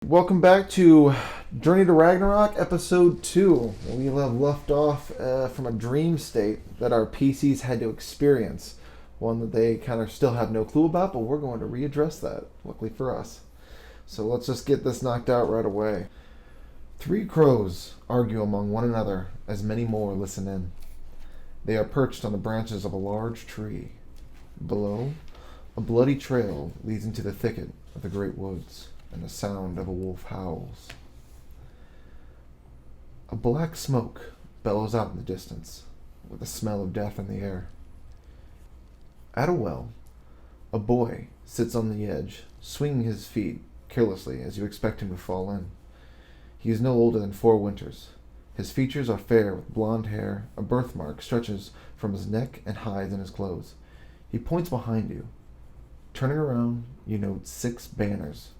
Welcome back to Journey to Ragnarok, Episode 2. We have left off from a dream state that our PCs had to experience. One that they kind of still have no clue about, but we're going to readdress that, luckily for us. So let's just get this knocked out right away. Three crows argue among one another as many more listen in. They are perched on the branches of a large tree. Below, a bloody trail leads into the thicket of the great woods, and the sound of a wolf howls. A black smoke bellows out in the distance, with the smell of death in the air. At a well, a boy sits on the edge, swinging his feet carelessly as you expect him to fall in. He is no older than 4 winters. His features are fair with blonde hair. A birthmark stretches from his neck and hides in his clothes. He points behind you. Turning around, you note 6 banners,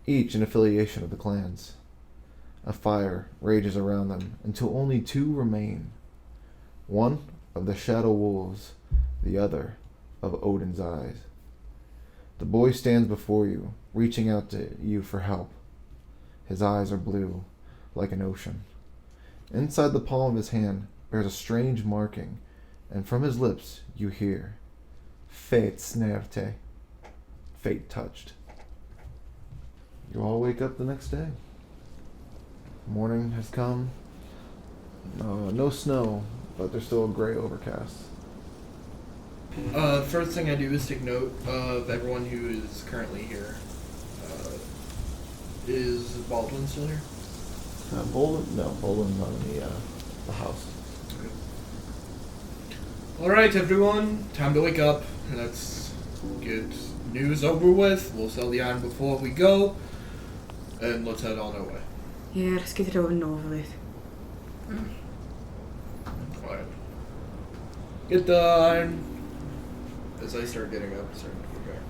each an affiliation of the clans. A fire rages around them until only 2 remain. One of the Shadow Wolves, the other of Odin's Eyes. The boy stands before you, reaching out to you for help. His eyes are blue, like an ocean. Inside the palm of his hand bears a strange marking, and from his lips you hear, Fate snerte, fate touched. You all wake up the next day. Morning has come. No snow, but there's still a gray overcast. First thing I do is take note of everyone who is currently here. Is Baldwin still here? Baldwin's not in the house. Okay. Alright, everyone, time to wake up. Let's get news over with. We'll sell the iron before we go. And let's head on our way. Yeah, let's get it over and over with. Quiet. Get the iron. As I start getting up, starting to prepare.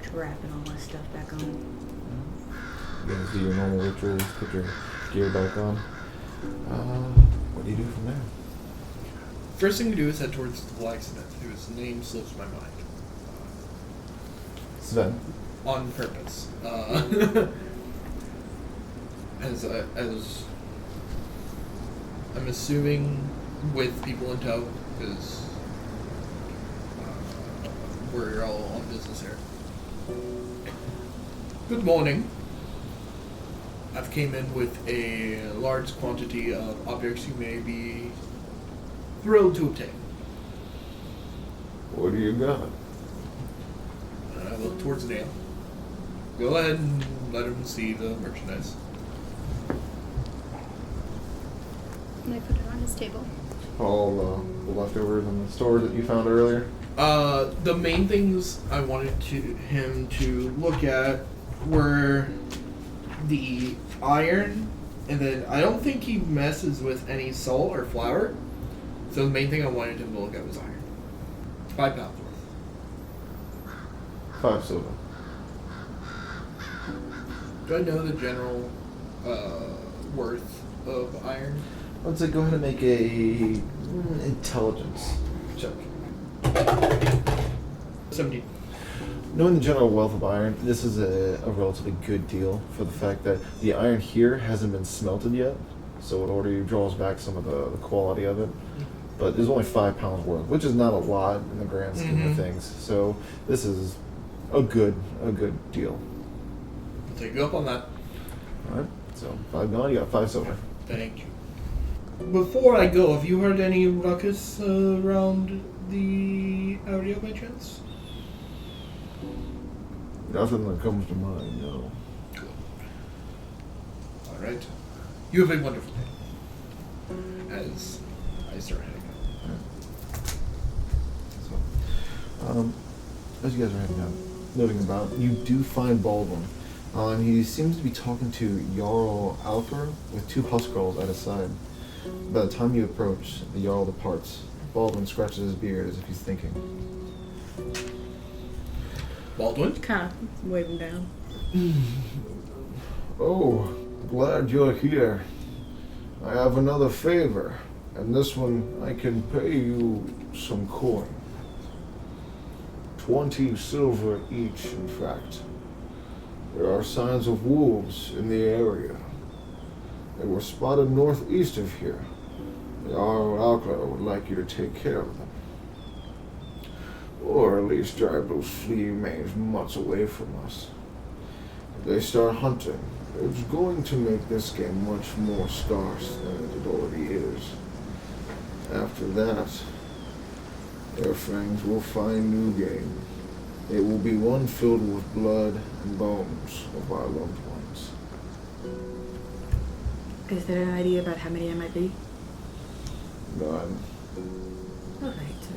Strapping all my stuff back on. You guys do your normal rituals, put your gear back on. What do you do from there? First thing to do is head towards the blacksmith, whose name slips my mind. Sven. On purpose. As I'm assuming with people in tow, because we're all on business here. Good morning. I've came in with a large quantity of objects you may be thrilled to obtain. What do you got? And I look towards Neil. Go ahead and let him see the merchandise. And I put it on his table. All the leftovers in the store that you found earlier? The main things I wanted him to look at were the iron, and then I don't think he messes with any salt or flour. So the main thing I wanted him to look at was iron. 5 pounds worth. 5 silver. Do I know the general worth of iron? I'd say go ahead and make a intelligence check. 17. Knowing the general wealth of iron, this is a relatively good deal for the fact that the iron here hasn't been smelted yet, so it already draws back some of the quality of it. But there's only 5 pounds worth, which is not a lot in the grand scheme of things. So this is a good deal. I'll take you up on that. Alright, so 5 gone, you got 5 silver. Thank you. Before I go, have you heard any ruckus around the area by chance? Nothing that comes to mind, no. Cool. Alright. You have a wonderful day. As I start heading out. So, as you guys are heading out, noting about, you do find Baldwin. He seems to be talking to Jarl Alper with 2 Huskarls at his side. By the time you approach, the Jarl departs. Baldwin scratches his beard as if he's thinking. Baldwin? Kind of waving down. Oh, glad you're here. I have another favor, and this one I can pay you some coin. 20 silver each, in fact. There are signs of wolves in the area. They were spotted northeast of here. The Outlaw would like you to take care of them. Or at least drive those flea mange mutts away from us. If they start hunting, it's going to make this game much more scarce than it already is. After that, their fangs will find new game. It will be one filled with blood and bones of our loved ones. Is there an idea about how many it might be? None. Alright.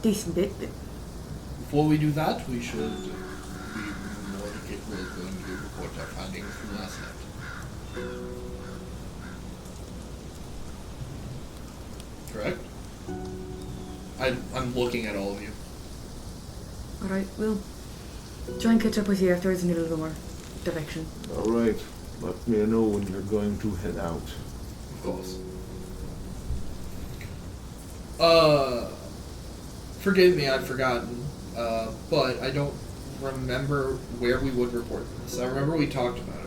Decent bit, but Before we do that, we should be more capable of going to report our findings from last night. Correct? I'm looking at all of you. alright, we'll try and catch up with you afterwards in a little more direction. Alright, let me know when you're going to head out. Of course. Forgive me, I've forgotten, but I don't remember where we would report this. I remember we talked about it.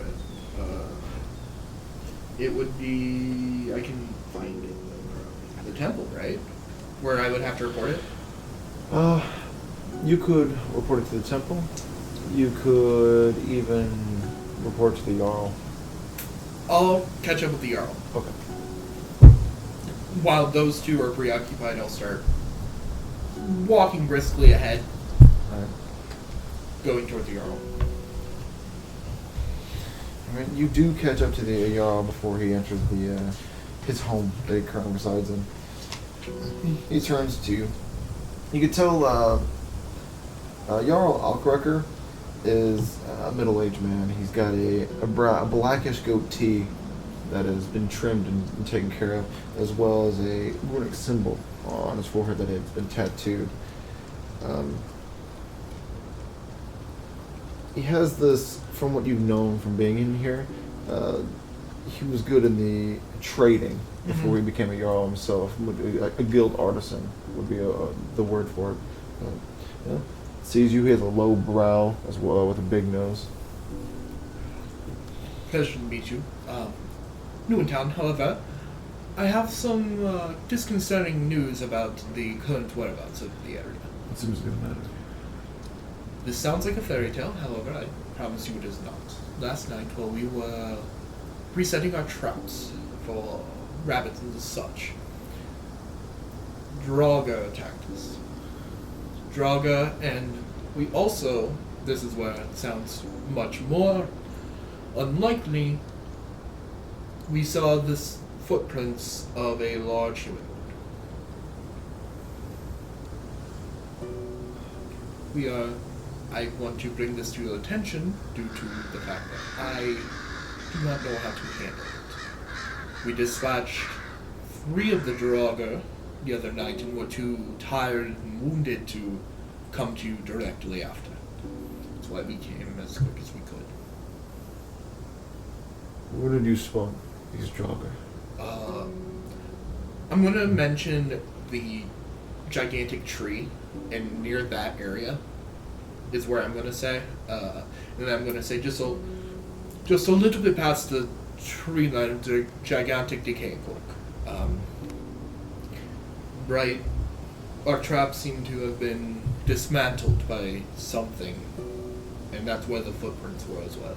It would be... I can find it. The temple, right? Where I would have to report it? You could report it to the temple. You could even report to the Jarl. I'll catch up with the Jarl. Okay. While those two are preoccupied, I'll start walking briskly ahead, Alright. going toward the Jarl. Alright, you do catch up to the Jarl before he enters the his home that he currently resides in. He turns to you. You can tell Jarl Alkrecker is a middle-aged man. He's got a blackish goatee that has been trimmed and taken care of, as well as a runic symbol on his forehead that has been tattooed. He has this, from what you've known from being in here, he was good in the trading before he became a Jarl himself. A guild artisan would be the word for it. Yeah. Sees you, he has a low brow as well with a big nose. Pleasure to meet you. New in town, however, I have some disconcerting news about the current whereabouts of the area. It seems to be the matter. This sounds like a fairy tale, however, I promise you it is not. Last night, while we were resetting our traps for rabbits and such, Draga attacked us. Draga, and we also, this is where it sounds much more unlikely, we saw this footprints of a large humanoid. I want to bring this to your attention due to the fact that I do not know how to handle it. We dispatched 3 of the Draga the other night and were too tired and wounded to come to you directly after. That's why we came as quick as we could. Where did you spawn these Draugr? I'm going to mention the gigantic tree, and near that area is where I'm going to say, and then I'm going to say just a little bit past the tree line of the gigantic decaying cloak. Right, our traps seem to have been dismantled by something, and that's where the footprints were as well.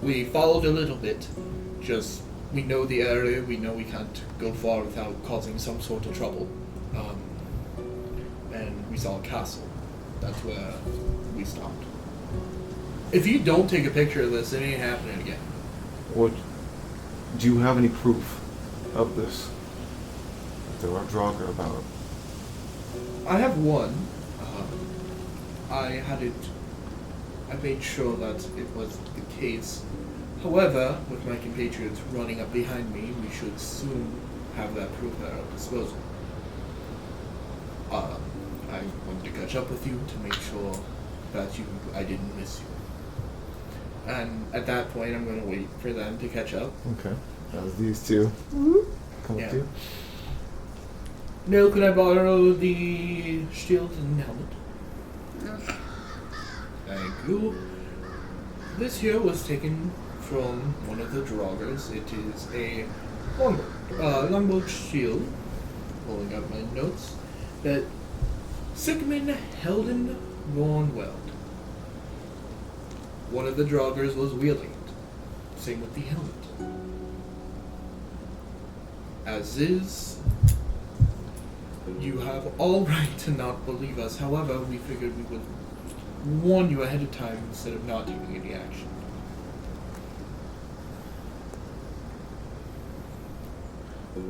We followed a little bit, we know the area, we know we can't go far without causing some sort of trouble. And we saw a castle. That's where we stopped. If you don't take a picture of this, it ain't happening again. What? Do you have any proof of this? That there are Draugr about? I have one. I made sure that it was the case. However, with my compatriots running up behind me, we should soon have that proof at our disposal. I wanted to catch up with you to make sure that I didn't miss you. And at that point, I'm going to wait for them to catch up. Okay. As these two come up to you. No, could I borrow the shield and helmet? Thank you. This here was taken from one of the draugrs. It is a longbow shield, pulling up my notes, that Sigmund Helden Vornweld. One of the draugrs was wielding it. Same with the helmet. As is, you have all right to not believe us. However, we figured we would warn you ahead of time instead of not taking any action.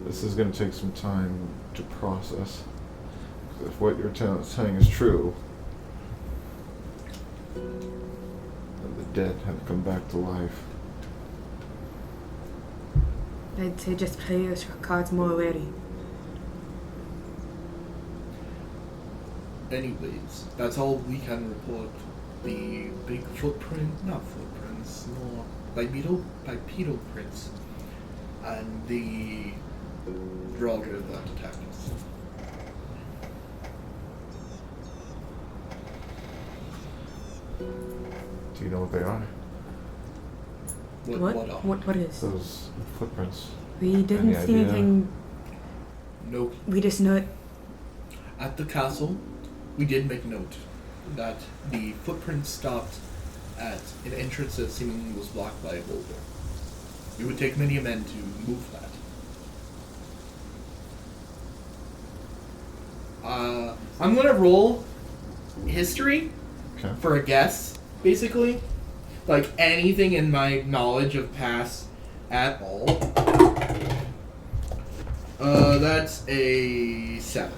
This is going to take some time to process. If what you're saying is true, then the dead have come back to life. I'd say just play your cards more wary. Anyways, that's all we can report. The big not footprints, more bipedal prints, and the draugr that attacked us. Do you know what they are? What is? Those footprints. We didn't Any see idea? anything. Nope. We just know it. At the castle, we did make note that the footprint stopped at an entrance that seemingly was blocked by a boulder. It would take many men to move that. I'm gonna roll history Okay. for a guess, basically. Like anything in my knowledge of past at all. That's a 7.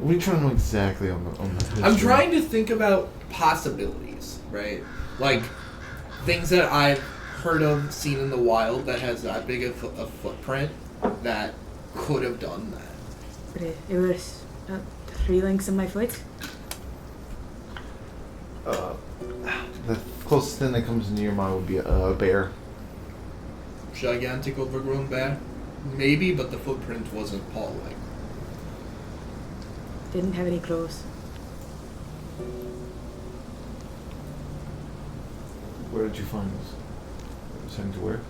We try to know exactly on the history. I'm trying to think about possibilities, right? Like things that I've heard of, seen in the wild that has that big of a footprint that could have done that. But it was 3 links in my foot. The closest thing that comes into your mind would be a bear. Gigantic overgrown bear? Maybe, but the footprint wasn't paw-like. Didn't have any clothes. Where did you find this? Sent to where?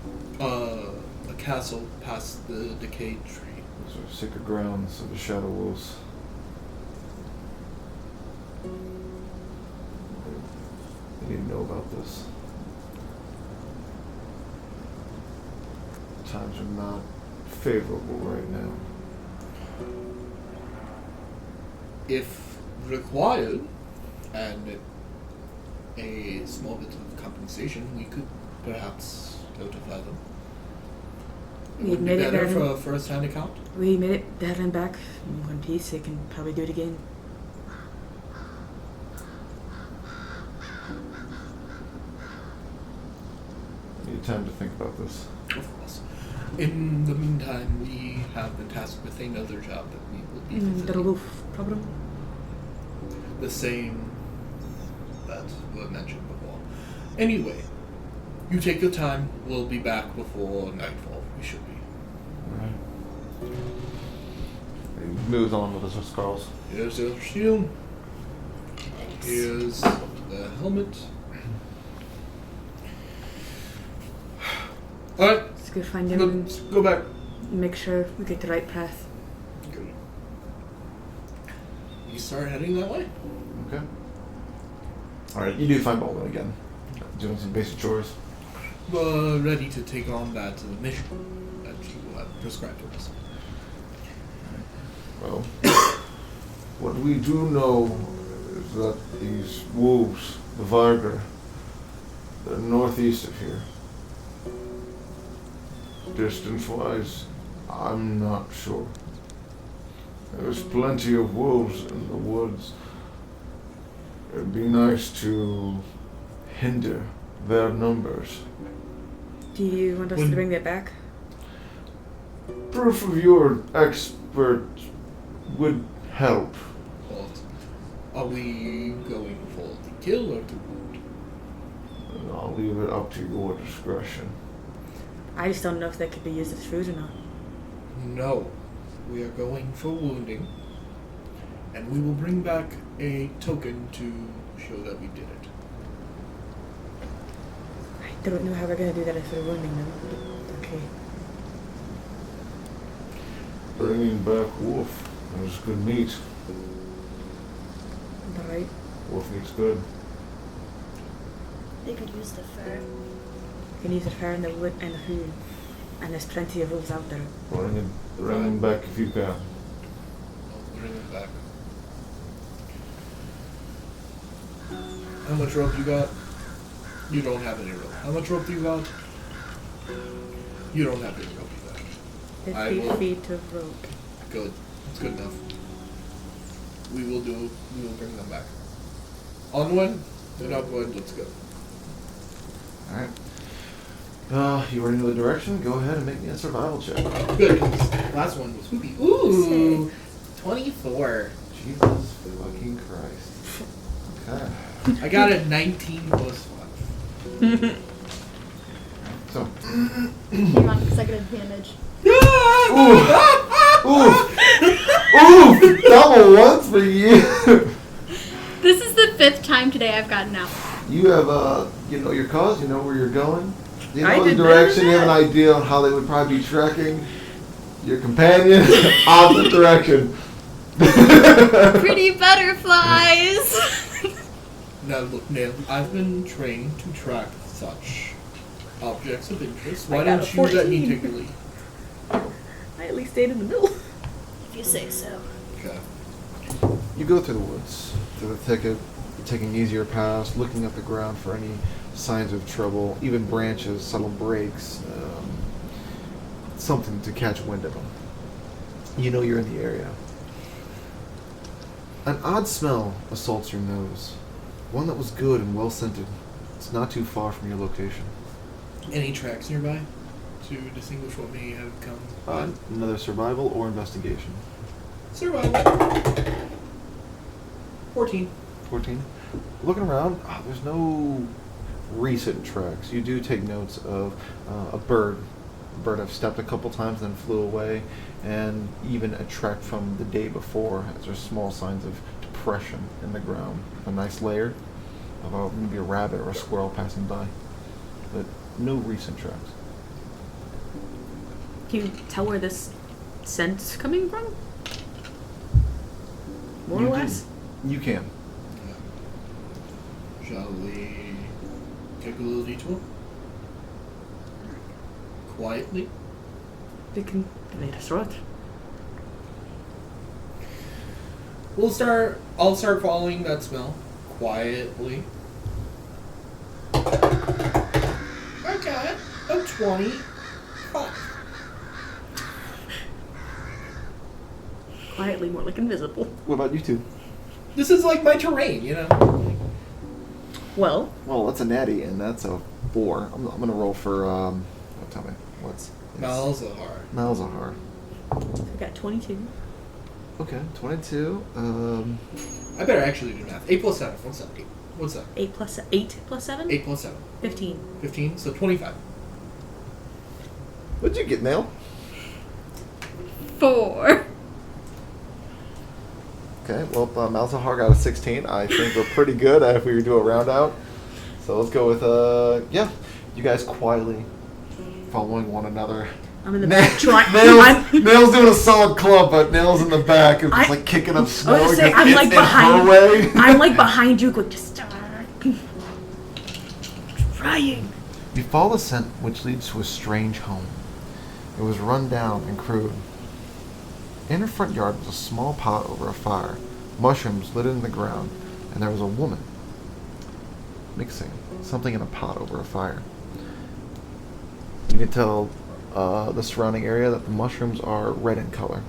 A castle past the decayed tree. Those are sacred grounds of the Shadow Wolves. They need to know about this. Times are not favorable right now. If required, and a small bit of compensation, we could perhaps notify them. We Would be made it better better. for a first-hand account. We made it there and back in one piece. They can probably do it again. I need time to think about this. Of course. In the meantime, we have been tasked with another job that we will be The fulfilling. roof problem. The same that were mentioned before. Anyway, you take your time. We'll be back before nightfall. We should be. Alright. He moves on with his scrolls. Here's your shield. Here's the helmet. Alright, Let's go find him and let's go back. make sure we get the right path. Good. You start heading that way? Okay. Alright, you do find Baldwin again. Doing some basic chores. Ready to take on that mission that you have prescribed to us. Well, what we do know is that these wolves, the Vargar, they're northeast of here. Distance-wise, I'm not sure. There's plenty of wolves in the woods. It'd be nice to hinder their numbers. Do you want us to bring that back? Proof of your expert would help. But are we going for the kill or the wound? And I'll leave it up to your discretion. I just don't know if that could be used as food or not. No. We are going for wounding. And we will bring back a token to show that we did it. I don't know how we're gonna do that if we're running them. Okay. Bringing back wolf. That was good meat. Alright. Wolf meat's good. They could use the fur. We can use the fur and the wood and the food. And there's plenty of wolves out there. Bring him back if you can. I'll bring it back. How much rope you got? You don't have any rope. How much rope do you got? You don't have any rope either. I 50 will- feet of rope. Good. That's good enough. We will bring them back. Onward, then upward, let's go. Alright. You already know the direction? Go ahead and make me a survival check. Good, 'cause last one was whoopee. Ooh! 24. Jesus fucking Christ. Okay. I got a 19 plus 5. So. You want consecutive advantage. Ooh! Double ones for you! This is the 5th time today I've gotten out. You have, you know your cause, you know where you're going. You I know the did direction, you have an better than idea on how they would probably be trekking. Your companion, opposite direction. Pretty butterflies! Now look, Nail, I've been trained to track such objects of interest. Why I got don't a you let me 14. take the lead? I at least stayed in the middle. If you say so. Okay. You go through the woods, through the thicket, taking easier paths, looking at the ground for any signs of trouble, even branches, subtle breaks, something to catch wind of them. You know you're in the area. An odd smell assaults your nose. One that was good and well scented. It's not too far from your location. Any tracks nearby to distinguish what may have come? Another survival or investigation. Survival. 14. 14. Looking around, there's no recent tracks. You do take notes of a bird. A bird I've stepped a couple times and then flew away, and even a track from the day before. There's small signs of depression in the ground. A nice layer of maybe a rabbit or a squirrel passing by, but no recent tracks. Can you tell where this scent's coming from? More You or do. less? You can. Shall we take a little detour? Quietly? We can lead us right. I'll start following that smell. Quietly. Okay. A 25. Quietly, more like invisible. What about you two? This is like my terrain, you know? Well, Well, that's a natty, and that's a 4. I'm gonna roll for tell me what's Malzahar. Malzahar. we got 22. Okay, 22. I better actually do math. 8 plus 7. What's that? 8. What's that? 8 plus 7? 8 plus 7. 15. 15, so 25. What'd you get, Nail? 4. Okay, well, Malzahar got a 16. I think we're pretty good if we do a round out. So let's go with, yeah, you guys quietly following one another. I'm in the back trying. Nail's doing a solid club, but Nail's in the back and just like kicking up snow. I was gonna say, because I'm it's like in her way. I'm like behind you, going just trying. You follow the scent, which leads to a strange home. It was run down and crude. In her front yard was a small pot over a fire, mushrooms lit in the ground, and there was a woman mixing something in a pot over a fire. You can tell the surrounding area that the mushrooms are red in color.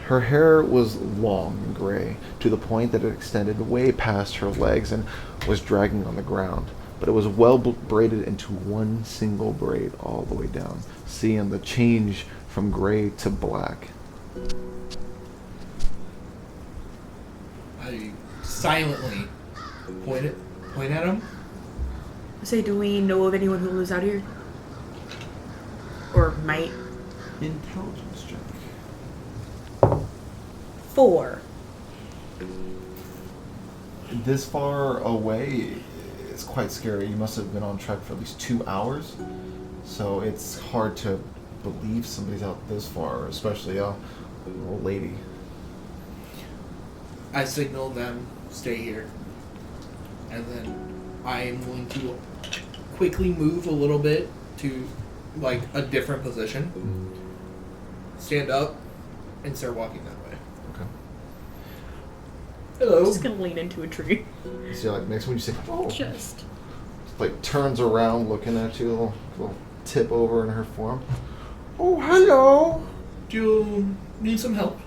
Her hair was long and gray, to the point that it extended way past her legs and was dragging on the ground. But it was well braided into one single braid all the way down, seeing the change from gray to black. I silently point at him. Say, do we know of anyone who lives out here? Or might? Intelligence check. 4. this far away, it's quite scary. You must have been on trek for at least 2 hours, so it's hard to believe somebody's out this far, especially a old lady. I signal them, stay here. And then I am going to quickly move a little bit to like a different position. Stand up and start walking that way. Okay. Hello. I'm just gonna lean into a tree. So like next one you say, oh, Just. like turns around looking at you, a little tip over in her form. Oh, hello. Do you need some help?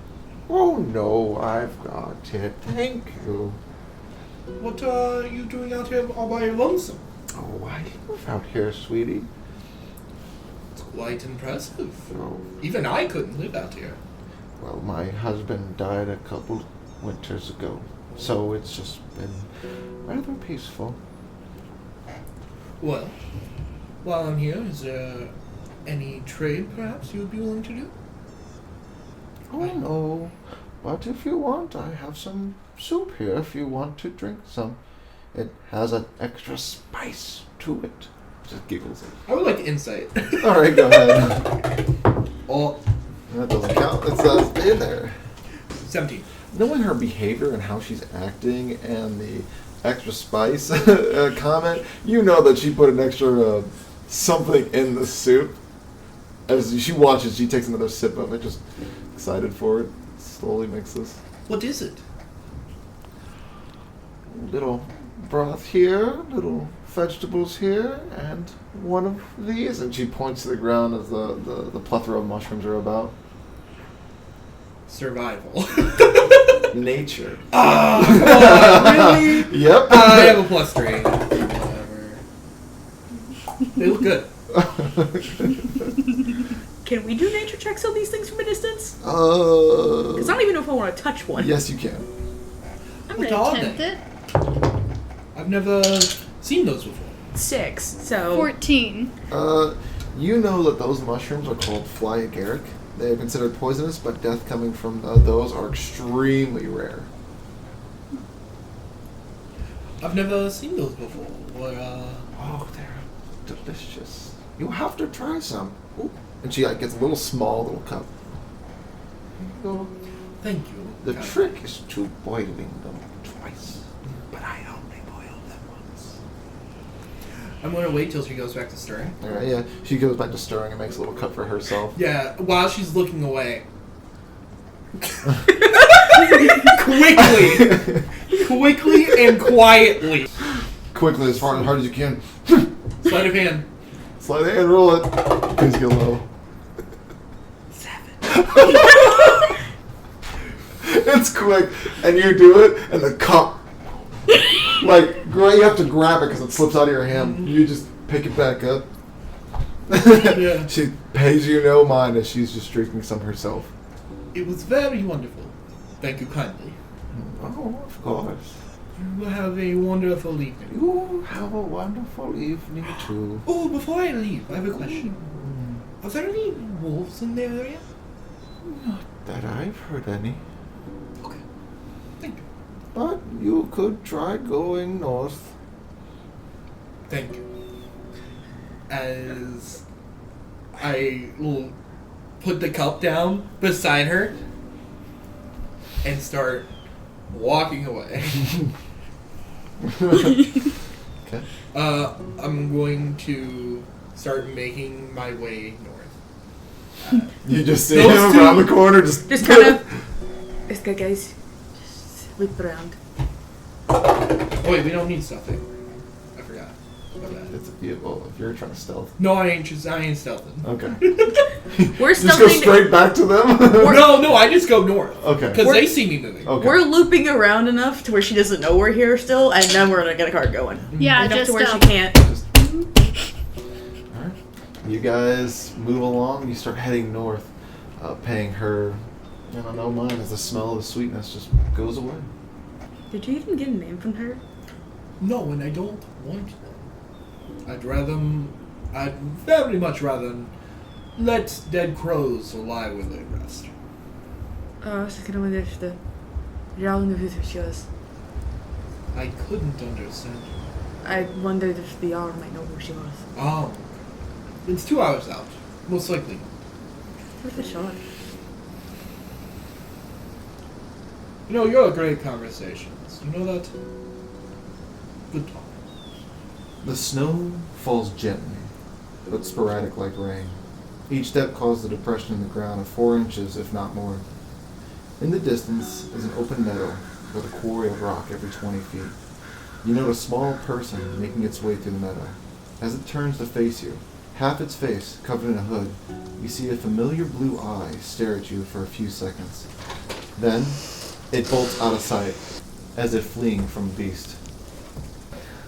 Oh no, I've got it. Thank you. What are you doing out here all by your lonesome? Oh, I live out here, sweetie. It's quite impressive. Oh, Even I couldn't live out here. well, my husband died a couple winters ago, so it's just been rather peaceful. Well, while I'm here, is there any trade perhaps you would be willing to do? Oh no, but if you want, I have some soup here if you want to drink some. It has an extra spice to it. Just giggles. I would like insight. All right, go ahead. Oh, That doesn't count. It's in there. 17. Knowing her behavior and how she's acting and the extra spice comment, you know that she put an extra something in the soup. As she watches, she takes another sip of it, just excited for it. Slowly mixes. What is it? Little broth here, little vegetables here, and one of these. And she points to the ground as the plethora of mushrooms are about. Survival. Nature. Really? Yep. I have a +3. Whatever. They look good. Can we do nature checks on these things from a distance? Because I don't even know if I want to touch one. Yes, you can. I'm What gonna are attempt they? it. I've never seen those before. 6. So 14. You know that those mushrooms are called fly agaric. They are considered poisonous, but death coming from those are extremely rare. I've never seen those before. Or, Oh, they're delicious. You have to try some. Ooh. And she gets a little small little cup. Here you go. thank you. The God. trick is to boiling them twice, but I only boil them once. I'm going to wait till she goes back to stirring. All right, yeah. She goes back to stirring and makes a little cup for herself. Yeah, while she's looking away. Quickly and quietly. Quickly, as far as hard as you can. Sleight of hand. Slide it and roll it. Please get low. 7. It's quick, and you do it, and the cup, like, you have to grab it because it slips out of your hand. You just pick it back up. Yeah. She pays you no mind as she's just drinking some herself. It was very wonderful. Thank you kindly. Oh, of course. You will have a wonderful evening. You have a wonderful evening too. Oh, before I leave, I have a question. Are there any wolves in the area? Not that I've heard any. Okay. Thank you. But you could try going north. Thank you. As I will put the cup down beside her and start walking away. Okay. I'm going to start making my way north. You just see Those him two- around the corner, just kind of. This guy, guys, just loop around. Oh wait, we don't need stuffing. I forgot about that. It's a vehicle if you're trying to stealth. No, I ain't stealthing. Okay. We're Just go stealthing. straight back to them. No, I just go north. Okay. Because they see me moving. Okay. We're looping around enough to where she doesn't know we're here still, and then we're gonna get a car going. Yeah, Enough just to where she um, can't. Alright. You guys move along. You start heading north, paying her. I don't know mine as the smell of the sweetness just goes away. Did you even get a name from her? No, and I don't want them. I'd very much rather let dead crows lie where they rest. Så kan man efter. Ragnar hur det körs. I couldn't understand you. I wondered if the R might know who she was. Oh. It's 2 hours out. Most likely. Worth a shot. You know, you're a great conversationalist. You know that? Good talk. The snow falls gently, but sporadic like rain. Each step caused a depression in the ground of 4 inches, if not more. In the distance is an open meadow with a quarry of rock every 20 feet. You note a small person making its way through the meadow. As it turns to face you, half its face covered in a hood, you see a familiar blue eye stare at you for a few seconds. Then, it bolts out of sight, as if fleeing from a beast.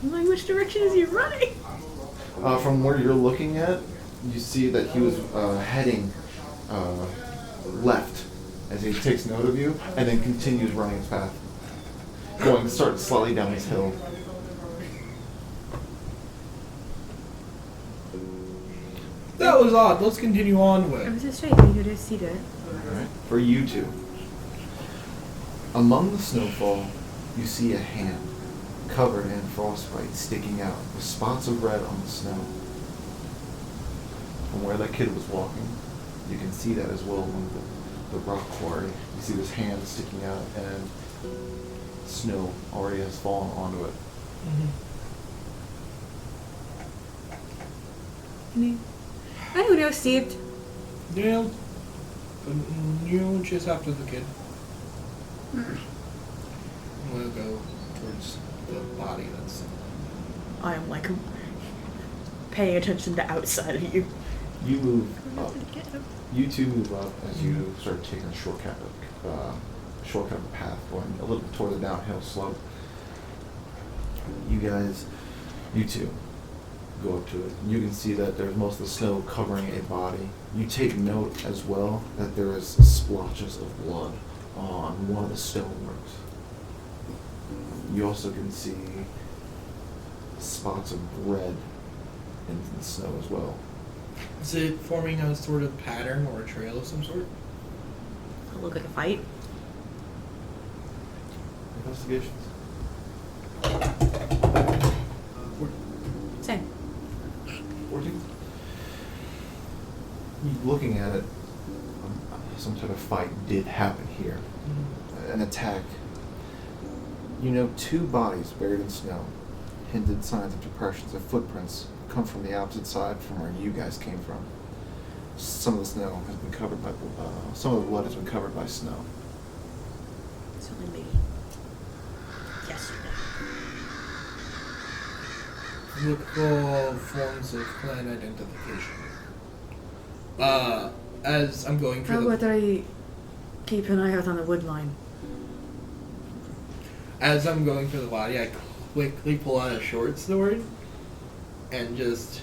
Like, which direction is he running? From where you're looking at, you see that he was heading left as he takes note of you, and then continues running his path. Starts slightly down this hill. That was odd. Let's continue on I with. was just trying to see that. Alright. For you two. Among the snowfall, you see a hand covered in frostbite sticking out with spots of red on the snow. From where that kid was walking, you can see that as well on the rock quarry. You see this hand sticking out and snow already has fallen onto it. Anyone else saved? Yeah. You chase after the kid. We'll go towards the body that's. I am like paying attention to outside of you. You move up. You two move up as you start taking a shortcut of the path, going a little toward the downhill slope. You two, go up to it. You can see that there's most of the snow covering a body. You take note as well that there is splotches of blood on one of the stoneworks. You also can see spots of red in the snow as well. Is it forming a sort of pattern or a trail of some sort? It'll look like a fight. Investigations. Same. 14. Looking at it, some type of fight did happen here. An attack. You know, 2 bodies buried in snow. Hinted signs of depressions of footprints come from the opposite side from where you guys came from. Some of the snow has been covered by, some of the blood has been covered by snow. It's only me. Yes. Look for forms of clan identification. As I'm going through How about I keep an eye out on the wood line? As I'm going through the body, I quickly pull out a short sword and just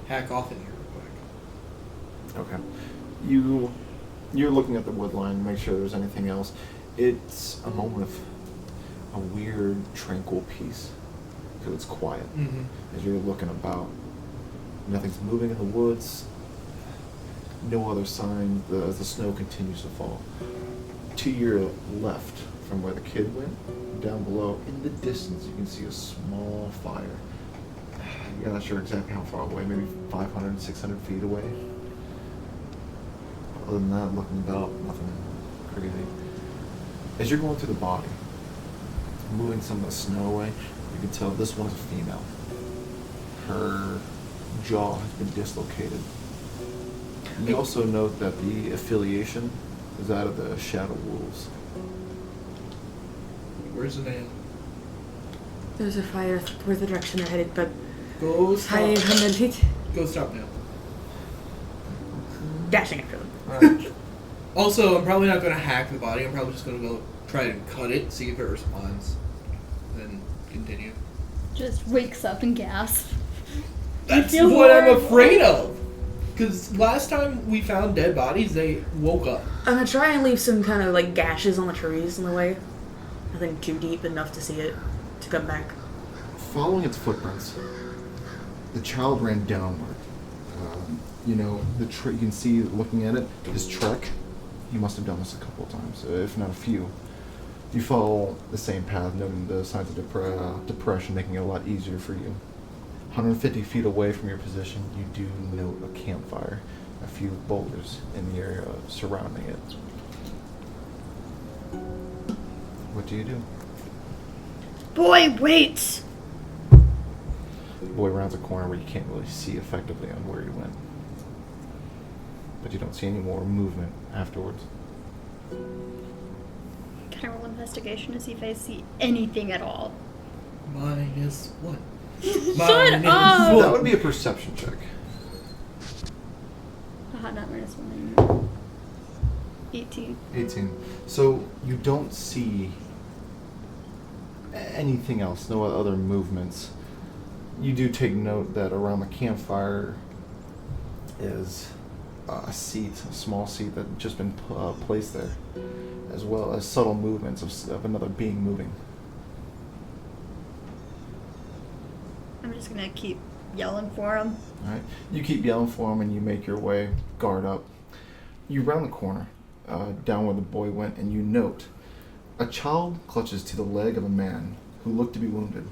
hack off in here real quick. Okay. You're looking at the wood line, make sure there's anything else. It's a moment of a weird, tranquil peace. Because it's quiet. As you're looking about. Nothing's moving in the woods. No other sign as the snow continues to fall. To your left, from where the kid went, down below, in the distance, you can see a small fire. You're not sure exactly how far away, maybe 500, 600 feet away. Other than that, looking about, nothing crazy. As you're going through the body, moving some of the snow away, you can tell this one is a female. Her jaw has been dislocated. You also note that the affiliation is out of the Shadow Wolves. Where's the nail? There's a fire towards the direction they're headed, but Go stop. 500 feet. Go stop now. Dashing after them. Alright. Also, I'm probably not going to hack the body. I'm probably just going to go try and cut it, see if it responds, then continue. Just wakes up and gasps. That's feel what I'm horrible. afraid of. Because last time we found dead bodies, they woke up. I'm gonna try and leave some kind of like gashes on the trees on the way. Nothing too deep enough to see it to come back. Following its footprints, the child ran downward. You know, you can see, looking at it, his trek, he must have done this a couple of times, if not a few. You follow the same path, noting the signs of depression, making it a lot easier for you. 150 feet away from your position, you do note a campfire, a few boulders in the area surrounding it. What do you do? Boy, wait! The boy rounds a corner where you can't really see effectively on where he went. But you don't see any more movement afterwards. Can I roll investigation to see if I see anything at all? -1. Shut up! That would be a perception check. Not -1. 18. 18. So you don't see anything else, no other movements. You do take note that around the campfire is a seat, a small seat that had just been placed there, as well as subtle movements of another being moving. I'm just gonna keep yelling for him. All right. You keep yelling for him and you make your way, guard up. You round the corner, down where the boy went, and you note a child clutches to the leg of a man who looked to be wounded.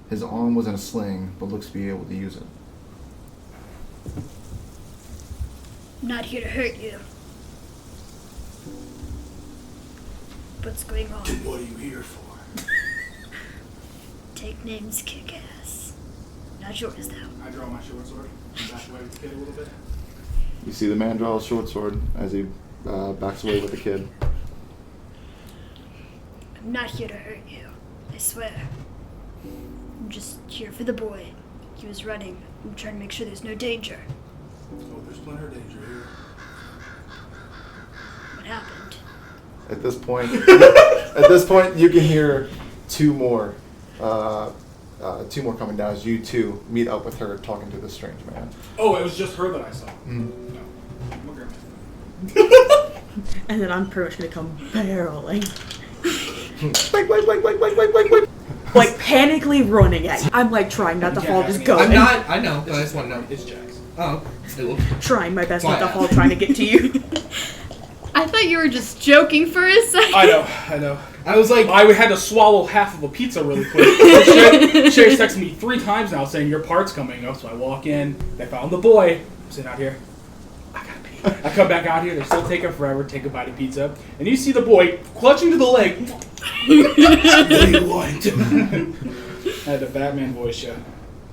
His arm was in a sling, but looks to be able to use it. I'm not here to hurt you. What's going on? What are you here for? Take names, kick ass. Not yours, though. I draw my short sword and back away with the kid a little bit. You see the man draw a short sword as he backs away with the kid. I'm not here to hurt you. I swear. I'm just here for the boy. He was running. I'm trying to make sure there's no danger. Oh, there's plenty of danger here. What happened? At this point, you can hear two more coming down as you two meet up with her talking to this strange man. Oh, it was just her that I saw. Mm. No. I'm gonna grab my phone. And then I'm pretty much gonna come barreling. Like panically running at you. I'm like trying not to You fall, can't just have me. going. I'm not. I know, but I just want to know. It's Jax. Oh, Trying my best Why? not to fall, trying to get to you. I thought you were just joking for a second. I know. I was like, I had to swallow half of a pizza really quick. Sherry's texted me 3 times now saying your part's coming up, so I walk in, they found the boy, I'm sitting out here, I gotta pee. I come back out here, they're still taking forever, take a bite of pizza, and you see the boy clutching to the leg. What do you want? I had the Batman voice, yeah.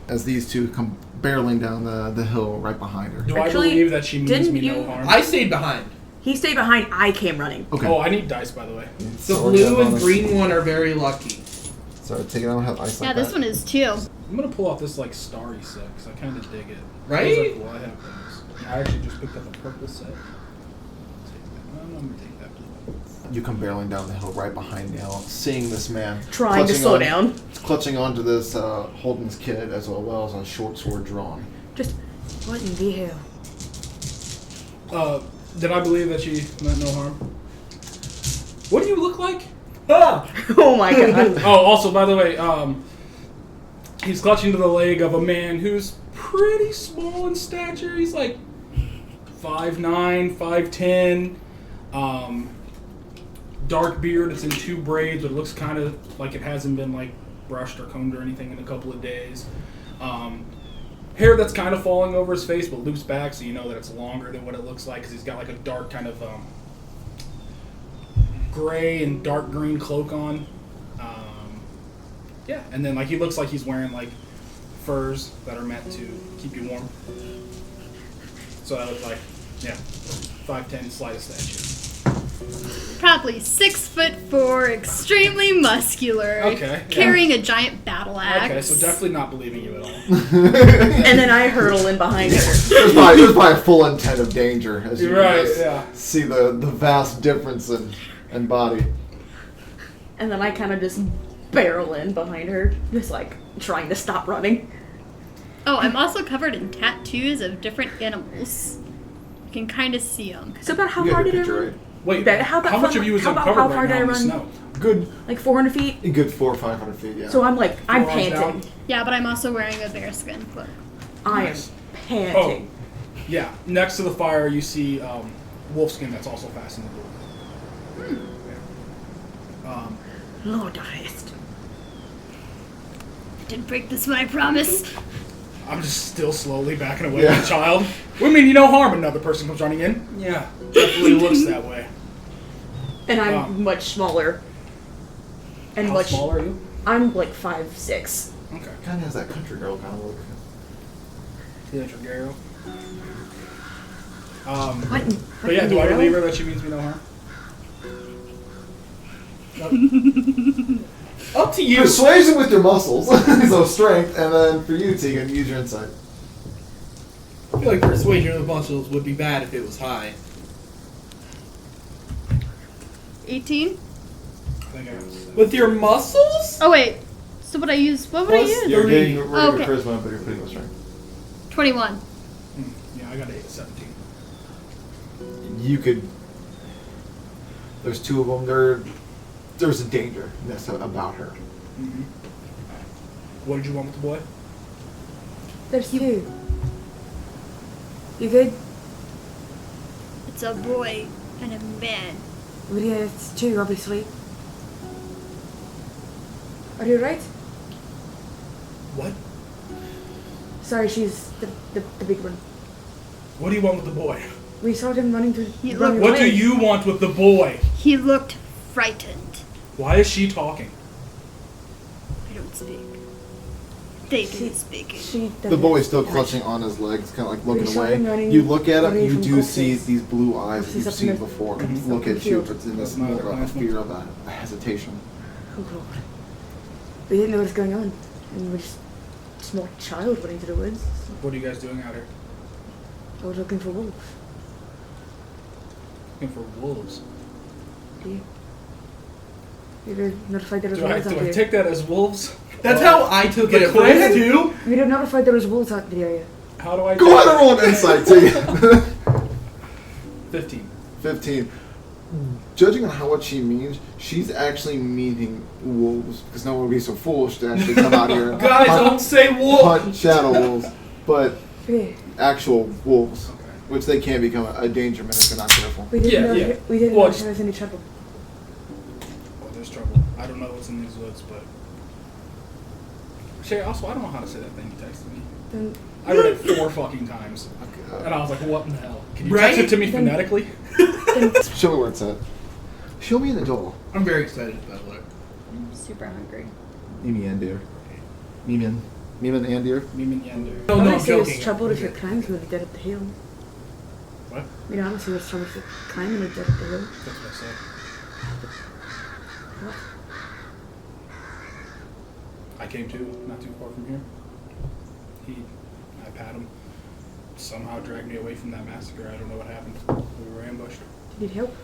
As these two come barreling down the hill right behind her. Do Actually, I believe that she means didn't me no you- harm? I stayed behind. He stayed behind, I came running. Okay. Oh, I need dice, by the way. The blue and green one are very lucky. So take it out and have ice Yeah, like this that. one is too. I'm gonna pull out this like starry set because I kind of dig it. Right? Those are cool. I have those. I actually just picked up a purple set. Take that. I'm gonna take that blue. You come barreling down the hill right behind Neil, seeing this man Trying to clutching slow on- down. clutching onto this Holden's kid as well as a short sword drawn. Just, what in the hell? Did I believe that she meant no harm? What do you look like? Ah! Oh my god. Oh, also, by the way, he's clutching to the leg of a man who's pretty small in stature. He's like 5'9", 5'10". Dark beard. It's in 2 braids, but it looks kind of like it hasn't been like brushed or combed or anything in a couple of days. Hair that's kind of falling over his face, but loops back, so you know that it's longer than what it looks like, because he's got like a dark kind of gray and dark green cloak on. Yeah, and then like he looks like he's wearing like furs that are meant to keep you warm. So that was like, yeah, 5'10", slightest statue. Probably 6'4", extremely muscular. Okay, yeah. Carrying a giant battle axe. Okay, so definitely not believing you at all. And then I hurtle in behind her. There's probably a full intent of danger as you Right, guys yeah. see the vast difference in body. And then I kind of just barrel in behind her, just like trying to stop running. Oh, I'm also covered in tattoos of different animals. You can kind of see them. So about how You far got did I your run? picture, right? Wait, How about how much from- of you is how about uncovered how right far did now I in the run? snow? Good, Like 400 feet? a good 400 or 500 feet. Yeah. So I'm like, I'm 4 hours panting. down? Yeah, but I'm also wearing a bearskin cloak. I am Nice. panting. Yeah, next to the fire you see wolfskin that's also fastened to the door. Yeah. Lord of Haste. Didn't break this one, I promise. I'm just still slowly backing away Yeah. from the child. We mean you no harm. Another person comes running in. Yeah, definitely looks that way. And I'm much smaller. And How much small are you? I'm like 5'6". Okay. Kind of has that country girl kind of look. Teenage Gary. What? But yeah, do I believe her that she means me no harm? Up to you. Persuasion with your muscles, so strength, and then for you, Tegan, use your insight. I feel like persuasion of the muscles would be bad if it was high. 18? I think I got With your muscles? Oh, wait. So what would I use? Plus use? You're Three. getting rid of Okay. your charisma, but you're putting with strength. 21. Yeah, I got 17. You could. There's two of them. There's a danger that's about her. Mm-hmm. What did you want with the boy? There's two. You good? It's a boy and a man. Well, yeah, it's two, obviously. Are you right? What? Sorry, she's the big one. What do you want with the boy? We saw him running to. He running What do away. you want with the boy? He looked frightened. Why is she talking? I don't speak. They do speaking. She The doesn't boy's still speak clutching on his legs, kind of like looking We saw away. him running You look at him, away you from do see corpses. these blue eyes that Corpses you've up in seen the- before Mhm. look at you, Field. but it's in this That's not more a of a classmate. fear of a hesitation. Oh Lord. We didn't know what was going on, and we're just a small child running to the woods. What are you guys doing out here? I was looking for wolves. Looking for wolves. Do you? We were notified there was Do I wolves out here. take that as wolves? That's how I took it at clan? first too. We were notified there was wolves out in the area. How do I Go take ahead and roll an insight, Tegan. 15. 15. Judging on how what she means, she's actually meaning wolves, because no one would be so foolish to actually come out here and Guys, don't say wolf. hunt shadow wolves, but Yeah. actual wolves, Okay. which they can become a dangerman if they're not careful. We didn't Yeah, know. yeah. We didn't Well, know if there was any trouble. Well, there's trouble. I don't know what's in these woods, but... Shay, also, I don't know how to say that thing you texted me. Then I read it 4 fucking times. And I was like, what in the hell? Can you Right? text it to me Then- phonetically? Show me where it's at. Show me in the door. I'm very excited about it. I'm super hungry. Mimi and deer. Mimin and deer. Mimin Yender. Oh, no, I'm Honestly, joking. it's trouble if you're climbing through the dead of the hill. What? You know, honestly, it's trouble if you're climbing the dead of the hill. That's what I said. What? I came too, not too far from here. I pat him. Somehow dragged me away from that massacre. I don't know what happened. We were ambushed. Did you help?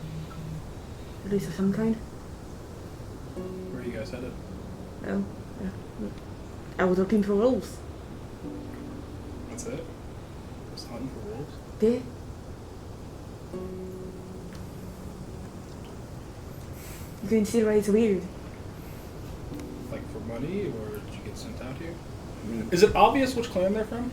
At least of some kind? Where are you guys headed? Oh, yeah. I was looking for wolves. That's it? Just hunting for wolves? Yeah. You can see why it's weird. Like for money, or did you get sent out here? Is it obvious which clan they're from?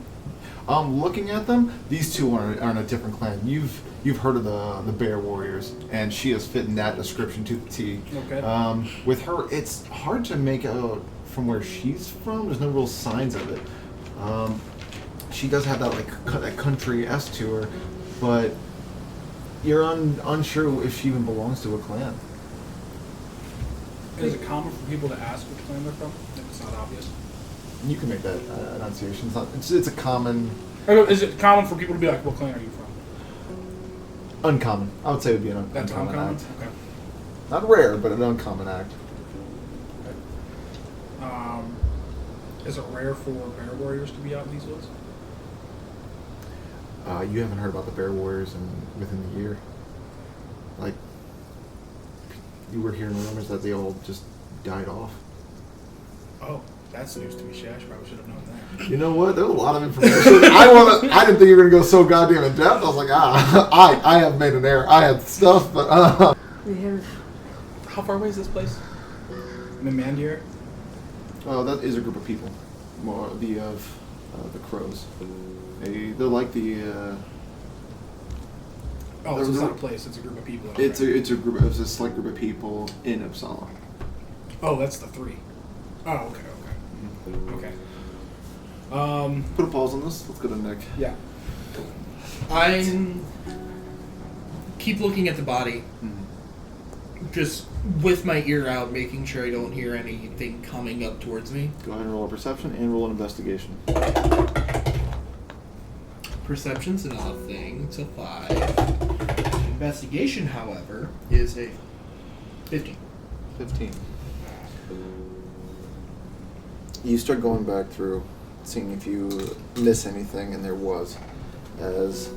Looking at them, these two are in a different clan. You've heard of the Bear Warriors, and she is fitting that description to the T. Okay. With her, it's hard to make out from where she's from. There's no real signs of it. She does have that that country S to her, but you're unsure if she even belongs to a clan. Is it common for people to ask which clan they're from if it's not obvious? You can make that enunciation. It's a common, Or is it common for people to be like, what clan are you from? uncommon. I would say it would be an That's uncommon uncommon? act. Okay. Not rare, but an uncommon act. Is it rare for bear warriors to be out in these woods? You haven't heard about the Bear Warriors within the year. Like, you were hearing rumors that they all just died off. Oh, that's news to me, Shash. Probably should have known that. You know what? There's a lot of information. I didn't think you were gonna go so goddamn in depth. I was like, I have made an error. I had stuff, but We have. How far away is this place? Mimandir? oh, that is a group of people. More the crows. They're like the. Oh, so it's not a place. It's a group of people. It's a group. It's a select group of people in Uppsala. Oh, that's the 3. Oh, okay. Put a pause on this. Let's go to Nick. Yeah. I keep looking at the body, just with my ear out, making sure I don't hear anything coming up towards me. Go ahead and roll a perception and roll an investigation. Perception's nothing. It's a 5. Investigation, however, is a 15. 15. You start going back through, seeing if you miss anything, and there was. As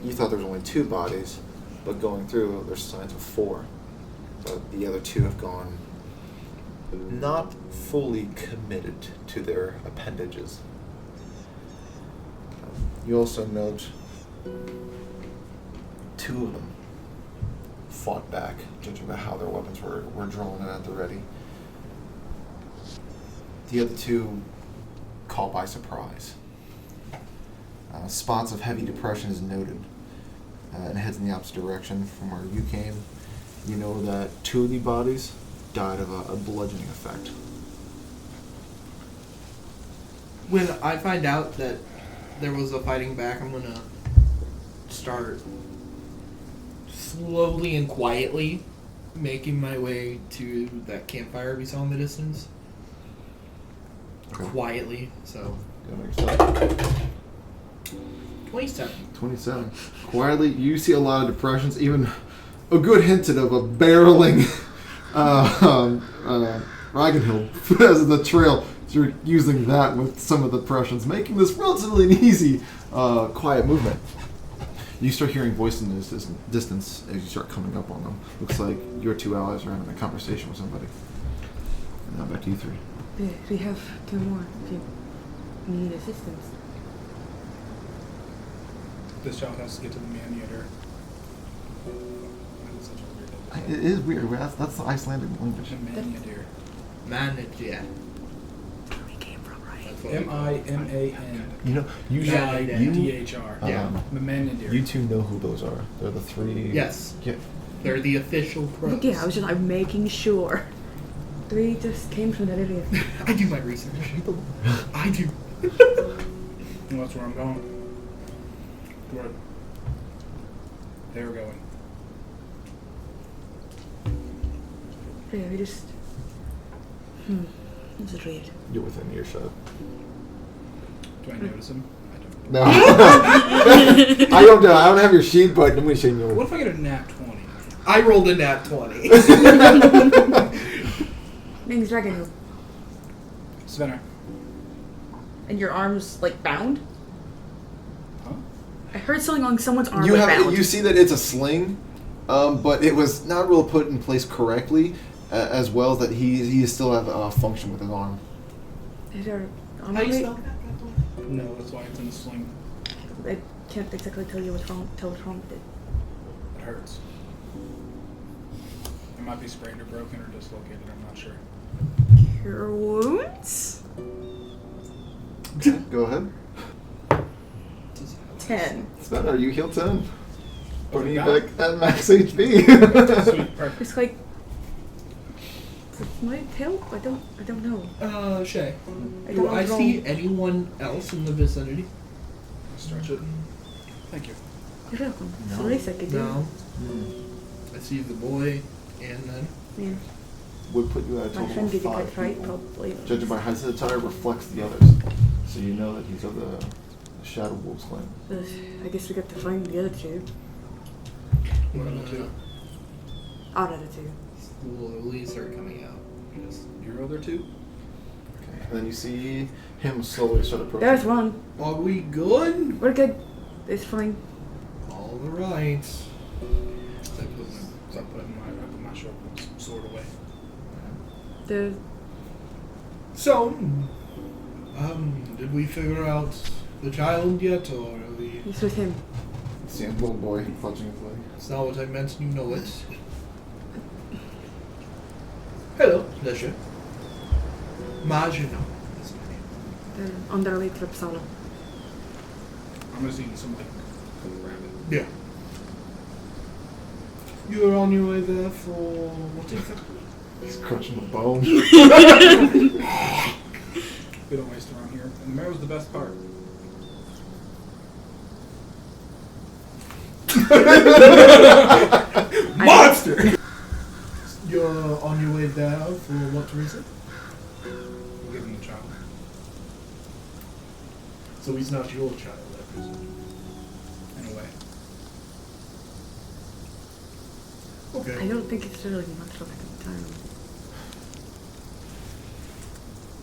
you thought there was only 2 bodies, but going through, there's signs of 4. But the other 2 have gone not fully committed to their appendages. You also note 2 of them fought back, judging by how their weapons were drawn and at the ready. The other 2 caught by surprise. Spots of heavy depression is noted, and heads in the opposite direction from where you came. You know that 2 of the bodies died of a bludgeoning effect. When I find out that there was a fighting back, I'm gonna start slowly and quietly making my way to that campfire we saw in the distance. Okay. Quietly, so. Go next up. 27. 27. Quietly, you see a lot of depressions, even a good hinted of a barreling Ragnarok as the trail. So you're using that with some of the depressions, making this relatively an easy, quiet movement. You start hearing voices in the distance as you start coming up on them. Looks like your 2 allies are having a conversation with somebody. And now back to you 3. We have 2 more if you need assistance. This child has to get to the man-eater. That's such a weird It is weird. That's the Icelandic language. Man-eater. Yeah. Where we came from, right? That's what we call it. M-I-M-A-N. You know, you D-H-R. Yeah. Man-eater. You 2 know who those are. They're the 3. Yes. Yeah. They're the official pros. Yeah, I'm making sure. 3 just came from that area. I do my research. I do. Well, that's where I'm going. Where they're going. Yeah, we just... This is weird. You're within earshot. Do I notice him? I don't. No. I don't have your sheet, but I'm going to show you. What if I get a nat 20? I rolled a nat 20. Name's Dragon. Svenner. And your arm's, like, bound? Huh? I heard something on someone's arm You was have bound. you see that it's a sling, but it was not really put in place correctly, as well as that he still have a function with his arm. Is there arm How you weight? spell that? No, that's why it's in the sling. I can't exactly tell what's wrong with it. It hurts. It might be sprained or broken or dislocated, I'm not sure. Cure wounds? Go ahead. 10. Sven, are you healed 10? Putting you got back at max HP. Sweet, perfect. It's like... Does it might help? I don't know. Shay. I Do don't I know. see anyone else in the vicinity? Stretch it. Thank you. You're welcome. It's the No. least I could do. No. I see the boy and then. Yeah. Would put you at a My total friend of did a 5 good fight, people. probably. Judging by how his attire reflects the others, so you know that he's of the Shadow Wolves clan. I guess we got to find the other 2. What other 2? Our other 2. Slowly start coming out. Just, Your other 2? Okay. And then you see him slowly start approaching. There's one. are we good? We're good. It's fine. All right. I put my sword away. The So, did we figure out the child yet, or are we? he's with him. See a little boy clutching his leg. That's not what I meant. You know it. Hello, pleasure. Marginal is my name. The underlay Tripsala. I'm gonna see something rabbit. Yeah. You are on your way there for what exactly? He's crunching the bone. We don't waste around here. And the mayor was the best part. Monster! You're on your way there for what reason? We'll give him a child. So he's not your child, I presume. In a way. Okay. I don't think it's really much of a time.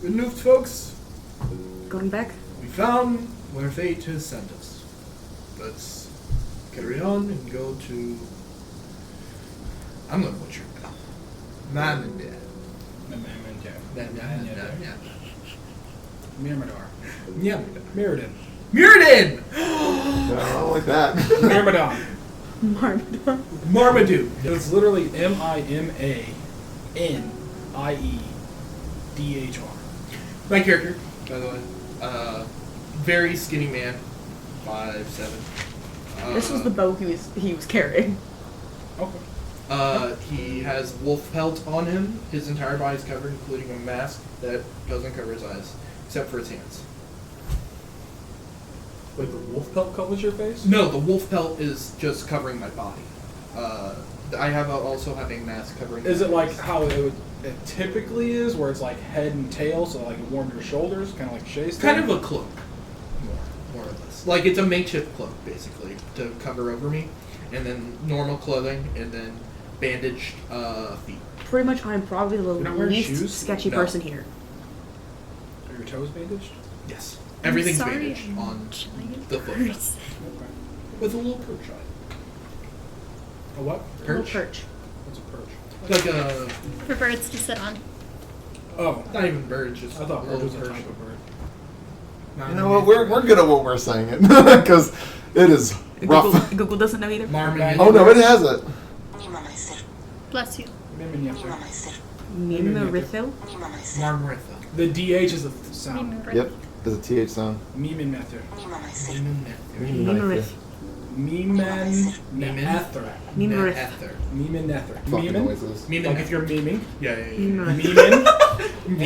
Good news, folks. Going back? We found where fate has sent us. Let's carry on and go to... I'm gonna butcher it now. Mom and Dad. Mirador. Yeah. Mirrodin. Mirrodin! I don't like that. Myrmidon. Marmaduke. Marmaduke. It's literally MimaidieDhr. My character, by the way. Very skinny man. 5'7". This was the bow he was carrying. Okay. He has wolf pelt on him. His entire body is covered, including a mask that doesn't cover his eyes, except for his hands. Wait, the wolf pelt covers your face? No, the wolf pelt is just covering my body. I also have a mask covering. Is my it like face. how it typically is, where it's like head and tail, so like it warms your shoulders, kind of like Shay's Kind thing? of a cloak, more or less. Like it's a makeshift cloak, basically, to cover over me, and then normal clothing, and then bandaged feet. Pretty much, I'm probably the You're not wearing least shoes? sketchy No. person here. Are your toes bandaged? Yes, I'm everything's sorry, bandaged I'm on giant the foot person. Okay. with a little perch on it. A what? Little Perch? perch. What's a perch? Like a For birds to sit on. Oh. not even bird, just I thought a perch little was a perch. type of bird. You know what? We're good at what we're saying it because it is rough. Google doesn't know either. Marmaduke. Oh no, it has it. Bless you. Mimimyether. Mimarithil? Marmaritha. The DH is the sound. Yep, there's a TH sound. Mimimyether. Mimarith. Mimenether. Mimarith. Mimenether. Fucking Mimen? noises. Like if you're memeing. Yeah. Mimarith. Memen. And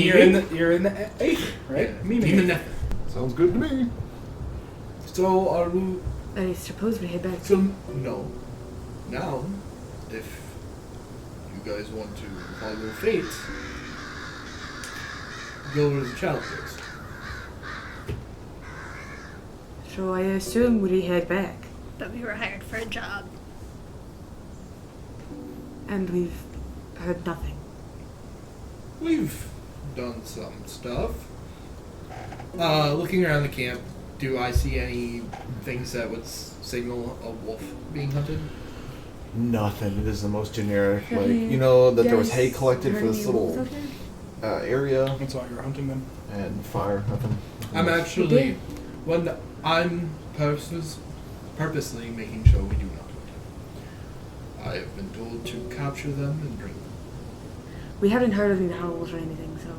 you're in the aether, right? Memeing. Sounds good to me. So are we? I suppose we head back. So no. Now, if you guys want to follow fate, go where the child goes. So I assume we head back. But we were hired for a job. And we've heard nothing. We've done some stuff. Looking around the camp, do I see any things that would signal a wolf being hunted? Nothing. It is the most generic. Have Like you you know that there was guys hay collected for heard this any wolves little out there? area That's why you're hunting them. and fire. Nothing. I'm actually, when I'm purposely making sure we do not hunt. I have been told to capture them and bring them. We haven't heard of any howls or anything, so.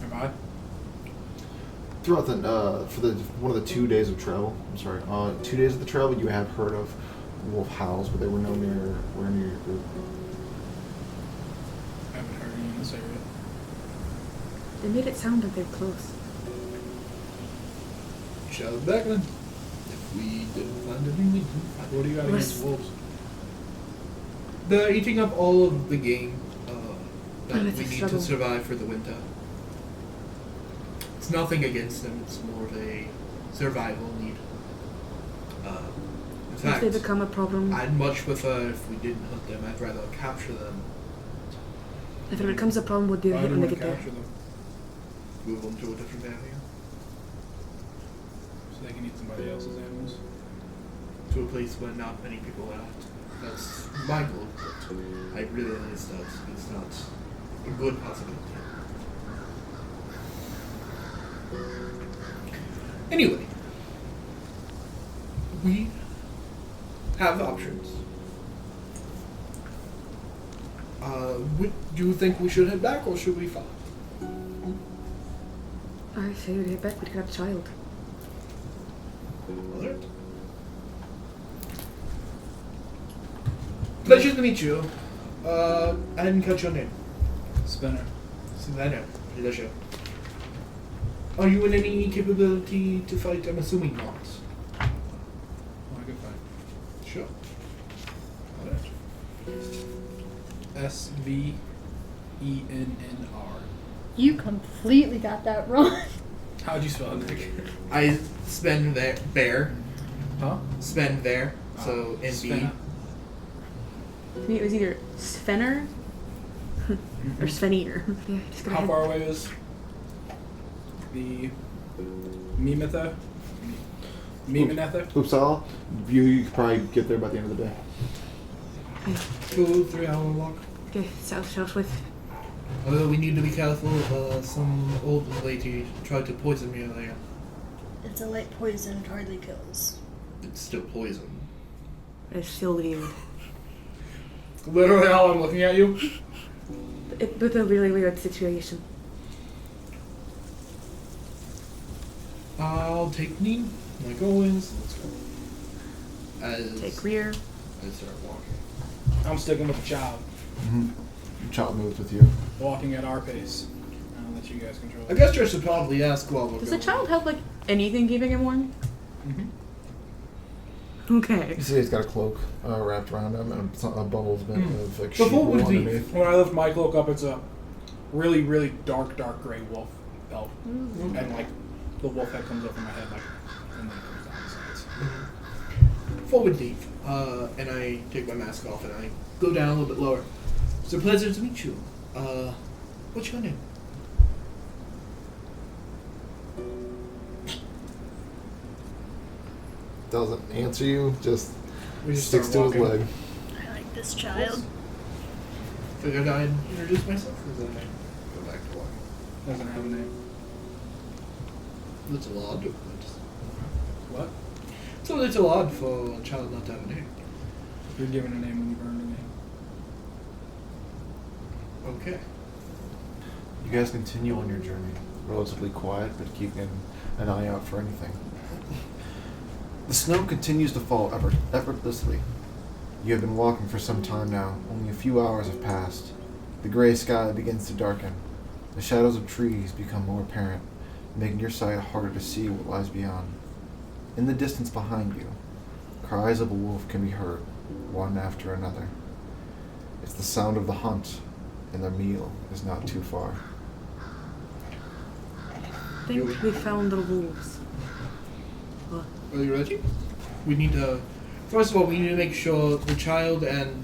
Am I? Throughout the for the one of the 2 days of travel. I'm sorry. 2 days of the travel, you have heard of wolf howls, but they were no near your group. I haven't heard any in this area. They made it sound like they're close. Shout it back then. If we didn't find any, we didn't find What do you got What's- against wolves? They're eating up all of the game that Oh, we it's a need struggle. to survive for the winter. It's nothing against them, it's more of a survival need. In If fact, they become a problem, I'd much prefer if we didn't hunt them, I'd rather capture them, if it becomes a problem, we'll deal Why with it do you when they want get to there. capture them? move them to a different area, So they can eat somebody else's animals? to a place where not many people are at. That's my goal, but I realize that it's not a good possibility. Anyway, we have options. Do you think we should head back or should we follow? I say we head back, we could have a child. Alright. Pleasure to meet you. I didn't catch your name. Spinner. Savannah. Pleasure. Are you in any capability to fight? I'm assuming not. Oh, I could find. Sure. SVENNR. You completely got that wrong. How'd you spell it, Nick? I spend there. Bear. Huh? Spend there. So NB. Spinner. To me, it was either Svenner or Svenir. Yeah, just go How ahead. far away is the Mimetha? Mimetha? Uppsala, you could probably get there by the end of the day. Okay, 2-3 hour walk. okay, southwest. We need to be careful. Some old lady tried to poison me earlier. It's a light poison, it hardly kills. It's still poison. It's still weird. Literally how I'm looking at you. It was a really weird situation. I'll take knee, like always. Let's go. As Take rear. I start walking. I'm sticking with the child. Mm-hmm. Child moves with you. Walking at our pace. I'll let you guys control I it. guess I should probably ask while we're Does the going. child have like anything keeping him warm? Mm-hmm. Okay. You see he's got a cloak wrapped around him and a bubbles bit of like Before sheet we wool leave, underneath. When I lift my cloak up, it's a really, really dark gray wolf belt. Mm-hmm. And like the wolf head comes over my head, like, and then it comes down the sides. Forward leave. And I take my mask off and I go down a little bit lower. It's a pleasure to meet you. What's your name? Doesn't answer you, just We just sticks to start his walking. leg. I like this child. Figured I'd introduce myself and then I go back to walking. Doesn't have a name. That's a lot. What? It's a little odd for a child not to have a name. You're given a name when you've earned a name. Okay. You guys continue on your journey, relatively quiet, but keeping an eye out for anything. The snow continues to fall effortlessly. You have been walking for some time now. Only a few hours have passed. The gray sky begins to darken. The shadows of trees become more apparent, making your sight harder to see what lies beyond. In the distance behind you, cries of a wolf can be heard, one after another. It's the sound of the hunt, and their meal is not too far. I think we found the wolves. What? Are you ready? We need to. First of all, we need to make sure the child and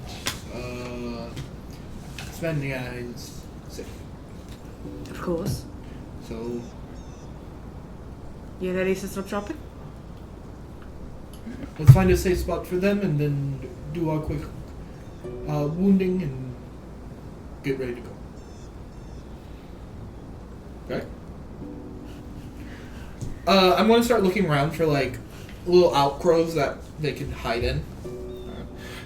Svenja is safe. Of course. So You ready to stop shopping? let's find a safe spot for them and then do our quick wounding and get ready to go. Okay. I'm gonna start looking around for like little outcrows that they can hide in.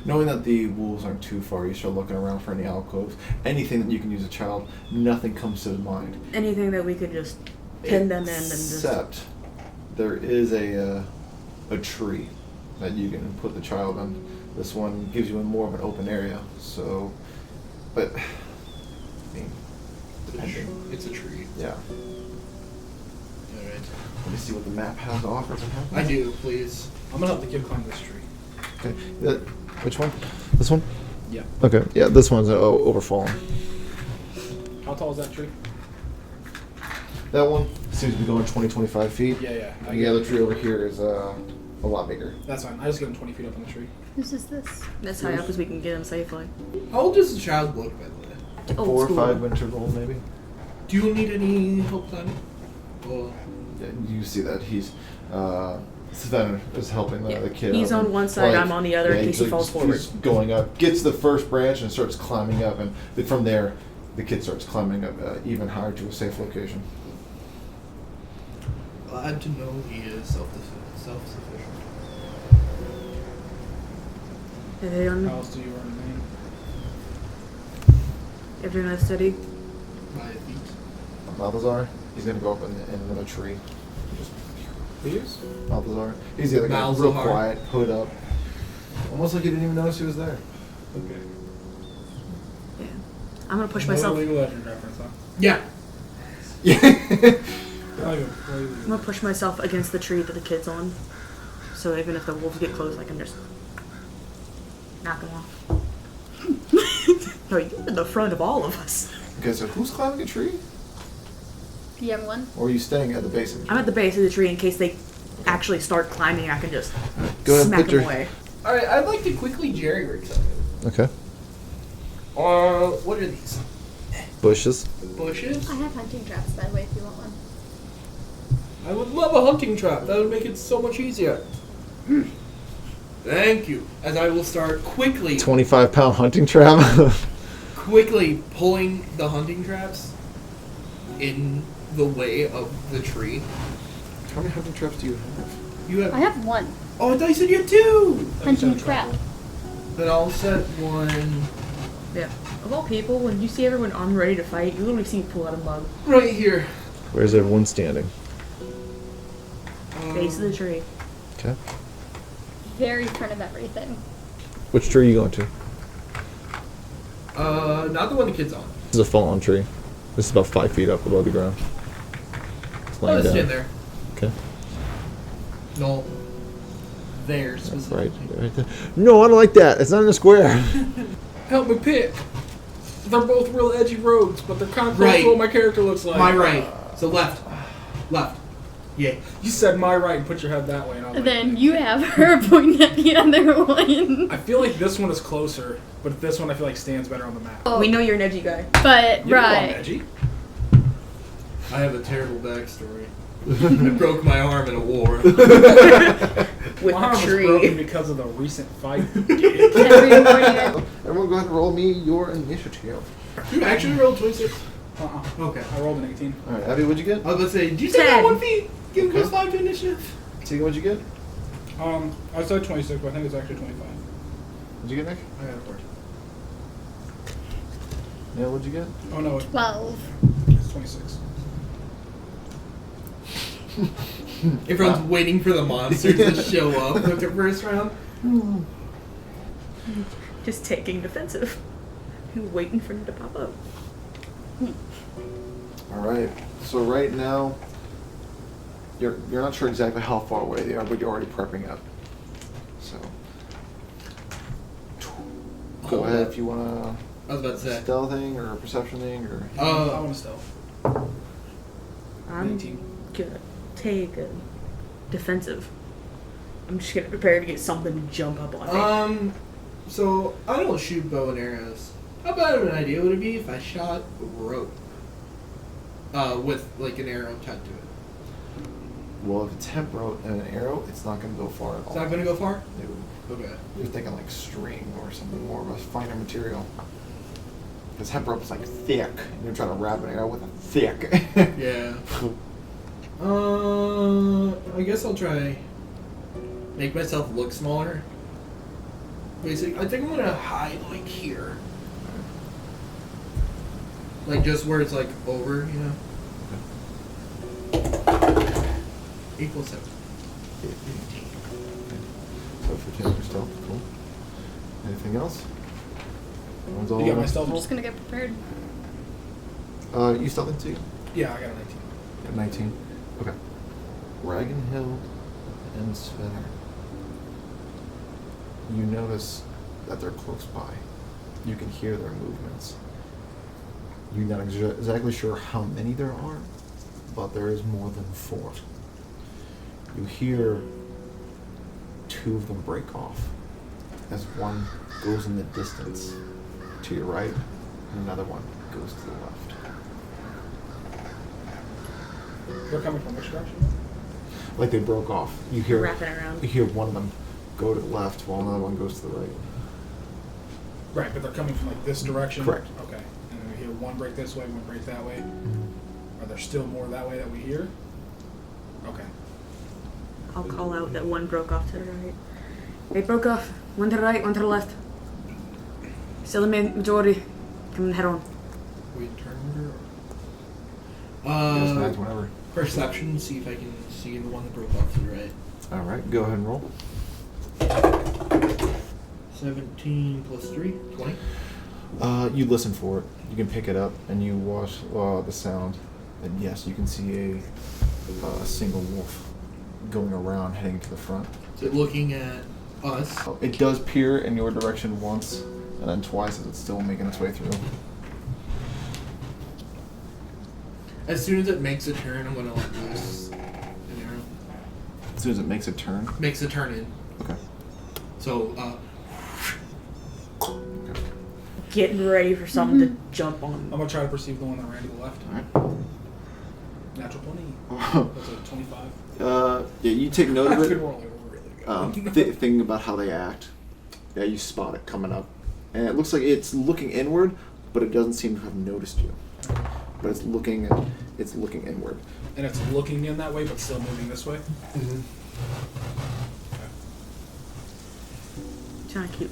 Knowing that the wolves aren't too far, you start looking around for any alcoves, anything that you can use a child. Nothing comes to mind. Anything that we could just pin them in and just. Except there is a tree that you can put the child in. This one gives you more of an open area. So, but I mean, depending. It's a tree. Yeah. Alright. Let me see what the map has to offer. I do, please. I'm gonna help the kid climb this tree. Okay. Which one? This one? Yeah. Okay. Yeah, this one's overfallen. How tall is that tree? That one seems to be going 20-25 feet. Yeah. And the other tree over here is a lot bigger. That's fine. I just get him 20 feet up on the tree. Whose is this? That's high up as we can get them safely. How old does the child look, by the way? Old 4 or school. 5 winters old, maybe. Do you need any help climbing? Or Yeah, you see that he's Sven is helping the kid. He's up on one side, I'm on the other, in case he's he falls forward. He's going up, gets the first branch and starts climbing up, and then from there, the kid starts climbing up even higher to a safe location. glad to know he is self-sufficient. Everyone, How else do you earn a name? everyone steady. 5 feet. Balthazar, he's gonna go up in another tree. Just Please? Balthazar, he's the other guy, real Malzahar. quiet, hood up, almost like he didn't even notice he was there. Okay. I'm gonna push Another myself. League of Legends reference, huh? Yeah. Yeah. I'm gonna push myself against the tree that the kid's on. So even if the wolves get close, I can just knock them off. No, you're in the front of all of us. Okay, so who's climbing a tree? The young one. Or are you staying at the base of the tree? I'm at the base of the tree in case they actually start climbing. I can just Go ahead, smack put them your- away. All right, I'd like to quickly jerry-rig something. Okay. What are these? Bushes. Bushes? I have hunting traps, by the way, if you want one. I would love a hunting trap. That would make it so much easier. Thank you. As I will start quickly 25-pound hunting trap. pulling the hunting traps in the way of the tree. How many hunting traps do you have? You I have. have one. Oh, I thought you said you had two. Hunting trap. Then I'll set one Yeah. Of all people, when you see everyone armed ready to fight, you literally see me pull out a mug. right here. Where's everyone standing? Base of the tree. Okay. Very front of everything. Which tree are you going to? Not the one the kid's on. This is a fallen tree. This is about 5 feet up above the ground. It's Oh, laying it's down. in there. Okay. No. There, Right, specifically. right there. No, I don't like that. It's not in a square. Help me pick. They're both real edgy rogues, but they're kind of close Right. to what my character looks like. My right. So left. Left. Yay. You said my right and put your head that way, and I was And like, then you have her pointing at the other one. I feel like this one is closer, but this one I feel like stands better on the map. Oh, We know you're an edgy guy. but, You know I'm right. edgy. I have a terrible backstory. I broke my arm in a war. With My a arm was broken tree. because of the recent fight. Every morning I Everyone go ahead and roll me your initiative. You actually rolled 26? Okay. I rolled an 18. Alright, Abby, what'd you get? I was about to say, did you say that 10. 1 feet? Give Okay. plus 5 to initiative. Tegan, what'd you get? I said 26, but I think it's actually 25. What'd you get, Nick? I got a 4. Neil, what'd you get? Oh no, 12. it's 26. Everyone's waiting for the monsters to show up with their first round. Just taking defensive. Waiting for him to pop up. Alright, so right now, you're not sure exactly how far away they are, but you're already prepping up. So, go Hold ahead up. if you want I was about to a say. stealthing or a perception thing or... I want to stealth. I'm 19. gonna take a defensive. I'm just gonna prepare to get something to jump up on me. So I don't shoot bow and arrows. How bad of an idea would it be if I shot rope? With like an arrow tied to it. Well, if it's hemp rope and an arrow, it's not going to go far at all. It's not gonna go far? No. Okay. You're thinking like string or something more of a finer material. Because hemp rope is like thick, and you're trying to wrap an arrow with a thick. Yeah. I guess I'll try make myself look smaller. Basically, I think I'm gonna hide like here. Like just where it's like over, you know? Equals 7. So for 10 stealth, cool. Anything else? Everyone's all You got my stealth I'm roll? just gonna get prepared. You stealthing too? Yeah, I got a 19. At 19. Okay. Ragnhild and Svenner. You notice that they're close by. You can hear their movements. You're not exactly sure how many there are, but there is more than 4. You hear 2 of them break off as one goes in the distance to your right and another one goes to the left. They're coming from which direction? Like they broke off. You hear Wrapping around. You hear one of them go to the left while another one goes to the right. Right, but they're coming from like this direction? Correct. Okay. And then we hear one break this way, one break that way. Are there still more that way that we hear? Okay. I'll call out that one broke off to the right. They broke off. One to the right, one to the left. Still the majority. Come and head on. Wait, turn order? Just back whenever. Perception, see if I can see the one that broke off to the right. Alright, go ahead and roll. 17 plus 3, 20. You listen for it. You can pick it up, and you watch the sound. And yes, you can see a single wolf going around, heading to the front. Is it looking at us? It does peer in your direction once, and then twice as it's still making its way through. As soon as it makes a turn, I'm gonna let loose an arrow. As soon as it makes a turn. Makes a turn in. Okay. So, Getting ready for something to jump on. I'm gonna try to perceive the one that ran to the left. Alright. Natural 20. That's a 25. Yeah, you take note of I've it. been rolling really good. Thinking about how they act. Yeah, you spot it coming up. And it looks like it's looking inward, but it doesn't seem to have noticed you. But it's looking inward. And it's looking in that way, but still moving this way. Mm-hmm. Trying to keep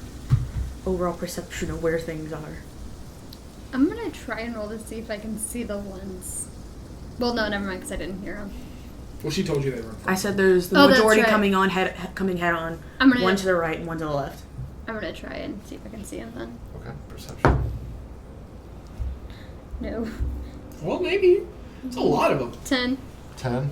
overall perception of where things are. I'm gonna try and roll to see if I can see the ones. Well, no, never mind, because I didn't hear them. Well, she told you they were in front. I said there's the Oh, that's majority right. coming head on. I'm gonna- One to the right and one to the left. I'm gonna try and see if I can see them then. Okay, perception. No. well, maybe. It's a lot of them. 10. 10.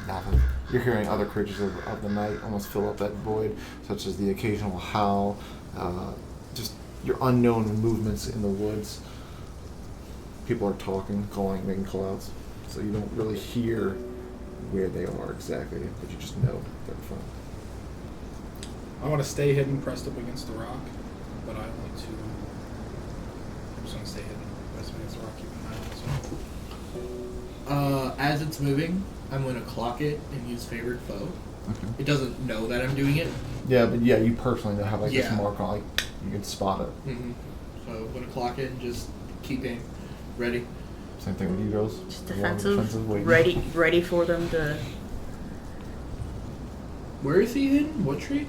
Nothing. You're hearing other creatures of the night almost fill up that void, such as the occasional howl, just your unknown movements in the woods. People are talking, calling, making call-outs, so you don't really hear where they are exactly, but you just know they're in front. I want to stay hidden, pressed up against the rock, but I want to. I'm just gonna stay hidden, pressed up against the rock, keep an eye on it. As it's moving, I'm gonna clock it and use favored foe. Okay. It doesn't know that I'm doing it. Yeah, but yeah, you personally have like this Yeah. mark on, like you can spot it. Mm-hmm. So I'm gonna clock it and just keep aim. Ready. Same thing with you girls. Just A lot of defensive, waiting. ready for them to. Where is he hidden? What tree?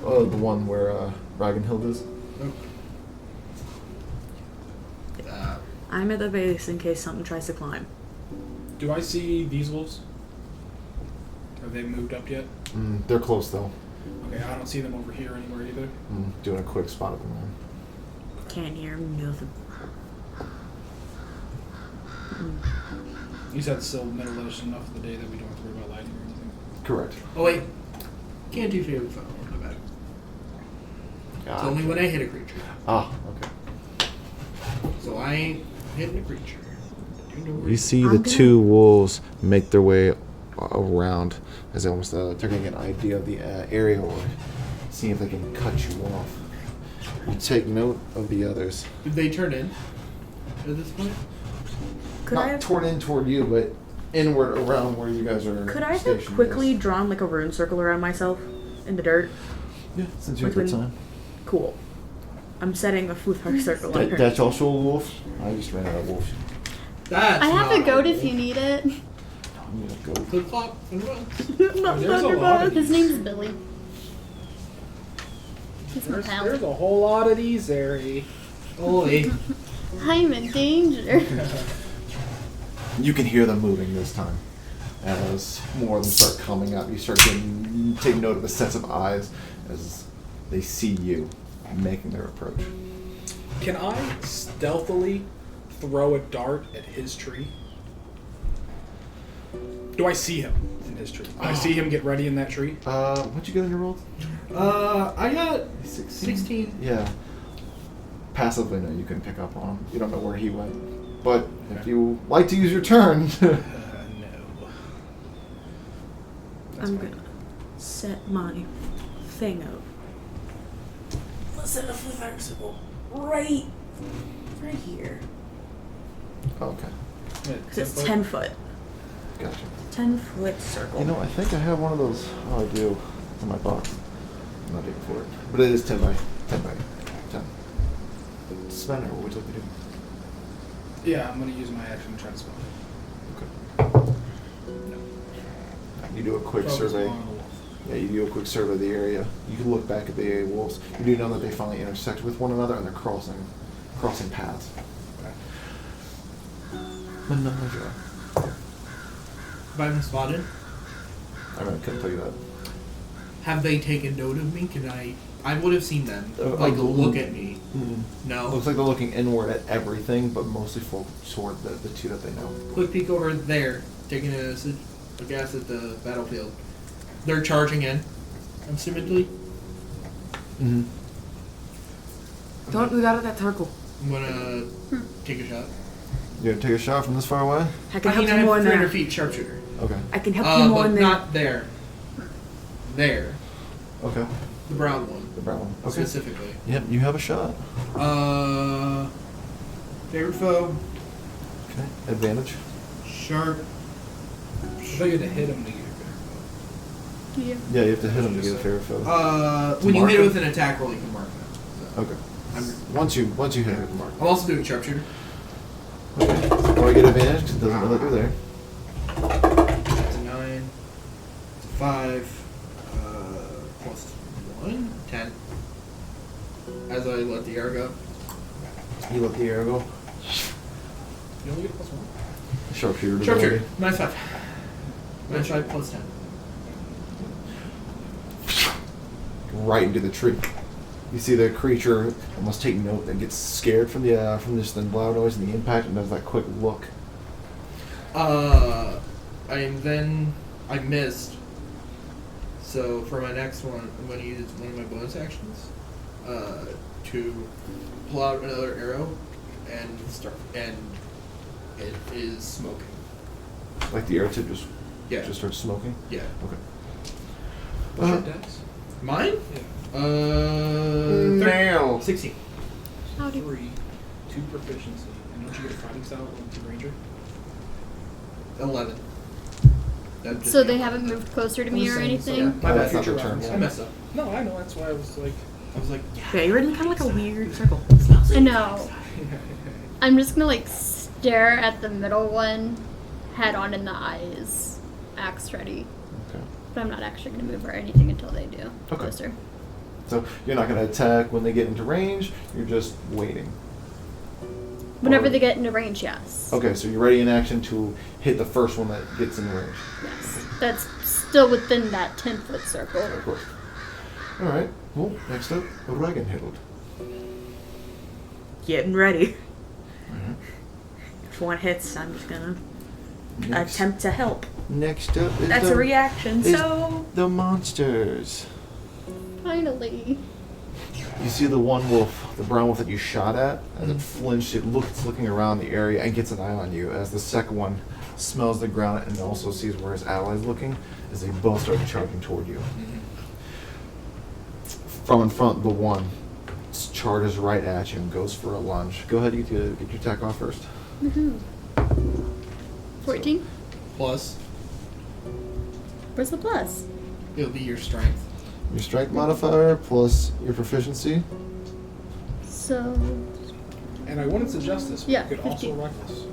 Oh, the one where Ragnhild is. Oh. I'm at the base in case something tries to climb. Do I see these wolves? Have they moved up yet? They're close though. Okay, I don't see them over here anywhere either. Doing a quick spot of them. Can't hear nothing. You said still middle edition enough of the day that we don't have to worry about lighting or anything. Correct. Oh wait. Can't do favored foe. My bad. It's only when I hit a creature. Ah, okay. So I ain't hitting a creature. Do no You see I'm the gonna- two wolves make their way around as they almost they're getting an idea of the area or seeing if they can cut you off. You take note of the others. Did they turn in at this point? Could I Not have, toward you, but inward around where you guys are. could I have stationed, quickly yes. drawn like a rune circle around myself in the dirt? Yeah, since you have good Between- time. Cool. I'm setting a fluthark circle on her. That's also a wolf. I just ran out of wolves. That's I have not a goat wolf. if you need it. I'm gonna go. Flip flop and runs. Not There's a Thunderbird. lot of His name's Billy. He's my There's pal. a whole lot of these, Ari. Oi. I'm in danger. You can hear them moving this time. As more of them start coming up, you start taking note of the sets of eyes as they see you making their approach. Can I stealthily throw a dart at his tree? Do I see him in his tree? Do I see him get ready in that tree? What'd you get on your roll? I got 16. 16. Yeah. Passively, no, you can pick up on him. You don't know where he went. But if you like to use your turn, No. I'm gonna set my thing up. Let's set a fluthark circle right here. okay, Because it's 10 foot. gotcha. 10-foot circle. You know, I think I have one of those. Oh, I do. In my box. I'm not digging for it. But it is 10 by 10. Spend it, what would you like to do? Yeah, I'm gonna use my action to try to spell it. Okay. You do a quick Focus survey. on the wolf. Yeah, you do a quick survey of the area. You can look back at the wolves. You do know that they finally intersect with one another and they're crossing paths. Okay. Menage. Have I been spotted? I couldn't tell you that. Have they taken note of me? Can I would have seen them look at me. No. Looks like they're looking inward at everything, but mostly focused toward the two that they know. Quick peek over there, taking a guess at the battlefield. They're charging in, assumedly. Mm-hmm. Don't move out of that circle. I'm gonna take a shot. You gonna take a shot from this far away? I can I mean, help I you more have in 300 there. feet sharpshooter. Okay. I can help you more But in there. not there. There. Okay. The brown one. The brown one. Okay. Specifically. Yep, you have a shot. Favorite foe. Okay. Advantage. Sharp. I thought you had to hit him to get your Yeah. Yeah, you have to hit him to get a fair foe. When you mark hit it him? with an attack roll, you can mark them. So. Okay. I'm Once you hit it with the mark. I'm also doing sharpshooter. Okay. So I get advantage because it doesn't know that you're there. It's a 9. It's a 5. Plus 1. 10. As I let the air go. You let the arrow go. You only get +1. Sharpshooter. Sharpshooter. Minus 5. Minus 5 plus 10. Right into the tree. You see the creature almost take note and gets scared from just the loud noise and the impact and does that quick look. I missed. So for my next one, I'm going to use one of my bonus actions to pull out another arrow and start. And it is smoking. Like the arrow tip just Yeah. starts smoking. Yeah. Okay. What's your dex? Mine? Yeah. Nail. 16. Howdy. 3. 2 proficiency. And don't you get a fighting style with the ranger? 11. That just- So they haven't moved closer to me or anything? Yeah, my Oh, bad. that's not Future their turn, reference. yeah. I messed up. No, I know. That's why I was like... I was like, Yeah, you're in kind of like a weird circle. I know. I'm just gonna like stare at the middle one, head on in the eyes, axe ready. Okay. But I'm not actually gonna move or anything until they do. Okay. Closer. So you're not going to attack when they get into range. You're just waiting. Whenever Or- they get into range, yes. Okay, so you're ready in action to hit the first one that gets in range. Yes. That's still within that 10-foot circle. Of course. All right. Well, next up, Ragnarok. Getting ready. Mm-hmm. If one hits, I'm just gonna Next, attempt to help. next up is That's the, a reaction, is so... the monsters. Finally. You see the one wolf, the brown wolf that you shot at, as it flinched, it's looking around the area and gets an eye on you. As the second one smells the ground and also sees where his ally's looking, as they both start charging toward you. From in front, the one charges right at you and goes for a lunge. Go ahead, you get your attack off first. Woohoo. 14? plus, Where's the plus? it'll be your strength. Your strength modifier plus your proficiency. So, And I wouldn't suggest this, but Yeah, you could also 15. reckless.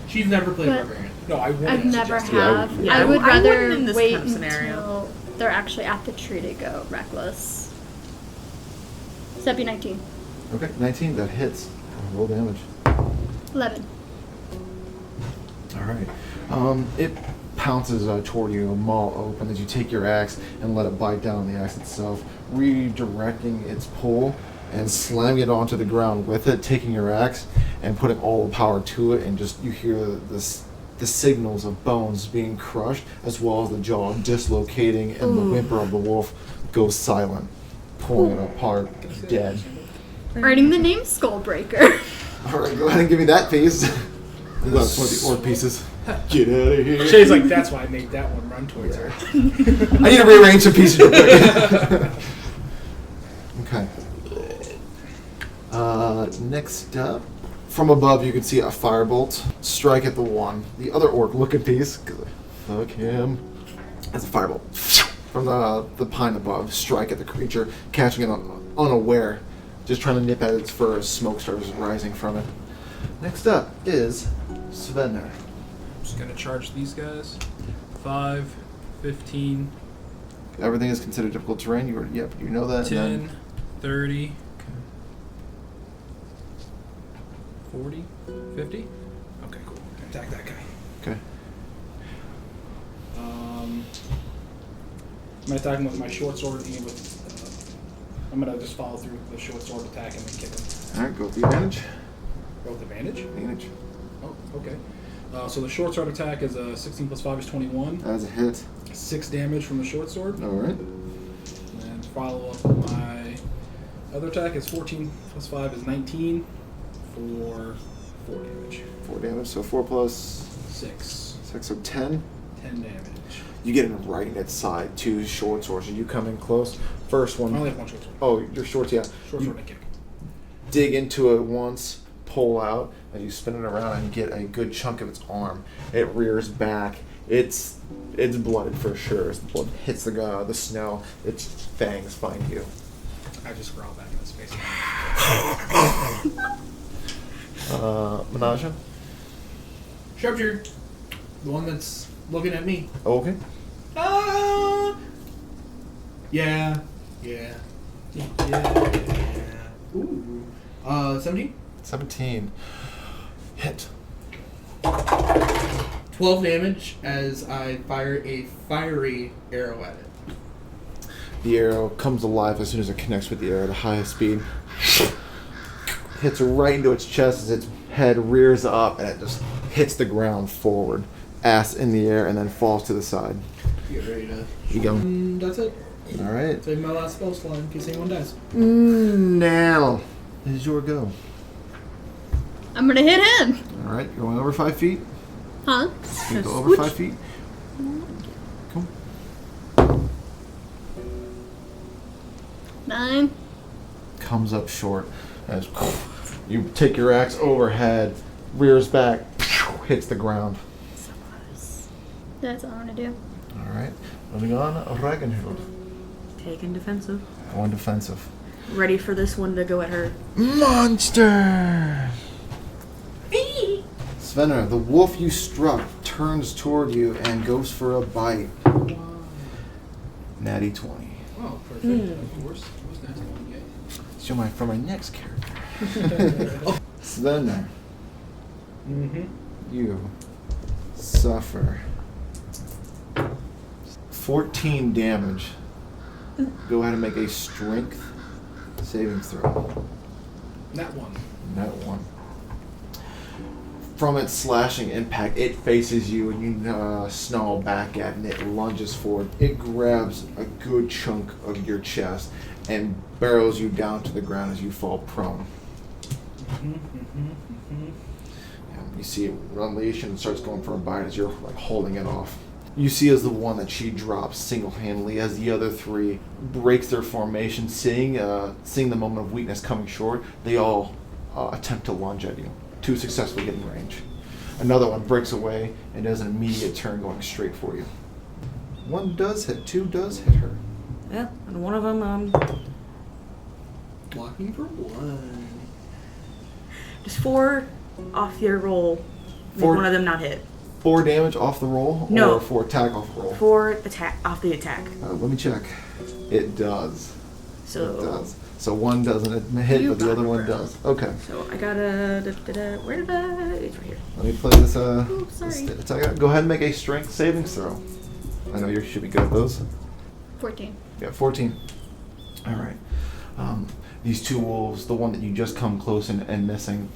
She's never played But- Barbarian. No, I wouldn't I've never suggest it. Yeah, have. yeah, I would I rather wouldn't in this wait kind of scenario. until they're actually at the tree to go reckless. So that'd be 19. Okay, 19. That hits. Roll damage. 11. All right. It pounces toward you, a maw open, as you take your axe and let it bite down on the axe itself, redirecting its pull and slamming it onto the ground with it, taking your axe and putting all the power to it, and just you hear the signals of bones being crushed, as well as the jaw dislocating, and the whimper of the wolf goes silent, pulling it apart, dead. Earning the name Skullbreaker. All right, go ahead and give me that piece. That's one of the orc pieces. Get out of here. Shay's like, that's why I made that one run towards her. I need to rearrange some pieces real quick. Okay. Next up, from above you can see a firebolt strike at the one. The other orc looking piece, 'cause fuck him. That's a firebolt from the pine above. Strike at the creature, catching it unaware, just trying to nip at its fur as smoke starts rising from it. Next up is Svenner. I'm just going to charge these guys. 5, 15, Everything is considered difficult terrain. You know that. and 10, then- 30, 40, 50. Okay, cool. Attack that guy. Okay. I'm gonna attack him with my short sword and with. I'm gonna just follow through with the short sword attack and then kick him. All right, go with the advantage. Go with advantage. Advantage. Oh, okay. So the short sword attack is 16 plus 5 is 21. That's a hit. 6 damage from the short sword. All right. And follow up with my other attack is 14 plus 5 is 19 for 4 damage. 4 damage, so 4 plus 6. 6, so 10. 10 damage. You get him right in its side, 2 short swords, and you come in close. First one. I only have 1 short sword. Oh, your shorts, yeah. Short You sword and kick. dig into it once, pull out, and you spin it around and get a good chunk of its arm. It rears back. It's blooded for sure. As the blood hits the snow, its fangs find you. I just growl back in his face. Menage? Sharpshooter. The one that's looking at me. Oh, okay. Yeah. Ooh. 17? 17. Hit. 12 damage as I fire a fiery arrow at it. The arrow comes alive as soon as it connects with the arrow at the highest speed. Hits right into its chest as its head rears up and it just hits the ground forward. Ass in the air and then falls to the side. Get ready to... You go. That's it. Alright. Save my last spell slot in case anyone dies. Now is your go. I'm gonna hit him. Alright, going over 5 feet. Huh? You go over 5 feet. Cool. 9. Comes up short as you take your axe overhead, rears back, hits the ground. So close. That's all I'm gonna do. Alright, moving on, Ragnarok. Taking defensive. Going defensive. Ready for this one to go at her. Monster! Svenner, the wolf you struck turns toward you and goes for a bite. Natty 20. Oh, perfect. Of course. What's that one get? So for my next character. Svenner, you suffer 14 damage. Go ahead and make a strength saving throw. That one. That one. From its slashing impact, it faces you and you snarl back at it and it lunges forward. It grabs a good chunk of your chest and barrels you down to the ground as you fall prone. You see it unleash and starts going for a bite as you're like holding it off. You see as the one that she drops single-handedly as the other 3 breaks their formation, seeing the moment of weakness coming short, they all attempt to lunge at you. 2 successfully get in range. Another one breaks away and does an immediate turn going straight for you. 1 does hit, 2 does hit her. Yeah, and one of them, Blocking for 1. just 4 off your roll. Make 4 one of them not hit. 4 damage off the roll? No. Or 4 attack off the roll? 4 attack off the attack. Let me check. It does. So It does. So 1 doesn't hit, You but the got other one it. does. Okay. So I got a where did I? It's right here. Let me play this. Oops, sorry. this attack. Go ahead and make a strength savings throw. I know you should be good at those. 14. Yeah, 14. All right. These 2 wolves, the one that you just come close and missing,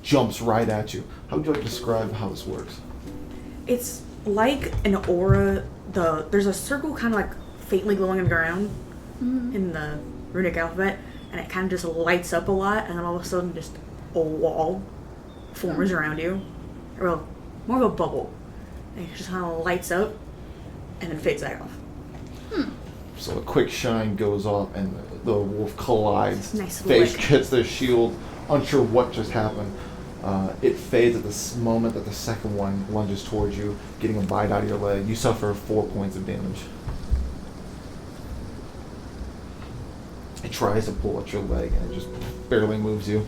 jumps right at you. How would you like to describe how this works? It's like an aura. There's a circle kind of like faintly glowing on the ground in the runic alphabet, and it kind of just lights up a lot, and then all of a sudden just a wall forms around you. Well, more of a bubble. And it just kind of lights up and then fades back off. So a quick shine goes off, and the wolf collides. Nice Face lick. hits their shield, unsure what just happened. It fades at this moment that the second one lunges towards you, getting a bite out of your leg. You suffer 4 points of damage. It tries to pull at your leg, and it just barely moves you.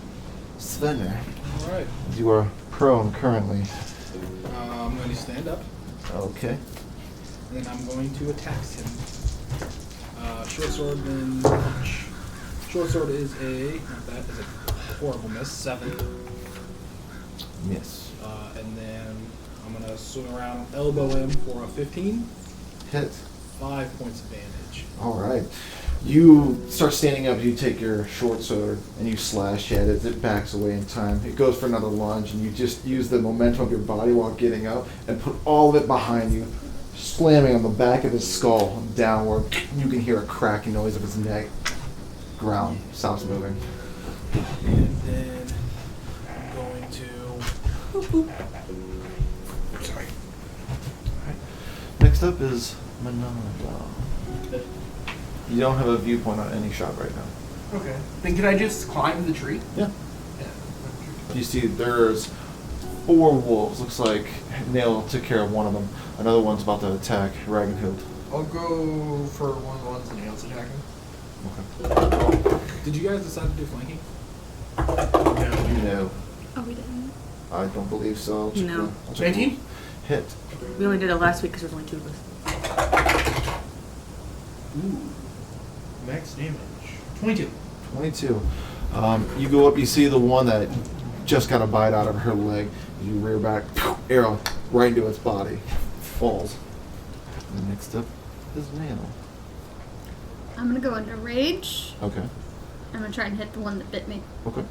Svenner, Alright. you are prone currently. I'm going to stand up, Okay. and then I'm going to attack him. Short sword, then punch. Short sword is not that, is a horrible miss, 7. Miss. And then I'm going to swing around, elbow him for a 15. Hit. 5 points of damage. All right. You start standing up. You take your short sword and you slash at it. It backs away in time. It goes for another lunge, and you just use the momentum of your body while getting up and put all of it behind you, slamming on the back of his skull downward. You can hear a cracking noise of his neck. Ground stops moving. And then I'm going to. Sorry. Next up is Manala. You don't have a viewpoint on any shot right now. Okay. Then can I just climb the tree? Yeah. Yeah. You see there's 4 wolves. Looks like Nail took care of one of them. Another one's about to attack Ragnarok. I'll go for one of the ones the nails attacking. Okay. Did you guys decide to do flanking? No. Oh, we didn't. I don't believe so. No. 19? Hit. We only did it last week because there was only 2 of us. Ooh. Max damage. 22. 22. You go up, you see the one that just got a bite out of her leg. You rear back, arrow right into its body. Falls. And next up is Nail. I'm gonna go into rage. Okay. I'm gonna try and hit the one that bit me. Okay.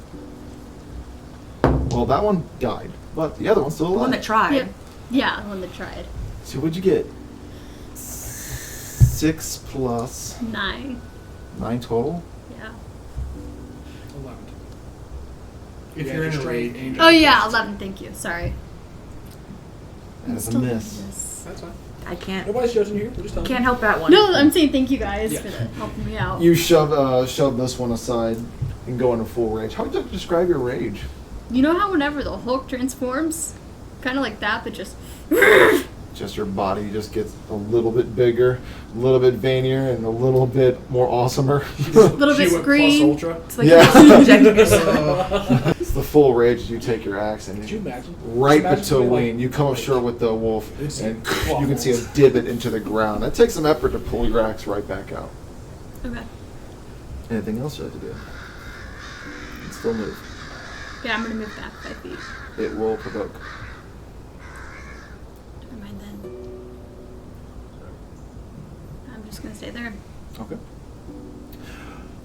Well, that one died, but the other one's still The alive. one that tried. Yep. Yeah, the one that tried. So what'd you get? 6 plus 9. 9 total? Yeah. 11. If Yeah, you're in just a straight rage. aim. Oh yeah, 11. Thank you. Sorry. That is a Still miss. miss. That's fine. I can't Nobody's judging you. We're just telling can't help that one. No, I'm saying thank you guys Yeah. for helping me out. You shove this one aside and go into full rage. How would you describe your rage? You know how whenever the Hulk transforms, kind of like that, but just. Just your body just gets a little bit bigger, a little bit veinier, and a little bit more awesomer. Little She bit went green. plus ultra. It's like Yeah. you're injecting yourself. It's the full rage as you take your axe and Could you imagine? right Imagine between something you come up like- short with the wolf, It's and waffles. you can see a divot into the ground. That takes some effort to pull your axe right back out. Okay. Anything else you have to do? And still move. Yeah, I'm gonna move back 5 feet. It will provoke. Never mind then. I'm just gonna stay there. Okay.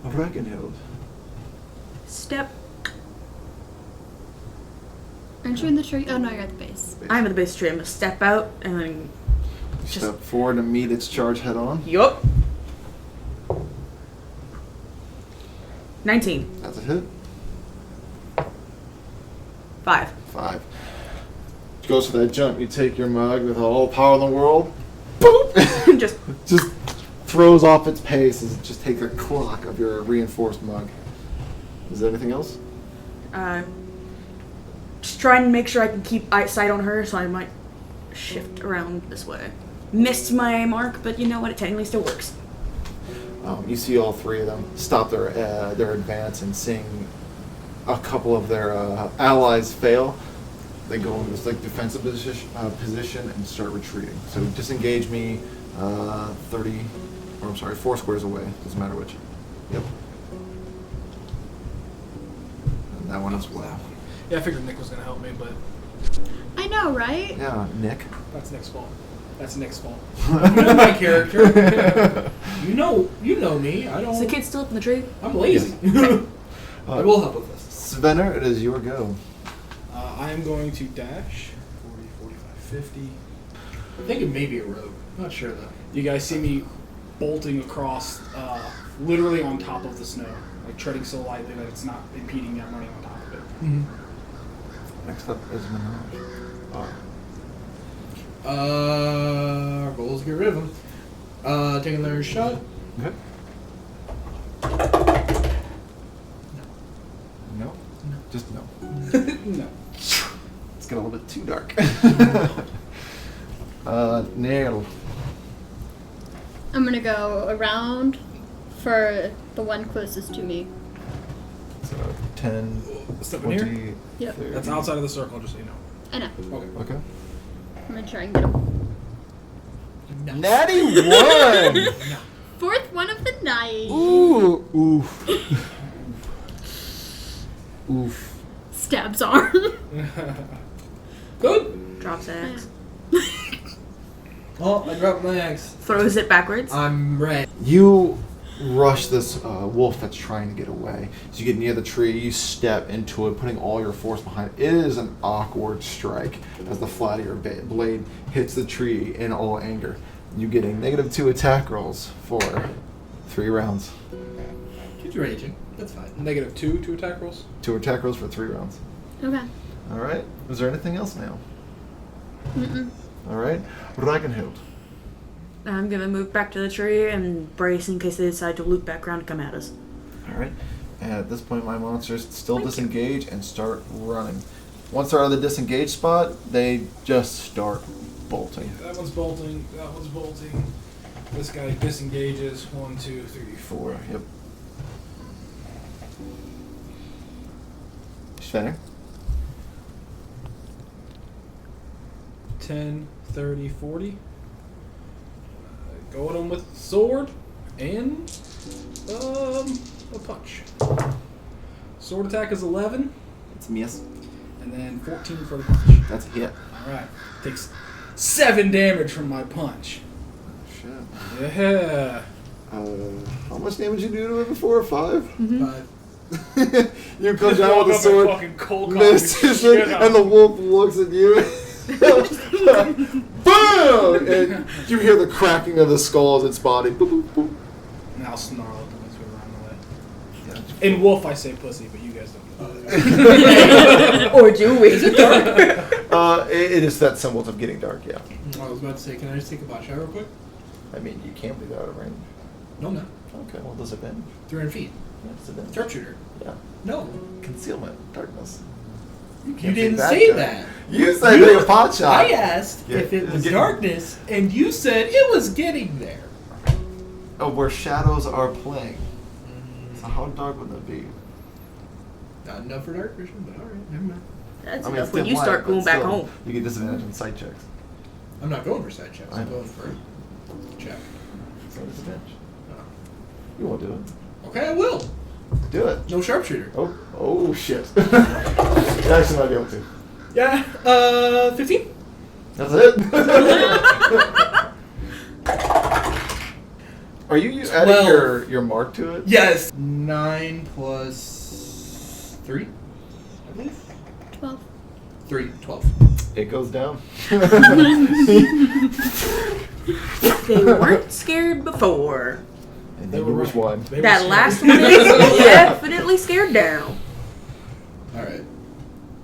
Ragnhild. Step. Aren't you in the tree? Oh no, you're at the base. I'm at the base tree. I'm gonna step out and then. Step forward to meet its charge head on. Yup. 19. That's a hit. 5. 5. Goes for that jump. You take your mug with all the power in the world. Boop! Just. Just throws off its pace as it just takes a clock of your reinforced mug. Is there anything else? Just trying to make sure I can keep sight on her, so I might shift around this way. Missed my mark, but you know what? It technically still works. You see all 3 of them stop their advance, and seeing a couple of their allies fail, they go into this defensive position and start retreating. So disengage me 4 squares away. Doesn't matter which. Yep. And that one as well. Yeah, I figured Nick was gonna help me, but I know, right? Yeah, Nick. that's Nick's fault. That's Nick's fault. You know my character. You know me. I Is don't. the kid still up in the tree? I'm lazy. I will help with this. Svenner, it is your go. I am going to dash 40, 45, 50. I'm thinking maybe a rogue. Not sure though. You guys see me bolting across, literally on top of the snow, like treading so lightly that it's not impeding me. I'm running on top of it. Next up is Minaj. Our goal is to get rid of him. Take another shot. Okay. No? Just no. No. It's getting a little bit too dark. Nail. I'm gonna go around for the one closest to me. So 10, Step in 20, here? Yep. 30. That's outside of the circle, just so you know. I know. Okay. Okay. I'm gonna try and get him. Natty 1! 4th one of the night. Ooh! Oof. Oof. Stabs arm. Good. Drops axe. Oh, I dropped my axe. Throws it backwards. I'm ready. You rush this wolf that's trying to get away. So you get near the tree, you step into it, putting all your force behind it. It is an awkward strike as the flat of your blade hits the tree in all anger. You get a -2 attack rolls for 3 rounds. Keep raging. That's fine. -2 attack rolls. 2 attack rolls for 3 rounds. Okay. All right. Is there anything else now? Mm-mm. All right. Ragnhild. I'm gonna move back to the tree and brace in case they decide to loop back around and come at us. All right. And at this point, my monsters still disengage and start running. Once they're out of the disengaged spot, they just start bolting. That one's bolting. That one's bolting. This guy disengages. 1, 2, 3, 4. 4. Yep. Svenner. 10, 30, 40. Go at him with sword and a punch. Sword attack is 11, It's a miss. and then 14 for the punch. That's a hit. All right, takes 7 damage from my punch. Shit. Yeah. How much damage you do to it before? 5? But You come Just down walk with the up and sword, fucking cold misses cock it, and the wolf looks at you. Boom! And you hear the cracking of the skull as its body. Boop, boop, boop. And I'll snarl at them as we run away. In wolf, I say pussy, but you guys don't know. Or do we? is it dark? It is that symbol of getting dark, yeah. I was about to say, can I just take a bot shot real quick? I mean, you can't be out of range. No, I'm not. Okay, well, disadvantage. 300 feet. Yeah, disadvantage. Sharpshooter. Yeah. No. Concealment, darkness. You can't didn't be that say guy. that. You said take a pot shot. I asked Yeah, if it was get- darkness, and you said it was getting there. Oh, where shadows are playing. So how dark would that be? Not enough for dark vision, but alright, never mind. That's I mean, enough it's when dim you light, start but going back still, home. You get disadvantage on sight checks. I'm not going for side checks. I I'm know. going for check. So disadvantage. Oh. You won't do it. Okay, I will. Do it. No sharpshooter. Oh shit. You actually might be able to. Yeah, 15? That's it? Are you adding 12. your mark to it? Yes. 9 plus 3, I believe. 12. 3, 12. It goes down. They weren't scared before. And They then were there was right. one. They were That scared. last one is definitely scared down. Alright.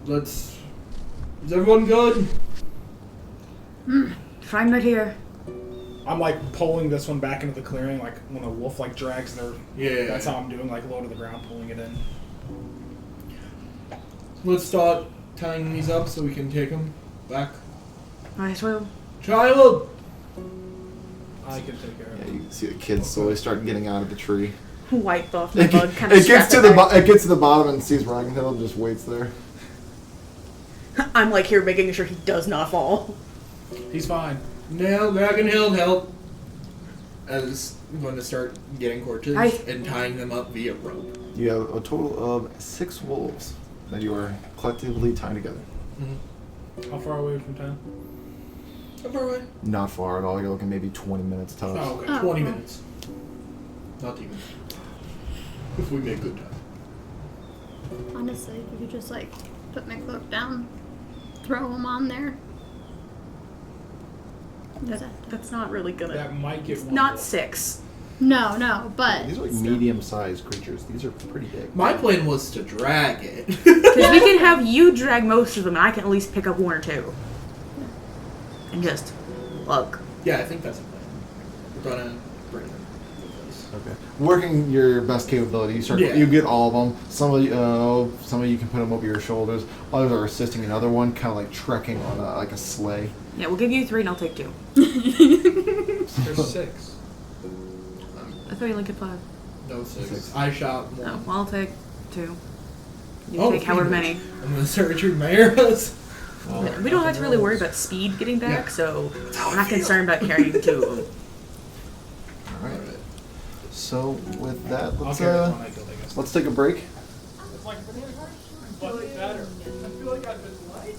Let's... Is everyone good? Fine right here. I'm like pulling this one back into the clearing, like when a wolf like drags their. Yeah. That's how I'm doing, like low to the ground, pulling it in. Let's start tying these up so we can take them back. Might as well. Child! I can take care of Yeah, it. you can see the kids slowly start getting out of the tree. Wipe off the It, bug. Kind of it gets to it gets to the bottom and sees Ragnhild and just waits there. I'm like here making sure he does not fall. He's fine. Now, Ragnhild, help! As I'm going to start getting torches Hi. and tying them up via rope. You have a total of 6 wolves that you are collectively tying together. How far away from town? How far away? Not far at all. You're looking maybe 20 minutes tops. Oh, okay. Oh, 20 cool. minutes. Not even. If we make good time. Honestly, you could just like put my cloak down, throw them on there. That's not really gonna. That might get one. Not wolf. 6. No, but These are like still. medium-sized creatures. These are pretty big. My plan was to drag it. Because we can have you drag most of them, and I can at least pick up 1 or 2. And just lug. Yeah, I think that's the plan. We're gonna bring them with us. Okay. Working your best capability, you start. Yeah. You get all of them. Some of you can put them over your shoulders. Others are assisting another one, kind of like trekking on like a sleigh. Yeah, we'll give you 3 and I'll take 2. There's 6. I thought you only get 5. No 6. 6. I shot Oh, one. well, I'll take 2. You Oh, take however pretty many. I'm gonna start retrieving my arrows. We don't have to really worry about speed getting back, Yeah. so how I'm I not feel. concerned about carrying 2 of them. All right. So with that, I'll let's carry it when I go, I guess. let's take a break. It's like but better. I feel like I've been light.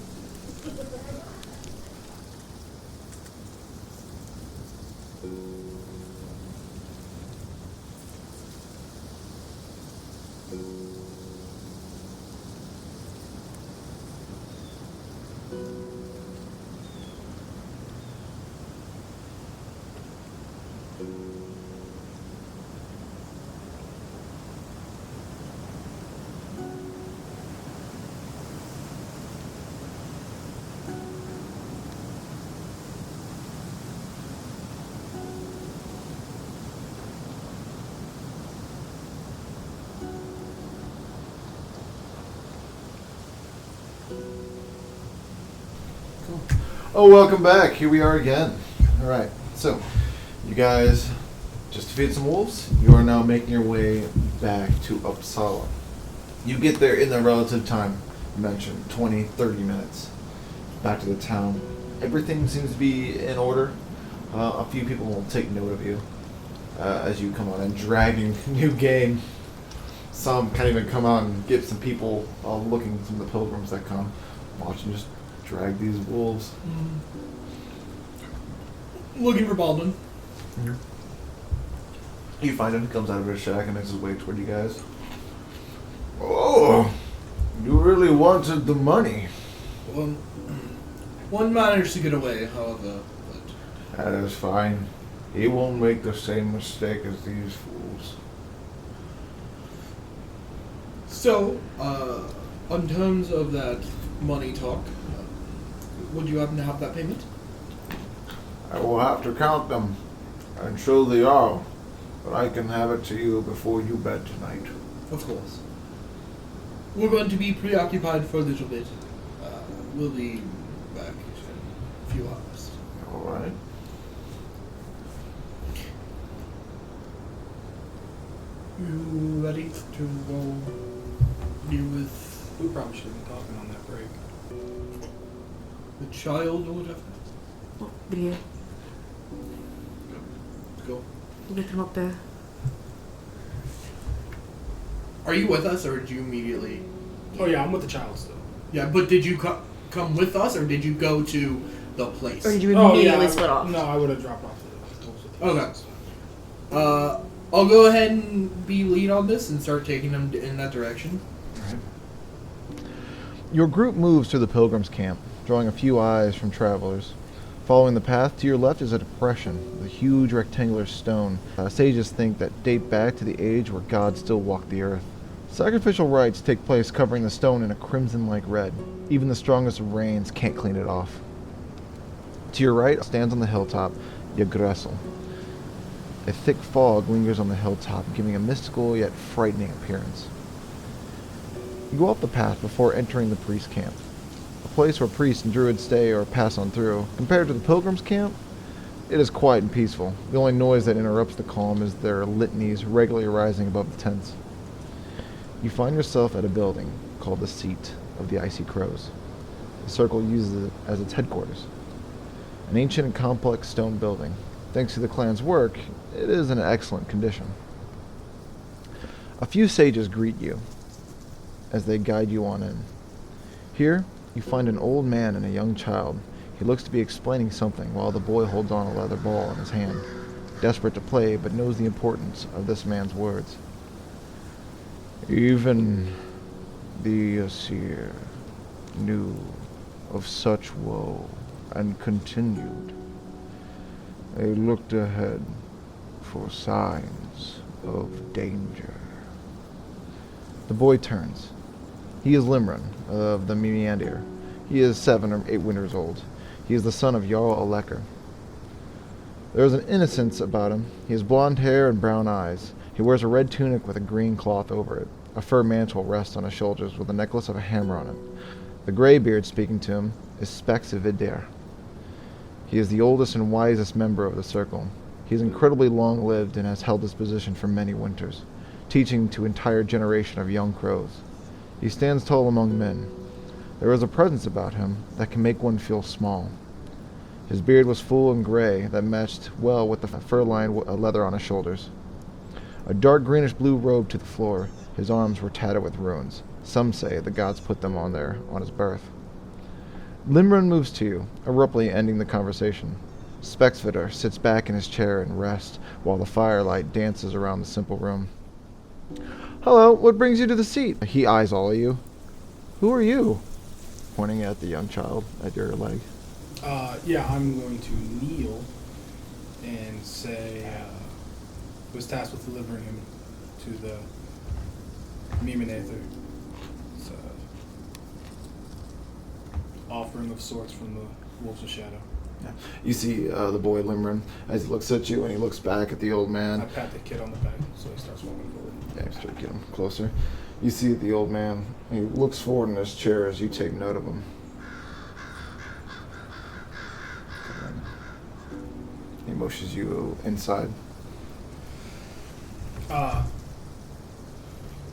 Oh, welcome back. Here we are again. Alright, so you guys just defeated some wolves. You are now making your way back to Uppsala. You get there in the relative time mentioned, 20, 30 minutes. Back to the town. Everything seems to be in order. A few people will take note of you as you come on and dragging new game. Some can't even come out and get some people looking, some of the pilgrims that come. Watching just drag these wolves. Looking for Baldwin. Mm-hmm. You find him, he comes out of his shack and makes his way toward you guys. Oh, you really wanted the money. Well, one managed to get away, however, but... That is fine. He won't make the same mistake as these fools. So, on terms of that money talk, would you happen to have that payment? I will have to count them and show they are, but I can have it to you before you bed tonight. Of course. We're going to be preoccupied for a little bit. We'll be back in a few hours. All right. You ready to go deal with We probably should have been talking on that break. the child or whatever? Oh, video. Go. We'll get them up there. Are you with us, or did you immediately... Oh yeah, I'm with the child still. Yeah, but did you come with us, or did you go to the place? Or did you immediately split off? No, I would have dropped off the Okay. I'll go ahead and be lead on this and start taking them in that direction. Your group moves to the pilgrims' camp, drawing a few eyes from travelers. Following the path to your left is a depression with a huge rectangular stone. Sages think that date back to the age where God still walked the earth. Sacrificial rites take place covering the stone in a crimson-like red. Even the strongest of rains can't clean it off. To your right stands on the hilltop Yggdrasil. A thick fog lingers on the hilltop, giving a mystical yet frightening appearance. You go up the path before entering the priest camp, a place where priests and druids stay or pass on through. Compared to the pilgrims' camp, it is quiet and peaceful. The only noise that interrupts the calm is their litanies regularly rising above the tents. You find yourself at a building called the Seat of the Icy Crows. The circle uses it as its headquarters. An ancient and complex stone building. Thanks to the clan's work, it is in excellent condition. A few sages greet you as they guide you on in. Here, you find an old man and a young child. He looks to be explaining something while the boy holds on a leather ball in his hand, desperate to play but knows the importance of this man's words. Even the Asir knew of such woe and continued. They looked ahead for signs of danger. The boy turns. He is Limran of the Mimiandir. He is 7 or 8 winters old. He is the son of Jarl Aleker. There is an innocence about him. He has blonde hair and brown eyes. He wears a red tunic with a green cloth over it. A fur mantle rests on his shoulders with a necklace of a hammer on it. The greybeard speaking to him is Spexividir. He is the oldest and wisest member of the circle. He is incredibly long-lived and has held this position for many winters, teaching to entire generation of young crows. He stands tall among men. There is a presence about him that can make one feel small. His beard was full and gray that matched well with the fur-lined leather on his shoulders. A dark greenish-blue robe to the floor. His arms were tattered with runes. Some say the gods put them on his birth. Limran moves to you, abruptly ending the conversation. Spexfitter sits back in his chair and rests while the firelight dances around the simple room. Hello, what brings you to the seat? He eyes all of you. Who are you? Pointing at the young child at your leg. Yeah, I'm going to kneel and say, was tasked with delivering him to the Mimenaether. It's offering of sorts from the Wolves of Shadow. Yeah. You see the boy Limrin as he looks at you and he looks back at the old man. I pat the kid on the back so he starts walking forward. Yeah, you start getting closer. You see the old man. He looks forward in his chair as you take note of him. He motions you inside.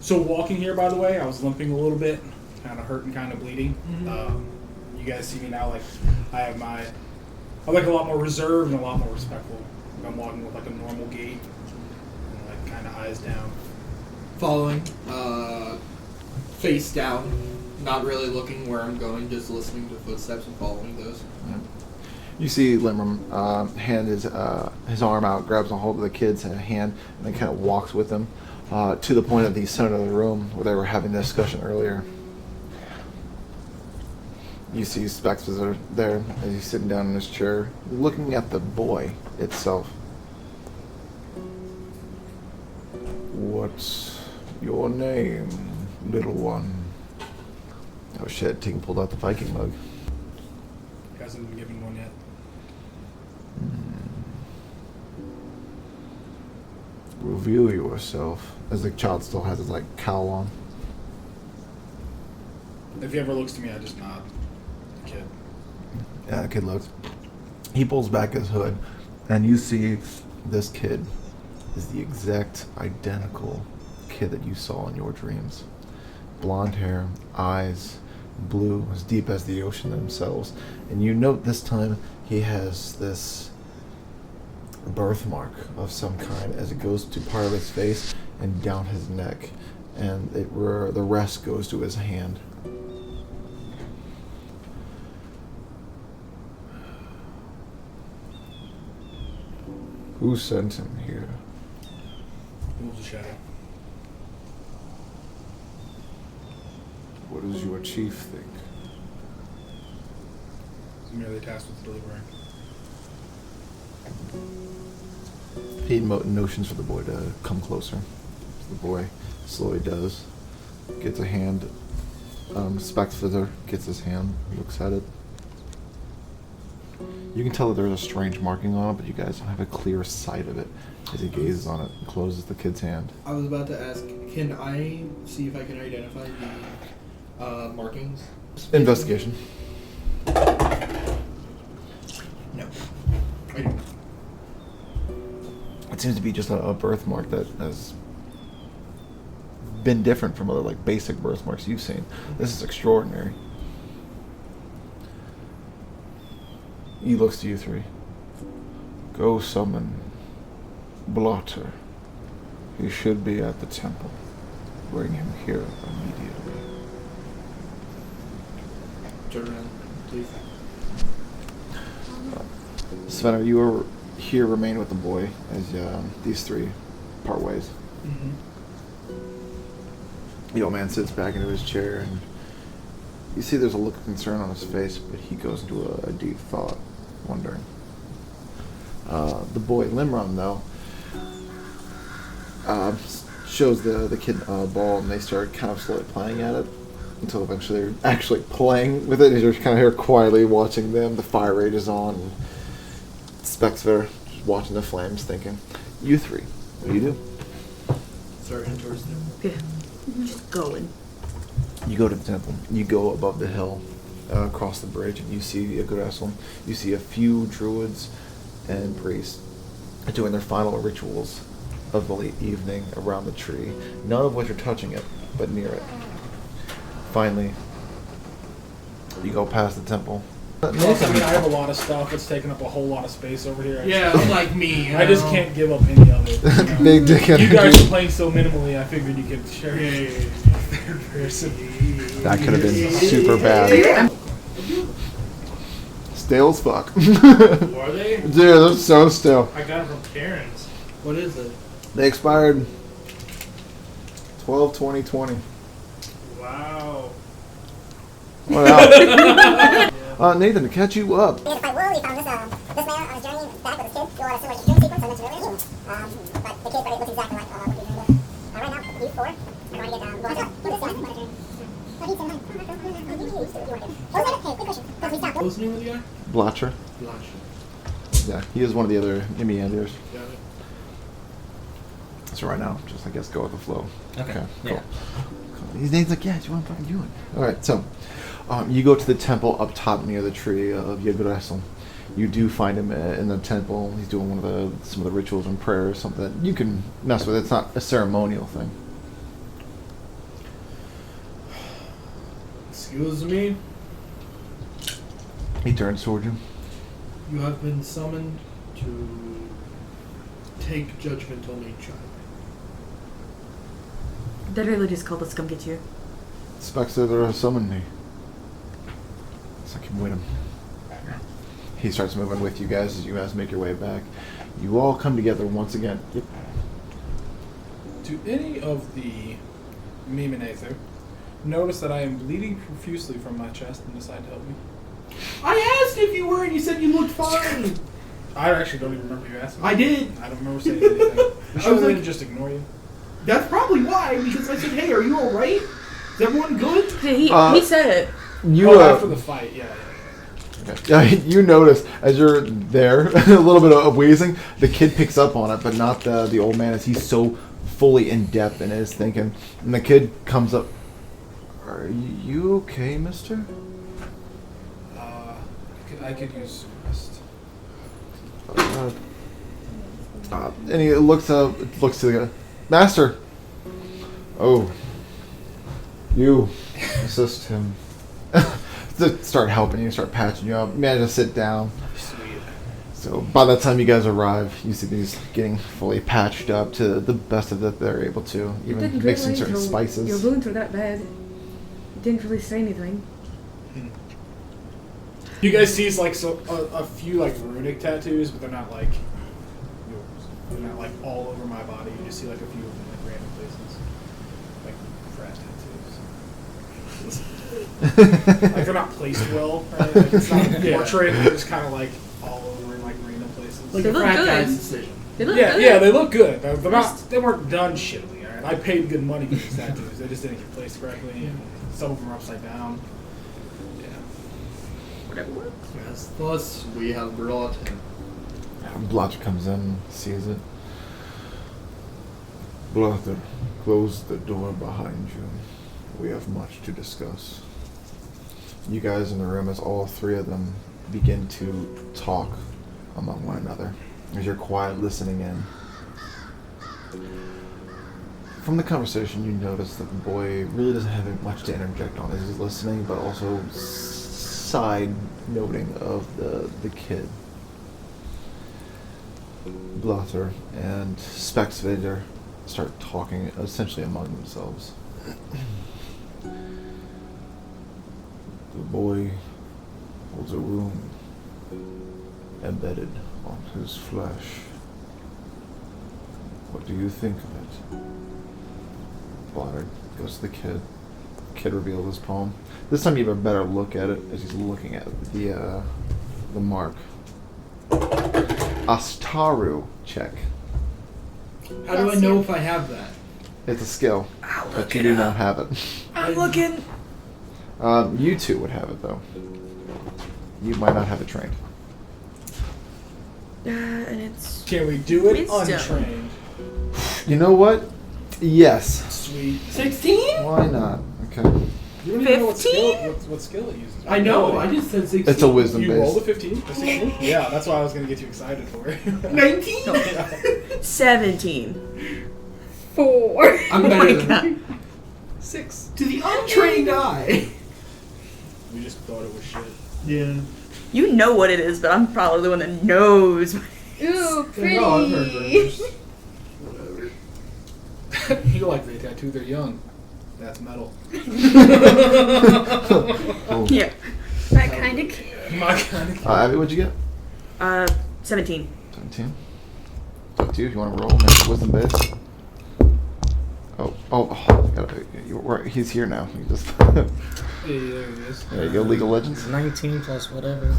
So walking here, by the way, I was limping a little bit, kind of hurting, kind of bleeding. Mm-hmm. You guys see me now, like I'm like a lot more reserved and a lot more respectful. I'm walking with like a normal gait and like kind of eyes down. Following, face down, not really looking where I'm going, just listening to footsteps and following those. Yeah. You see Limrim hand his arm out, grabs a hold of the kid's hand, and then kind of walks with him to the point of the center of the room where they were having the discussion earlier. You see Specs is there as he's sitting down in his chair, looking at the boy itself. What's your name, little one? Oh shit, Ting pulled out the Viking mug. He hasn't been given one yet. Reveal yourself, as the child still has his like cowl on. If he ever looks to me, I just nod. The kid. Yeah, the kid looks. He pulls back his hood, and you see this kid is the exact identical kid that you saw in your dreams. Blonde hair, eyes, blue, as deep as the ocean themselves. And you note this time he has this birthmark of some kind as it goes to part of his face and down his neck. And the rest goes to his hand. Who sent him here? Wolves of Shadow. What does your chief think? He's merely tasked with delivering. He motions for the boy to come closer. The boy slowly does. Gets a hand. Spexfitter gets his hand, looks at it. You can tell that there's a strange marking on it, but you guys don't have a clear sight of it as he gazes on it and closes the kid's hand. I was about to ask, can I see if I can identify the markings? Investigation. No. I don't. It seems to be just a birthmark that has been different from other like basic birthmarks you've seen. This is extraordinary. He looks to you three. Go summon Blotter. He should be at the temple. Bring him here immediately. Turn around, please. Svenna, you are here, remain with the boy as these three part ways. Mm-hmm. The old man sits back into his chair, and you see there's a look of concern on his face, but he goes into a deep thought, wondering. The boy Limron, though, shows the kid a ball, and they start kind of slowly playing at it until eventually they're actually playing with it. And you're just kind of here quietly watching them. The fire rate is on, and Spexfitter just watching the flames, thinking, "You three, what do you do?" Start heading towards them. Yeah. Just going. You go to the temple. You go above the hill, across the bridge, and you see Yggdrasil. You see a few druids and priests doing their final rituals of the late evening around the tree, none of which are touching it, but near it. Finally, you go past the temple. Also, I mean, I have a lot of stuff that's taking up a whole lot of space over here. Yeah, unlike me. You I just know? can't give up any of it. You know? Big dick You guys energy. are playing so minimally, I figured you could share. That could have been super bad. stale as fuck. Are they? Dude, they're so stale. I got them from Karen's. What is it? They expired 12/20/20. Wow. What else? Nathan, to catch you up. We had to fight Will. We found this man on his journey back with his kid. Through a lot of similar dream sequence I mentioned earlier. But the kid looks exactly like what you're going to do. Right now, he's 4. I'm going to get what is this guy? Hey, quick question. Because we stopped. What was the name of the guy? Blotcher. Blanche. Yeah, he is one of the other Neanderthals. Got it. So right now, just I guess go with the flow. Okay. Cool. He's like, yeah, do you want to fucking do it? All right, so you go to the temple up top near the tree of Yggdrasil. You do find him in the temple. He's doing some of the rituals and prayers, something that you can mess with. It's not a ceremonial thing. Excuse me. He turns toward you. You have been summoned to take judgment on a child. They really just called us to come get you. Spectre that summoned me. So I can win him. He starts moving with you guys as you guys make your way back. You all come together once again. Yep. Do any of the Mimenaether notice that I am bleeding profusely from my chest and decide to help me? I asked if you were, and you said you looked fine. I actually don't even remember you asking me. I did. I don't remember saying anything. We I should was like- just ignore you. That's probably why, because I said, hey, are you alright? Is everyone good? He said it. You After the fight, yeah. Okay. You notice as you're there, a little bit of wheezing. The kid picks up on it, but not the old man, as he's so fully in depth in his thinking. And the kid comes up. Are you okay, mister? I could use rest. And he looks to the guy. Master. Oh. You assist him. To start helping you, start patching you up. Manage to sit down. Sweet. So by the time you guys arrive, you see these getting fully patched up to the best of that they're able to, even mixing certain spices. Your wounds were that bad. You didn't really say anything. You guys see like a few like runic tattoos, but they're not like yours. They're not like all over my body. You just see like a few of them in like random places, like frat tattoos. Like they're not placed well, right? Like it's not a portrait. They're just kind of like all over in like random places. Like They a look frat good. guy's decision. They look yeah, good. yeah, they look good. They're not. They weren't done shittily. Right? I paid good money for these tattoos. They just didn't get placed correctly. And some of them are upside down. Yeah. Whatever works. Yes, thus we have brought him. Blotcher comes in, sees it. Blotcher, close the door behind you. We have much to discuss. You guys in the room, as all three of them begin to talk among one another, as you're quiet listening in. From the conversation, you notice that the boy really doesn't have much to interject on as he's listening, but also side noting of the kid. Blother and Spexvader start talking essentially among themselves. The boy holds a wound embedded on his flesh. What do you think of it? Blother goes to the kid. The kid reveals his palm. This time you have a better look at it as he's looking at the mark. Astaru check. How do I know if I have that? It's a skill, but you do not have it. I'm looking. You two would have it though. You might not have it trained. And it's Can we do it Wisdom. untrained? You know what? Yes. Sweet. 16? Why not? Okay. You don't even know what 15? what skill it uses. I know, I just said 16. It's a wisdom You rolled a base. 15? A 16? Yeah, that's why I was going to get you excited for it. 19? 17. 4. I'm better than that. 6. To the untrained eye. We just thought it was shit. Yeah. You know what it is, but I'm probably the one that knows. Ooh, pretty. No, I've heard rumors. Whatever. You like the tattoo, they're young. That's metal. Cool. Yeah. That kind of kid. My God. Abby, what'd you get? 17. 17. Up to you if you want to roll. Make a wisdom base. He's here now. You just Yeah, there he is. there you go. League of Legends. 19 plus whatever.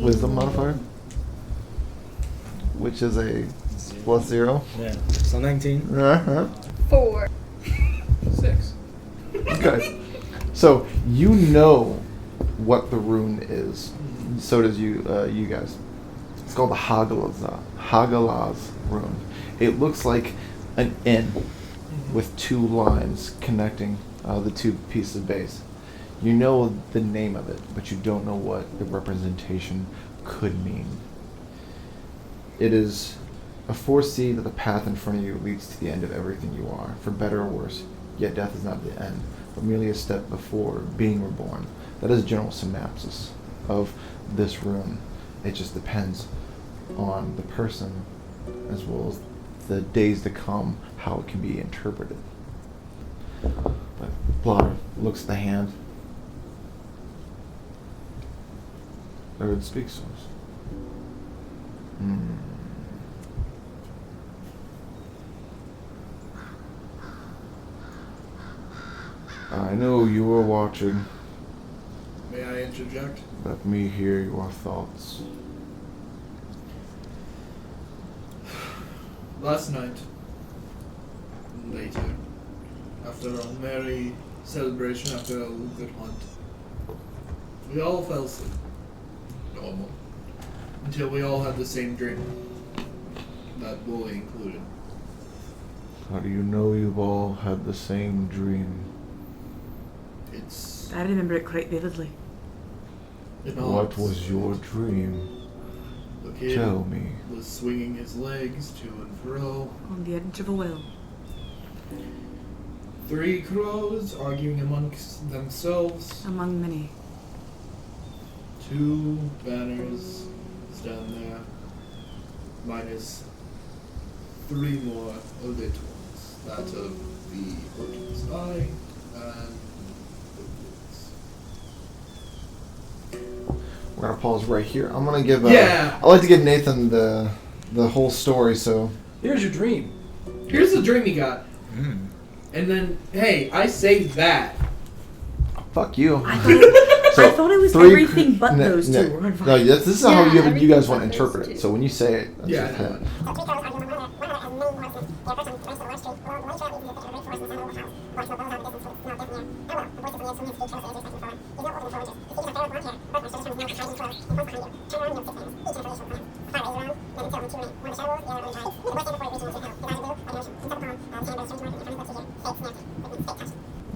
Wisdom modifier, which is a +0. Yeah. So 19. 4. 6. Okay. So you know what the rune is. So does you guys. It's called the Hagalaz rune. It looks like an N with 2 lines connecting the 2 pieces of base. You know the name of it, but you don't know what the representation could mean. It is a foresee that the path in front of you leads to the end of everything you are, for better or worse. Yet death is not the end, but merely a step before being reborn. That is a general synopsis of this rune. It just depends on the person as well as the days to come, how it can be interpreted. But Blotter looks at the hand. Or it speaks to us. I know you are watching. May I interject? Let me hear your thoughts. Last night, later, after a merry celebration, after a good hunt, we all fell asleep. Normal. Until we all had the same dream. That boy included. How do you know you've all had the same dream? It's I remember it quite vividly. What was your dream? The kid Tell me. was swinging his legs to and fro. On the edge of a well. 3 crows arguing amongst themselves. Among many. 2 banners stand there. Minus 3 more lit ones. That of the Orchid's Eye and the Woods. We're gonna pause right here. I'm gonna give. Yeah. I like to give Nathan the whole story. So Here's your dream. Here's the dream he got. And then, hey, I saved that. fuck you. I thought it was everything but those two. We're on fire. No, this is how Yeah, you everything guys but want to those interpret it. two. So when you say it, that's Yeah, just I know it.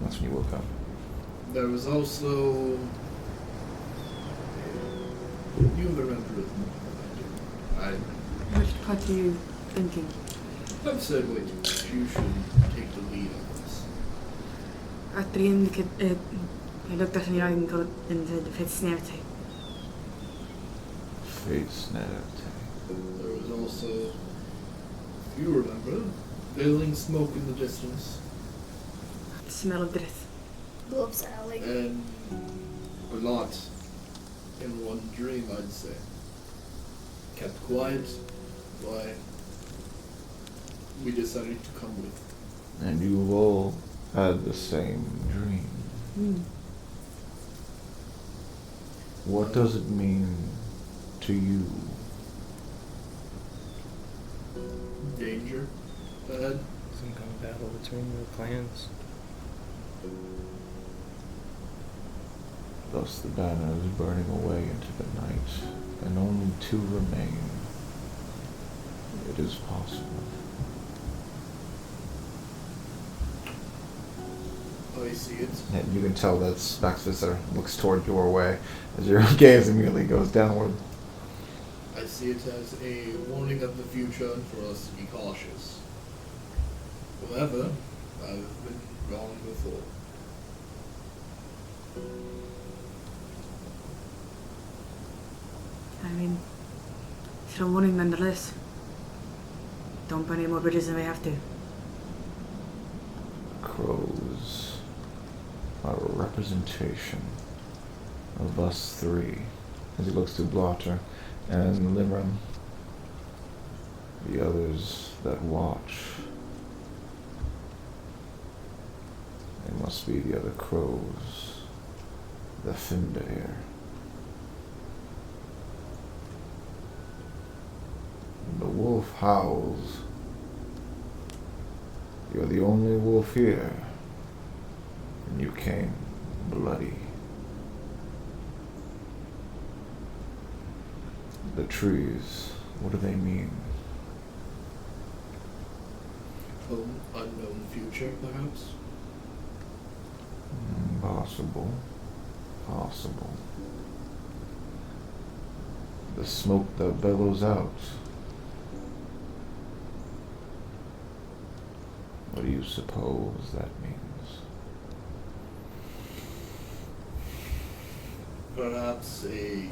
That's when you woke up. There was also... You remember it. Which part are you thinking? I've said, wait, you should take the lead on this. At the end, I looked at me and said, "It's Snerte." Face net. There was also, if you remember, veiling smoke in the distance, The smell of death. Wolves Alley. and a lot in one dream, I'd say. Kept quiet, why we decided to come with. And you've all had the same dream. Mm. What does it mean to you? Danger ahead. Some kind of battle between the clans. Thus the banner is burning away into the night, and only 2 remain. It is possible. I see it. And you can tell that Max Visser looks toward your way as your gaze immediately goes downward. I see it as a warning of the future and for us to be cautious. However, I've been wrong before. I mean, it's a warning nonetheless. Don't burn any more bridges than we have to. Crows are a representation of us three, as he looks to Blotter and Limram, the others that watch. They must be the other crows, the Findair. The wolf howls. You're the only wolf here, and you came bloody. The trees, what do they mean? Unknown future, perhaps? Possible. Possible. The smoke that bellows out. What do you suppose that means? Perhaps a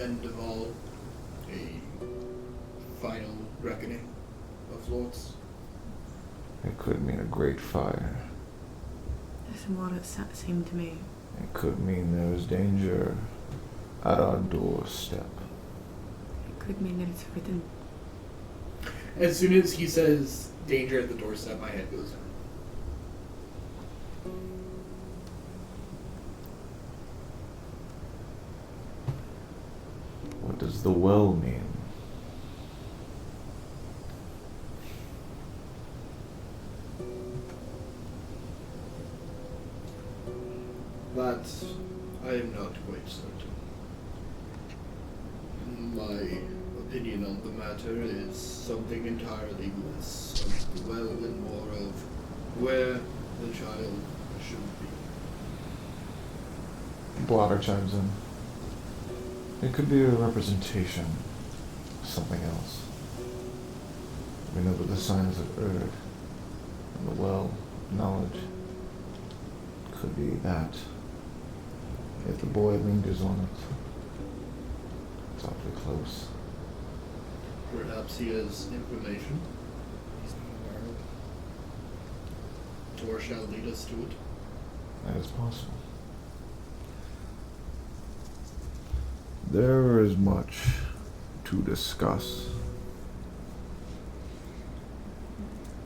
end of all, a final reckoning of lords. It could mean a great fire. That's what it seemed to me. It could mean there is danger at our doorstep. It could mean that it's written. As soon as he says danger at the doorstep, my head goes down. What does the well mean? That I am not quite certain. My opinion on the matter is something entirely less of the well and more of where the child should be. Blotter chimes in. It could be a representation of something else. We know that the signs of Erd and the well of knowledge could be that. If the boy lingers on it, it's awfully close. Perhaps he has information, or shall lead us to it. That is possible. There is much to discuss.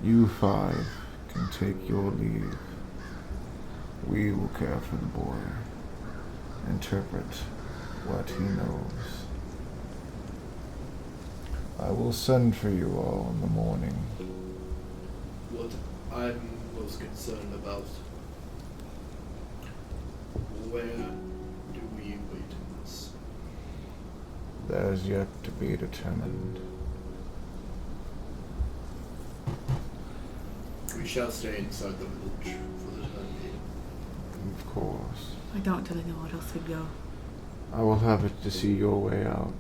You five can take your leave. We will care for the boy. Interpret what he knows. I will send for you all in the morning. What I'm most concerned about, where do we witness? That is yet to be determined. We shall stay inside the village for the time being. Of course. I don't really know where else we'd go. I will have it to see your way out.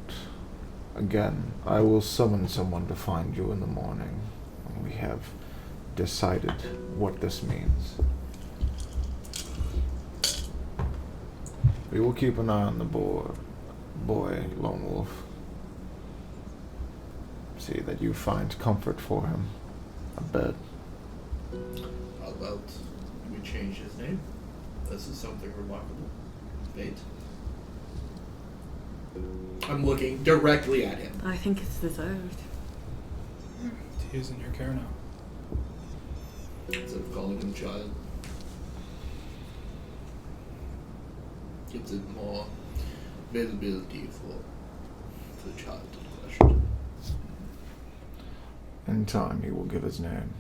Again, I will summon someone to find you in the morning. We have decided what this means. We will keep an eye on the boy, Lone Wolf. See that you find comfort for him. A bed. How about we change his name? This is something remarkable. Fate. I'm looking directly at him. I think it's deserved. He is in your care now. Instead of calling him child. Gives it more visibility for the child in question. In time, he will give his name.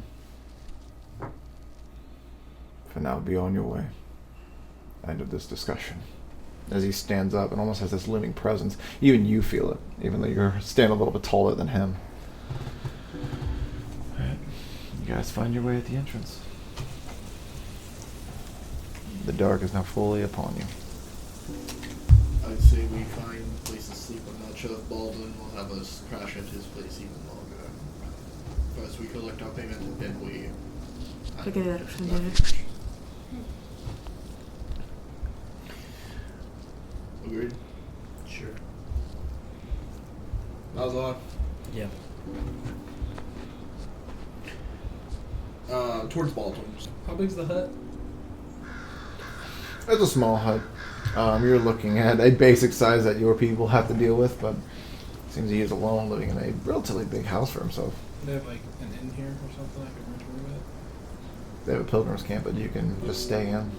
For now, be on your way. End of this discussion. As he stands up and almost has this looming presence, even you feel it, even though you're standing a little bit taller than him. Alright, you guys find your way at the entrance. The dark is now fully upon you. I'd say we find a place to sleep. I'm not sure if Baldwin will have us crash at his place even longer. First we collect our payment and then we... Figure that out from there. Agreed? Sure. Malzahar? Yeah. Towards Baldwin. How big's the hut? It's a small hut. You're looking at a basic size that your people have to deal with, but seems he is alone, living in a relatively big house for himself. Do they have like an inn here or something I could rent a room at? They have a pilgrim's camp, but you can just stay in.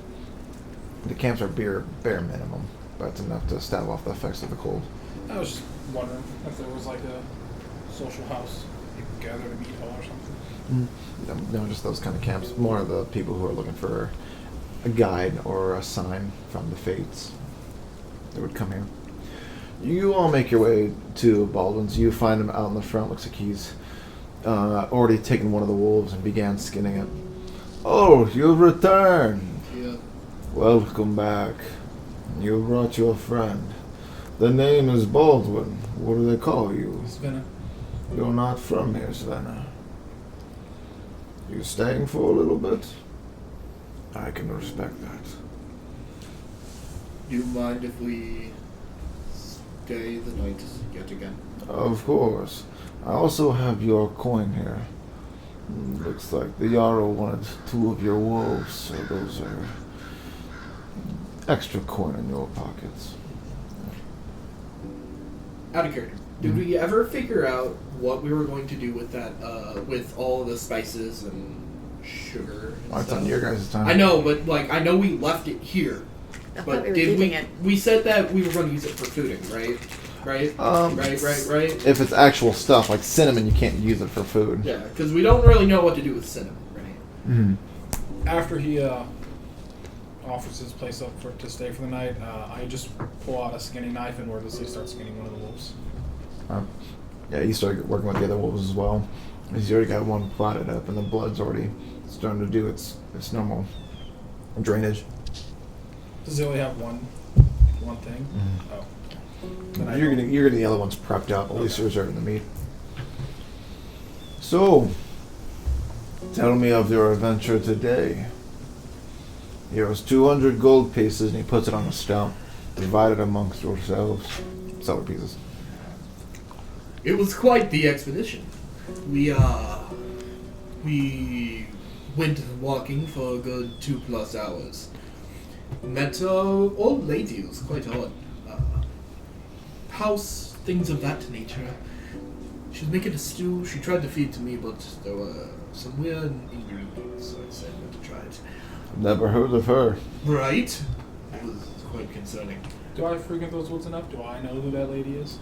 The camps are bare minimum, but it's enough to stave off the effects of the cold. I was just wondering if there was like a social house you could gather to meet hall or something. No, just those kind of camps. More of the people who are looking for a guide or a sign from the fates that would come here. You all make your way to Baldwin's. You find him out in the front. Looks like he's already taken one of the wolves and began skinning it. Oh, you've returned. Yeah. Welcome back. You brought your friend. The name is Baldwin. What do they call you? Svenna. You're not from here, Svenna. You staying for a little bit? I can respect that. Do you mind if we stay the night yet again? Of course. I also have your coin here. Looks like the Jarl wanted 2 of your wolves, so those are extra coin in your pockets. Out of character. Did we ever figure out what we were going to do with that, with all the spices and sugar and Well, it's stuff? on your guys' time. I know, but like, I know we left it here. I thought But we were did keeping we? it. We said that we were going to use it for fooding, right? Right? Right. If it's actual stuff like cinnamon, you can't use it for food. Yeah, because we don't really know what to do with cinnamon, right? Mm-hmm. After he offers his place up to stay for the night, I just pull out a skinning knife and wordlessly start skinning one of the wolves. Yeah, you start working with the other wolves as well. He's already got one plotted up, and the blood's already starting to do its normal drainage. Does he only have one thing? Mhm. Oh. Then You're getting the other ones prepped up. At least you're reserving the meat. So, tell me of your adventure today. Here's 200 gold pieces, and he puts it on a stone. Divide it amongst yourselves. Silver pieces. It was quite the expedition. We went walking for a good 2+ hours. Met an old lady who was quite odd. House, things of that nature. She was making a stew. She tried to feed it to me, but there were some weird ingredients, so I said not to try it. Never heard of her. Right? It was quite concerning. Do I frequent those woods enough? Do I know who that lady is?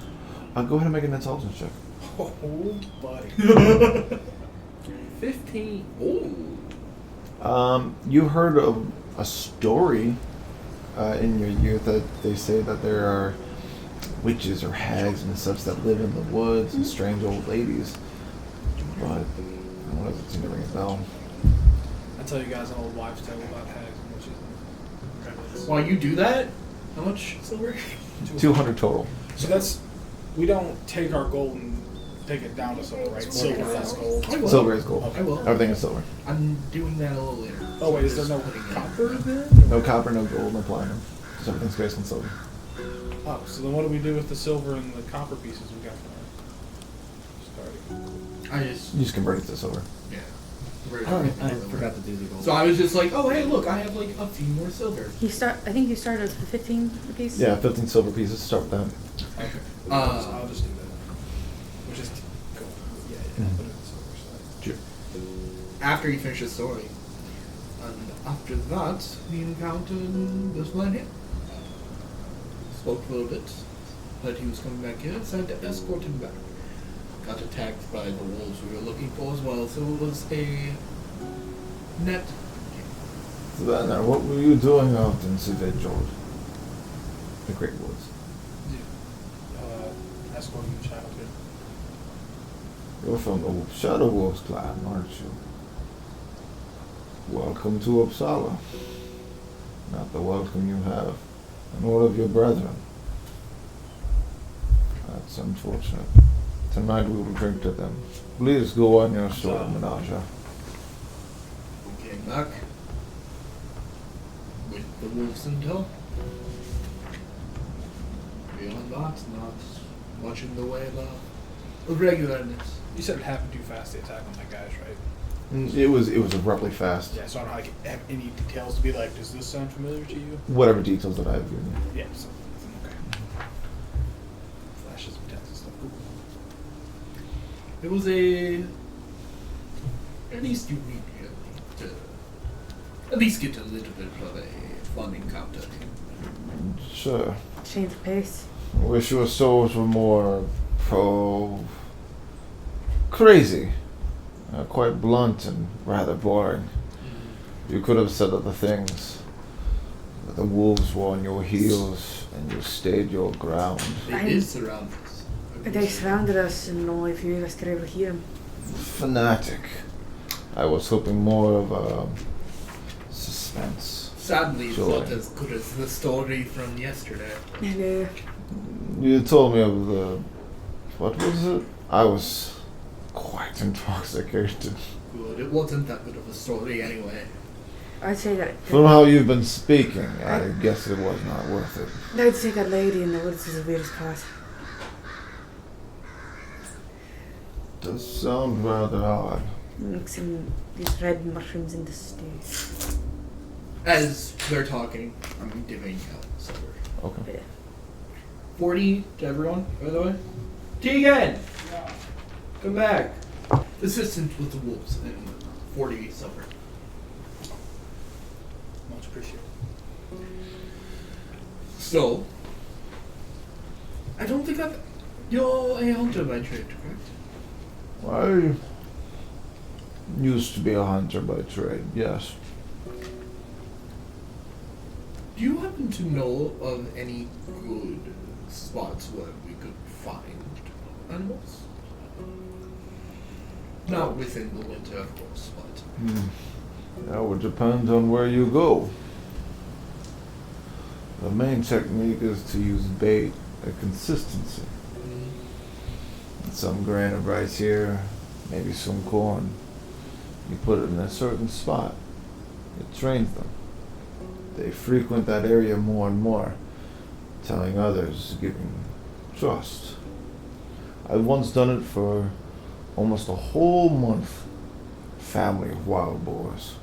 I'll go ahead and make an intelligence check. Oh, buddy. 15. Oh. You heard of a story in your youth that they say that there are witches or hags and such that live in the woods and strange old ladies. But it doesn't seem to ring a bell. I tell you guys an old wives' tale about hags and witches and rabbits. While you do that, how much silver? 200 total. So that's, we don't take our gold and take it down to silver, right? Silver is gold. I will. Silver is gold. I will. Everything is silver. I'm doing that a little later. Oh wait, is there no Just putting it- copper then? No copper, no gold, no platinum. Just everything's based on silver. Oh, so then what do we do with the silver and the copper pieces we got from our starting? I just, You just convert it to silver. yeah. I forgot to do the gold. So I was just like, oh hey, look, I have like a few more silver. I think you started with 15 apiece. Yeah, 15 silver pieces. Start with that. Okay. So I'll just do that. Which is gold. Yeah, I'll put it in the silver side. Sure. After you finish the story. And after that, we encountered this man here. Spoke for a little bit, but he was coming back here, decided to escort him back. Got attacked by the wolves we were looking for as well, so it was a net. Savannah, what were you doing out in Cité George? The Great Woods. Escorting the child here. You're from the Shadow Wolves clan, aren't you? Welcome to Uppsala. Not the welcome you have in all of your brethren. That's unfortunate. Tonight we will drink to them. Please go on your story, Menaja. We came back with the wolves intel. Beyond that, not much in the way of regularness. You said it happened too fast, the attack on my guys, right? It was abruptly fast. Yeah, so I don't like have any details to be like, does this sound familiar to you? Whatever details that I have given you. Yeah, so okay. Flashes of text and stuff. Cool. It was at least you need to at least get a little bit of a fun encounter. Sure. Change the pace. I wish your souls were more crazy. Quite blunt and rather boring. You could have said other things. But the wolves were on your heels and you stayed your ground. They did surround us. They surrounded us and only a few of us could ever hear them. Fanatic. I was hoping more of a suspense. Sadly, it's Joy. not as good as the story from yesterday. And You told me of the... What was it? I was quite intoxicated. Good. It wasn't that good of a story anyway. I'd say that. From how you've been speaking, I guess it was not worth it. I'd say that lady in the woods is the weirdest part. Does sound rather odd. Mixing these red mushrooms into stew. As they're talking, I'm divvying out silver. Okay. 40 to everyone, by the way. Tegan! Come back. Assistant with the wolves and 40 silver. Much appreciated. So, I don't think you're a hunter by trade, correct? I used to be a hunter by trade, yes. Do you happen to know of any good spots where we could find animals? Not within the winter, of course, but... That would depend on where you go. The main technique is to use bait at consistency. Some grain of rice here, maybe some corn. You put it in a certain spot. It trains them. They frequent that area more and more, telling others, giving trust. I've once done it for almost a whole month. Family of wild boars.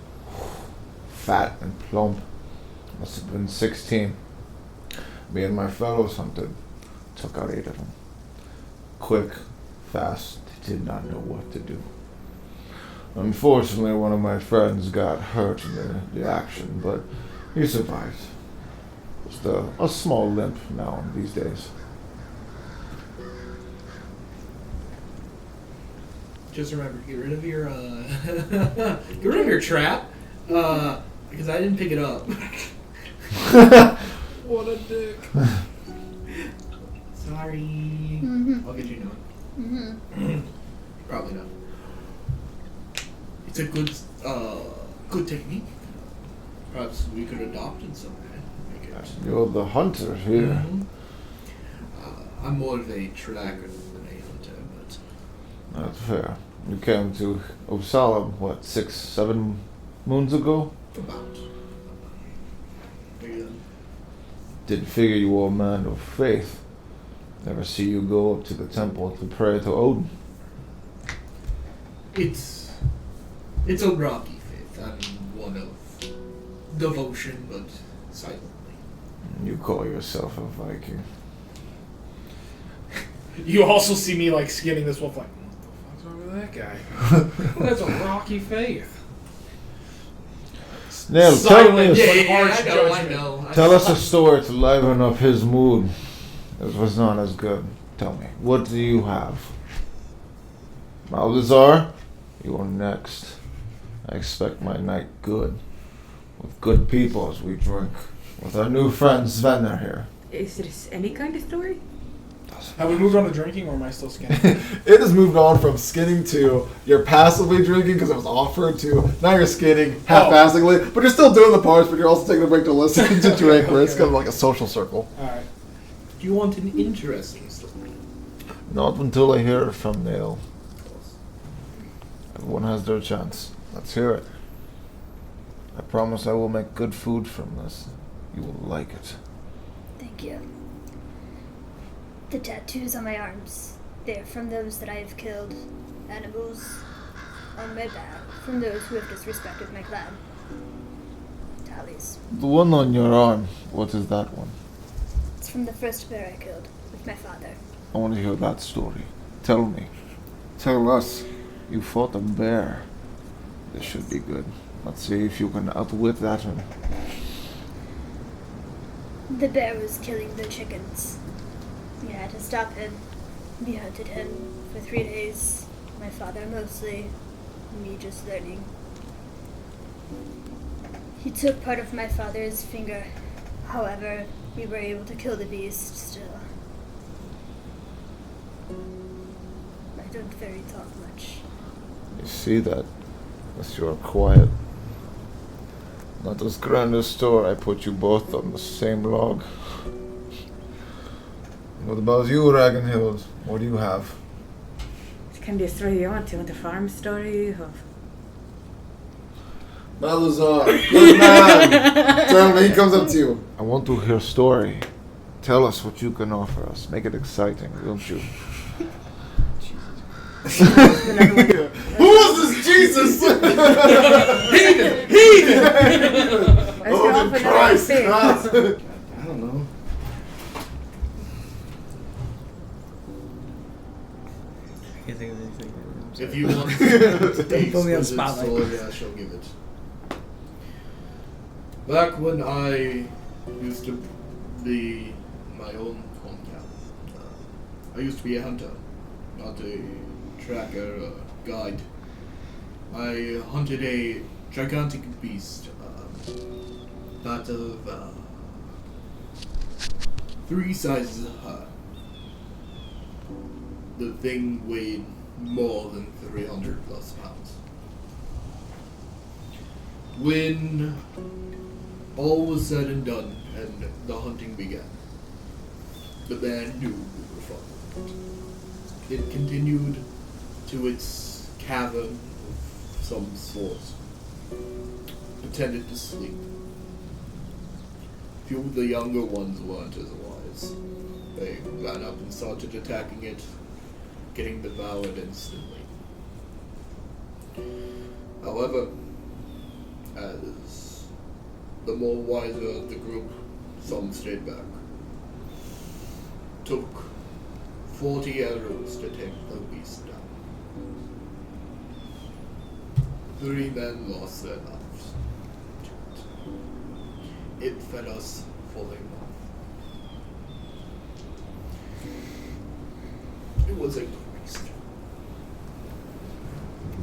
Fat and plump. Must have been 16. Me and my fellows hunted. Took out 8 of them. Quick, fast, did not know what to do. Unfortunately, one of my friends got hurt in the action, but he survived. Just a small limp now these days. Just remember, get rid of your get rid of your trap, because I didn't pick it up. What a dick. Sorry. Mm-hmm. I'll get you a new one. Mm-hmm. Probably not. It's a good technique. Perhaps we could adopt it someday. Make it. You're the hunter here. Mhm. I'm more of a tracker than a hunter, but That's fair. You came to Uppsala, what, 6-7 moons ago? about. Bigger than. Didn't figure you were a man of faith. Never see you go up to the temple to pray to Odin. It's a rocky faith. I'm one of devotion, but silently. You call yourself a Viking. You also see me like skinning this wolf, like, what the fuck's wrong with that guy? That's a rocky faith. Neil, Silent, tell me, harsh I judgment. know. tell us a story to liven up his mood. It was not as good. Tell me, what do you have? Malazar, you are next. I expect my night good. With good people as we drink. With our new friend Svenner here. Is this any kind of story? Have we moved on to drinking, or am I still skinning? It has moved on from skinning to you're passively drinking because it was offered to now you're skinning half-assingly, but you're still doing the parts, but you're also taking a break to listen to drink, where it's kind of like a social circle. Alright. Do you want an interesting story? Not until I hear it from Neil. Everyone has their chance. Let's hear it. I promise I will make good food from this. You will like it. Thank you. The tattoos on my arms, they're from those that I have killed. Animals. on my back from those who have disrespected my clan. Tallies. The one on your arm, what is that one? It's from the first bear I killed with my father. I want to hear that story. Tell me. Tell us. You fought a bear. This should be good. Let's see if you can outwit that one. The bear was killing the chickens. We had to stop him. We hunted him for 3 days. My father mostly. Me just learning. He took part of my father's finger. However, we were able to kill the beast still. I don't very talk much. You see that? As you are quiet. Not as grand a story. I put you both on the same log. What about you, Ragnhild? What do you have? It can be a story you want to. Want a farm story of... Balazar, good man! Tell me, he comes up to you. I want to hear a story. Tell us what you can offer us. Make it exciting, don't you? Who is this Jesus? Heathen! Oh, the Christ! I don't know. I can't think of anything. If you want the Don't put me on exquisite spotlight. story, I shall give it. Back when I used to be my own hometown, I used to be a hunter, not a tracker or guide. I hunted a gigantic beast, that of 3 sizes high. The thing weighed more than 300 plus pounds. When all was said and done and the hunting began, the band knew we were following it. It continued to its cavern of some sort, pretended to sleep. Few of the younger ones weren't as wise. They ran up and started attacking it, getting devoured instantly. However, as the more wiser of the group, some stayed back. Took 40 arrows to take the beast down. 3 men lost their lives. It fed us fully enough. It was a beast.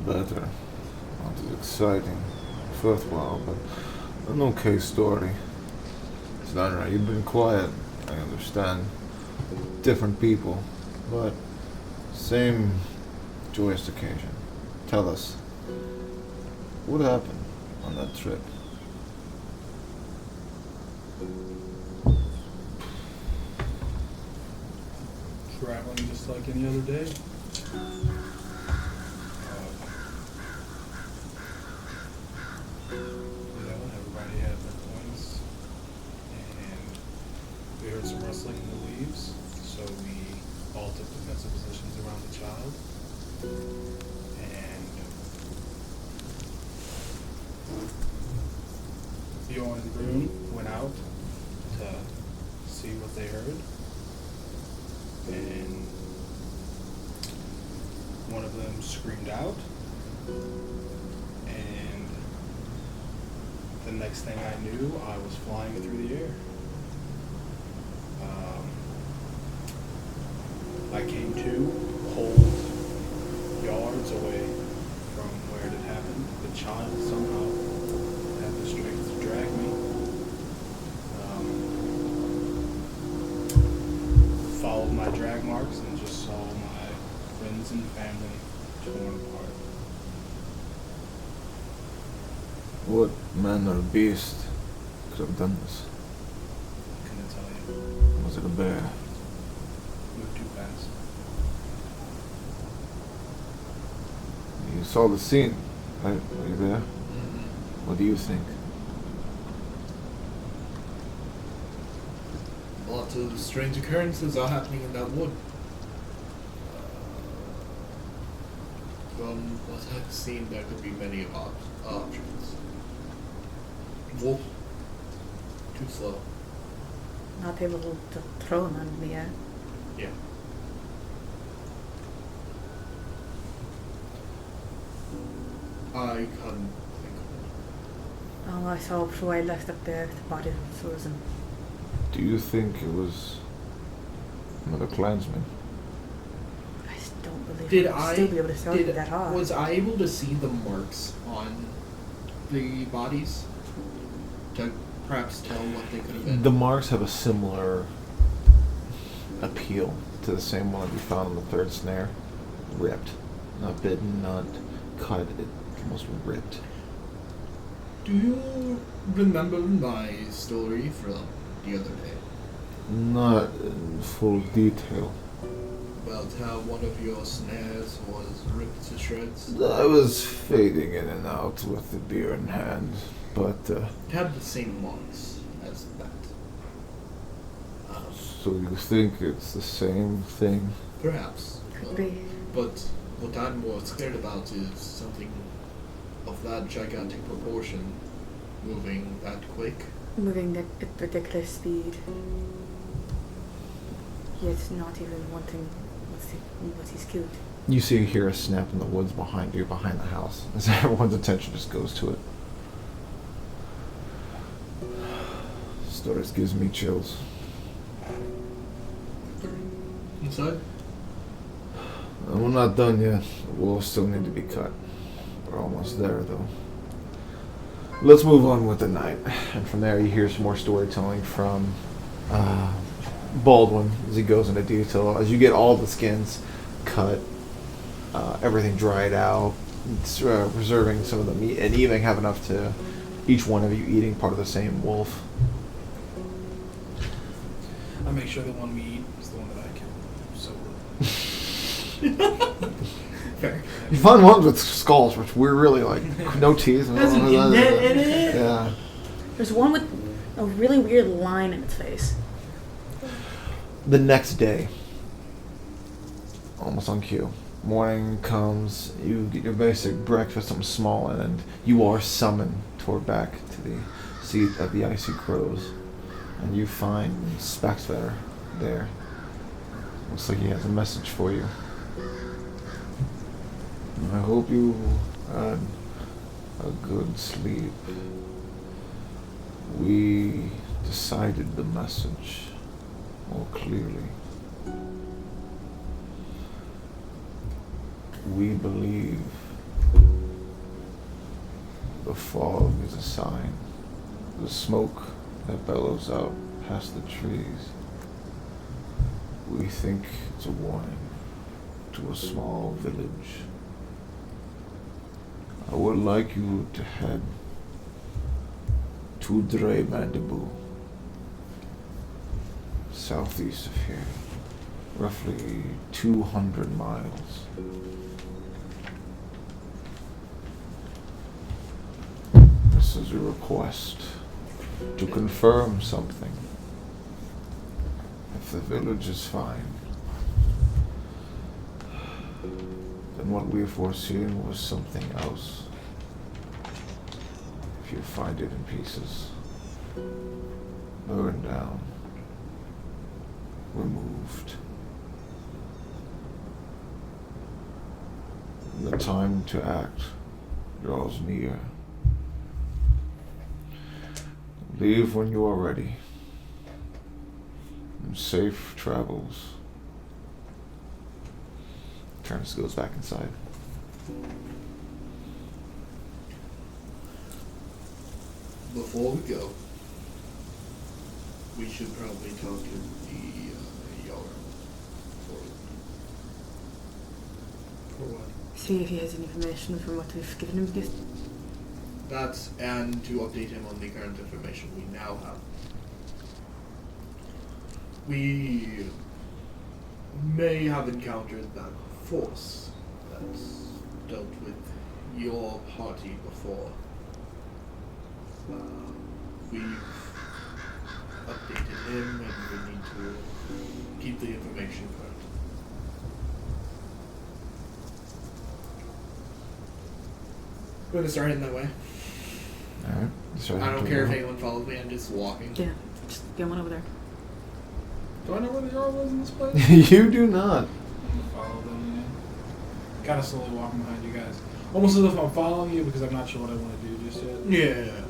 Better. Not as exciting. Worthwhile, but an okay story. It's not right. You've been quiet. I understand. Different people, but same joyous occasion. Tell us, what happened on that trip? Traveling just like any other day. Everybody had their points, and we heard some rustling in the leaves, so we all took defensive positions around the child, and Bjorn and Brune went out to see what they heard, and one of them screamed out, and the next thing I knew, I was flying through the air. I came to whole yards away from where it had happened. The child somehow had the strength to drag me. Followed my drag marks and just saw my friends and family torn apart. What man or beast could have done this? Couldn't tell you. Was it a bear? Moved too fast. You saw the scene, right? Were you there? What do you think? Lots of strange occurrences are happening in that wood. Well, From what I've seen, there could be many options. Wolf, too slow. Not able to throw him on me yet. Yeah. I can't think of Oh, I saw before I left up there the body of Susan. Do you think it was another clansman? I just don't believe Did I'd still be able to throw you that hard. Was I able to see the marks on the bodies to perhaps tell what they could have been? The marks have a similar appeal to the same one that we found on the third snare. Ripped. Not bitten, not cut, it almost ripped. Do you remember my story from the other day? Not in full detail. About how one of your snares was ripped to shreds? I was fading in and out with the beer in hand, but It had the same marks as that. so you think it's the same thing? Perhaps. Could be. But what I'm more scared about is something of that gigantic proportion moving that quick. Moving at ridiculous speed. Yet not even wanting what he's killed. You see hear a snap in the woods behind you, behind the house, as everyone's attention just goes to it. Stories gives me chills. Inside? We're not done yet. We'll still need to be cut. We're almost there, though. Let's move on with the night. And from there you hear some more storytelling from Baldwin as he goes into detail. As you get all the skins cut, everything dried out, preserving some of the meat, and even have enough to each one of you eating part of the same wolf. I make sure the one we eat is the one that I kill. So fair. You find ones with skulls, which we're really like no teeth. Has an indent in it? Yeah. There's one with a really weird line in its face. The next day, almost on cue, morning comes, you get your basic breakfast, something small, and you are summoned toward back to the seat of the Icy Crows. And you find Spaxvetter there. Looks like he has a message for you. I hope you had a good sleep. We decided the message more clearly. We believe the fog is a sign. The smoke that bellows out past the trees. We think it's a warning to a small village. I would like you to head to Dre Mandibu, southeast of here, roughly 200 miles. This is a request to confirm something. If the village is fine, then what we foreseen was something else. If you find it in pieces, burned down, removed, and the time to act draws near. Leave when you are ready. And safe travels. Turnus goes back inside. Before we go, we should probably talk to the Jarl. For what? See if he has any information from what we've given him. Just That, and to update him on the current information we now have. We may have encountered that force that's dealt with your party before. We've updated him and we need to keep the information current. gonna start heading that way. Alright. I don't care if anyone follows me, I'm just walking. Yeah, just get one over there. Do I know where the Jarl was in this place? You do not. I'm gonna follow them. Kind of slowly walking behind you guys. Almost as if I'm following you because I'm not sure what I want to do just yet. Yeah.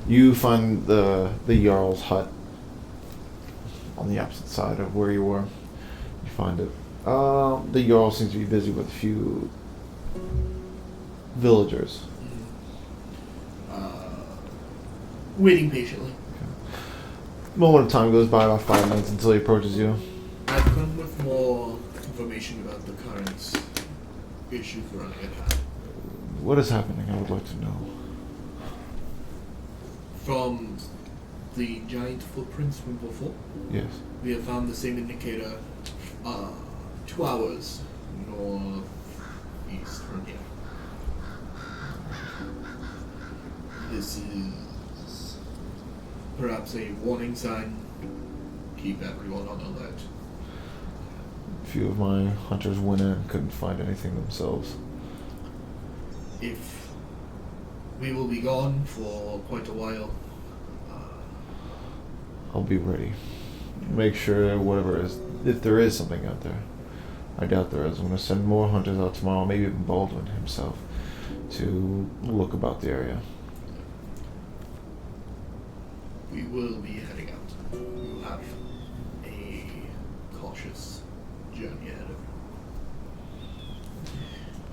You find the Jarl's hut on the opposite side of where you were. You find it. The Jarl seems to be busy with a few villagers. Waiting patiently. Moment of time goes by, about 5 minutes until he approaches you. I've come with more information about the current issues running at hand. What is happening? I would like to know. From the giant footprints from before, Yes. we have found the same indicator 2 hours northeast from here. This is perhaps a warning sign. Keep everyone on alert. A few of my hunters went in and couldn't find anything themselves. If we will be gone for quite a while, I'll be ready. Make sure whatever is, if there is something out there. I doubt there is. I'm going to send more hunters out tomorrow, maybe even Baldwin himself, to look about the area. we will be heading out. We will have a cautious journey ahead of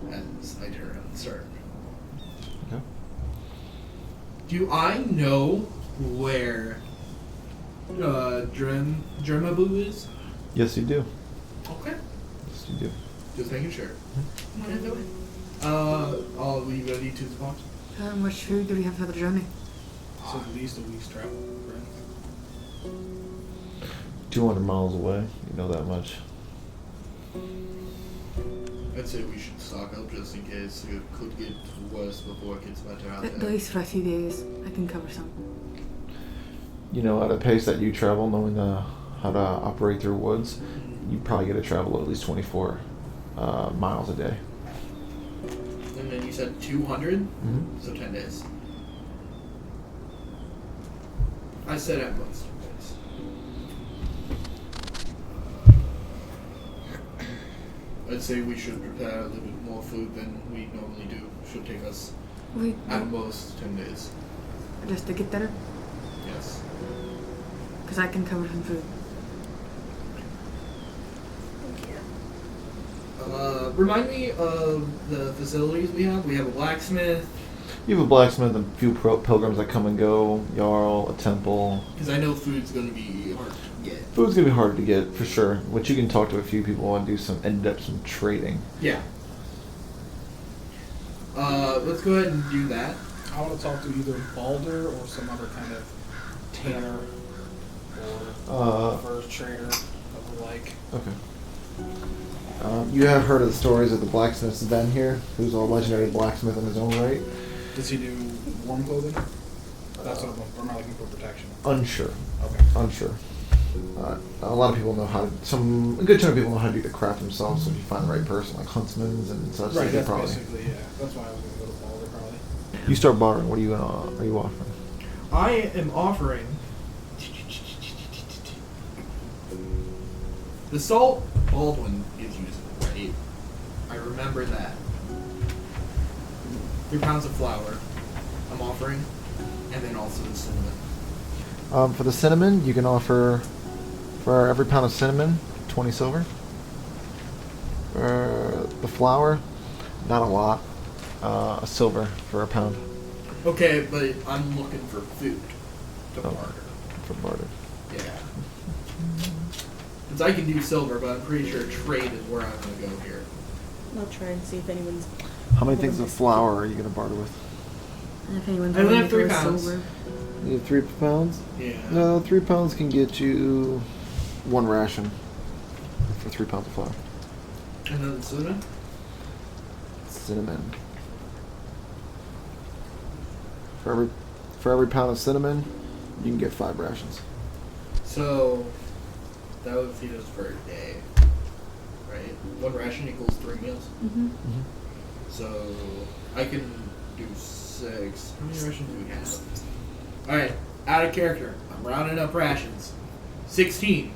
you. As I turn around and start. Okay. Do I know where Dremabu is? Yes, you do. Okay. Yes, you do. Just making sure. Are we ready to spot? How much food do we have for the journey? It's at least a week's travel, right? 200 miles away. You know that much. I'd say we should stock up just in case it could get worse before it gets better out At there. least for a few days. I can cover some. You know, at a pace that you travel, knowing how to operate through woods, you probably get to travel at least 24 miles a day. And then you said 200? Mm-hmm. So 10 days. I said at most 10 days. I'd say we should prepare a little bit more food than we normally do. Should take us at most 10 days. Just to get there? Yes. Because I can cover some food. Thank you. Remind me of the facilities we have. We have a blacksmith. You have a blacksmith and a few pilgrims that come and go. Jarl, a temple. Because I know food's going to be hard to get. Food's gonna be hard to get for sure. But you can talk to a few people and do some in-depth trading. Yeah. Let's go ahead and do that. I want to talk to either Balder or some other kind of tanner or fur trader of the like. Okay. You have heard of the stories of the blacksmith's den here, who's a legendary blacksmith in his own right. Does he do warm clothing? That's what I'm not looking for protection. Unsure. Okay. Unsure. A lot of people know how to. A good chunk of people know how to do the craft themselves. So if you find the right person, like huntsmen and such, Right, they that's probably. basically, yeah. That's why I was going to go to Balder probably. You start bartering. What are you offering? I am offering the salt Baldwin is using, right? I remember that. 3 pounds of flour I'm offering, and then also the cinnamon. For the cinnamon, you can offer for every pound of cinnamon, 20 silver. For the flour, not a lot. A silver for a pound. Okay, but I'm looking for food to barter. For barter. Yeah. Because I can do silver, but I'm pretty sure trade is where I'm going to go here. I'll try and see if anyone's... How many things of flour are you going to barter with? And if anyone's I only willing have to 3 throw pounds. silver. You have 3 pounds? Yeah. No, 3 pounds can get you 1 ration for 3 pounds of flour. And then the cinnamon? Cinnamon. For every pound of cinnamon, you can get 5 rations. So, that would feed us for a day. right? 1 ration equals 3 meals. Mm-hmm. So I can do 6. How many rations do we have? Alright, out of character. I'm rounding up rations. 16.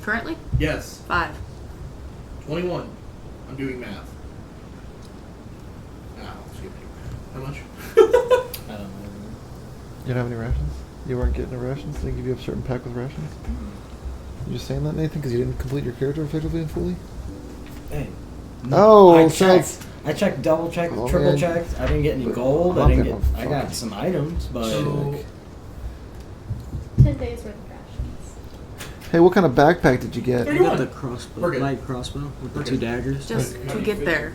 Currently? Yes. 5. 21. I'm doing math. Excuse me. How much? I don't know. You don't have any rations? You weren't getting the rations? They give you a certain pack with rations? You just saying that, Nathan, because you didn't complete your character effectively and fully? Hey. Oh, I so checked. it's- I checked, double checked, Oh, triple man. checked. I didn't get any But gold. I'm I didn't thinking, get. I got fuck. some items, but So, 10 days worth of rations. Hey, what kind of backpack did you get? Hey. I got the crossbow, We're good. light crossbow with the We're 2 good. daggers. Just to get there.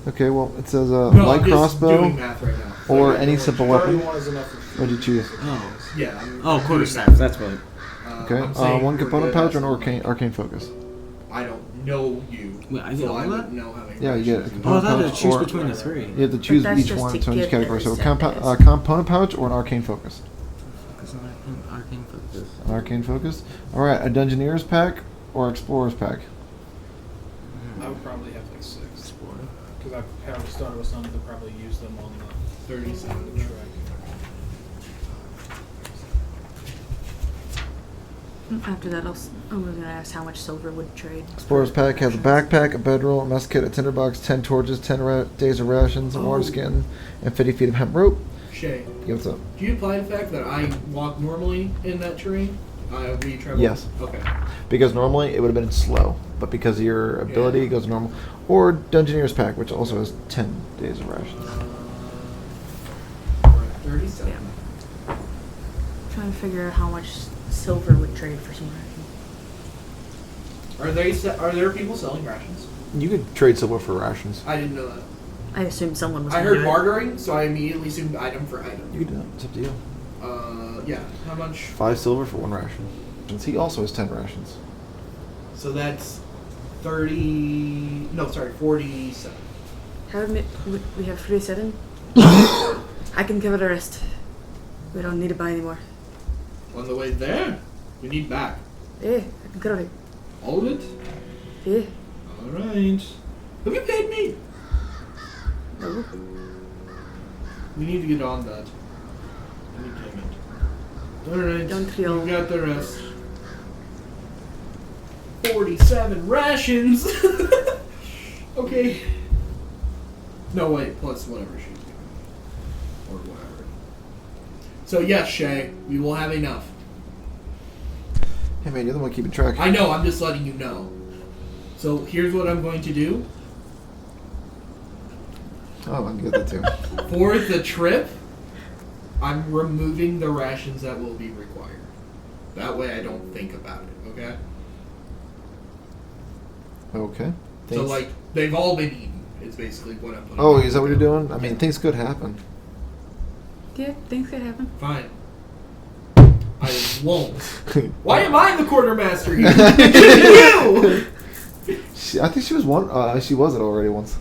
Okay, well, it says no, light I'm just crossbow doing math right now. or any simple weapon. 31 is enough. What'd you choose? Oh, Yeah. I'm oh, doing quarterstaff. math. That's what. Okay, I'm saying 1 we're component good. pouch or an arcane focus? I don't know you. Wait, I get so all I that? wouldn't know how many Yeah, you get rations a you Oh, I component thought I had pouch to choose or between the 3. you have to choose that's each just one to to each get category. every So set days. component pouch or an arcane focus? Focus on arcane focus. An arcane focus. All right, a dungeoneer's pack or explorer's pack? I would probably have like 6. Explorer. Because I have started with some that probably use them on the 37. track. After that, I'm going to ask how much silver would trade. Explorer's pack has a backpack, a bedroll, a mess kit, a tinderbox, 10 torches, 10 days of rations, a water skin, and 50 feet of hemp rope. Shay, Give us up. do you apply the fact that I walk normally in that terrain? We travel. Yes. Okay. Because normally it would have been slow, but because of your ability, Yeah. it goes normal. Or Dungeoneer's Pack, which also has 10 days of rations. We're at 37. Yeah. Trying to figure out how much silver would trade for some rations. Are there people selling rations? You could trade silver for rations. I didn't know that. I assumed someone was I gonna heard do it. bartering, so I immediately assumed item for item. You could do that. It's up to you. Yeah. How much? 5 silver for 1 ration. Since he also has 10 rations. So that's 30. No, sorry, 47. How many, we have 37? I can cover the rest. We don't need to buy anymore. On the way there, we need back. Yeah, I can cover it. All of it? Yeah. All right. Have you paid me? No. We need to get on that. I need payment. Alright. Don't feel- We got the rest. 47 rations! Okay. No, wait, plus whatever she's giving me. Or whatever. So, yes, Shay, we will have enough. Hey man, you're the one keeping track. I know, I'm just letting you know. So, here's what I'm going to do. Oh, I can get that too. For the trip, I'm removing the rations that will be required. That way I don't think about it, okay? Okay. So, Thanks. like, they've all been eaten, is basically what I'm putting. Oh, is that what you're doing? I mean, things could happen. Yeah, things could happen. Fine. I won't. Why am I the quartermaster here? You! I think she was one. She was it already once.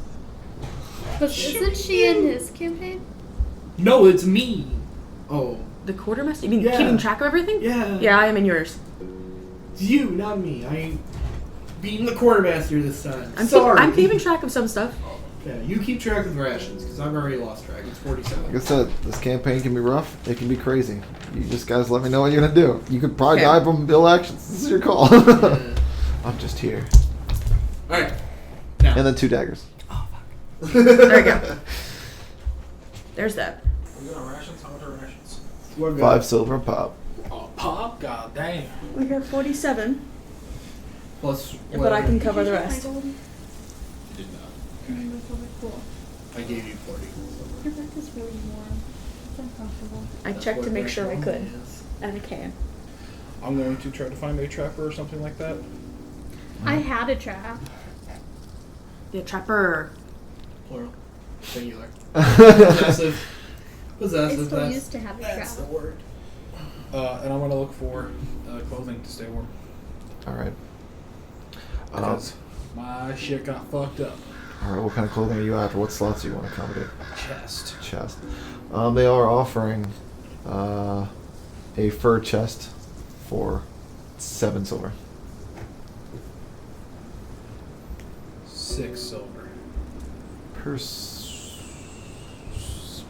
But isn't she in his campaign? No, it's me. Oh. The quartermaster? You mean Yeah. keeping track of everything? Yeah. Yeah, I am in yours. It's you, not me. I ain't being the quartermaster this time. I'm Sorry. I'm keeping track of some stuff. Yeah, you keep track of the rations, because I've already lost track. It's 47. Like I said, this campaign can be rough. It can be crazy. You just guys let me know what you're gonna do. You could probably Okay. die from ill actions. This is your call. Yeah. I'm just here. Alright. Now. And then 2 daggers. There we go. There's that. We got rations? How much are rations? We're good. 5 silver pop. Oh, pop? God damn. We have 47, Plus but I whatever. can cover the rest. You did not. Cool. I gave you 40. Your back is really warm. It's uncomfortable. I That's checked what to make very sure I normal could. is. And I can. I'm going to try to find a trapper or something like that. I had a trap. Yeah, trapper. Plural. Singular. Possessive. I Possessive. still That's, used to have a that's the trap. word. And I'm going to look for clothing to stay warm. Alright. Because my shit got fucked up. Alright, what kind of clothing are you after? What slots do you want to accommodate? Chest. Chest. They are offering a fur chest for 7 silver. 6 silver.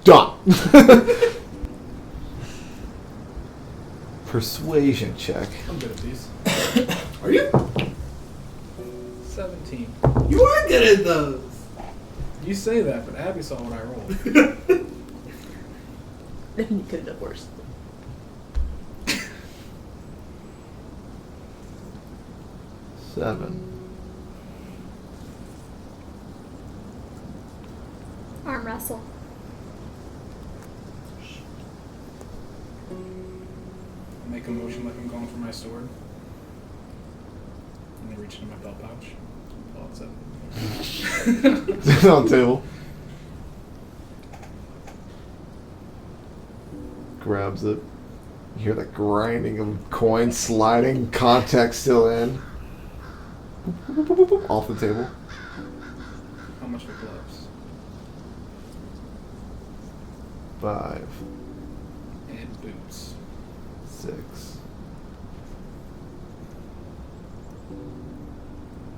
Stop! Persuasion check. I'm good at these. Are you? 17. You are good at those. You say that, but Abby saw what I rolled. You could have done worse. Seven. Arm wrestle. Make a motion like I'm going for my sword. And then reach into my belt pouch. Pull out 7. It's on the table. Grabs it. You hear the grinding of coins sliding, contact still in. Off the table. How much for gloves? 5, And boots. 6.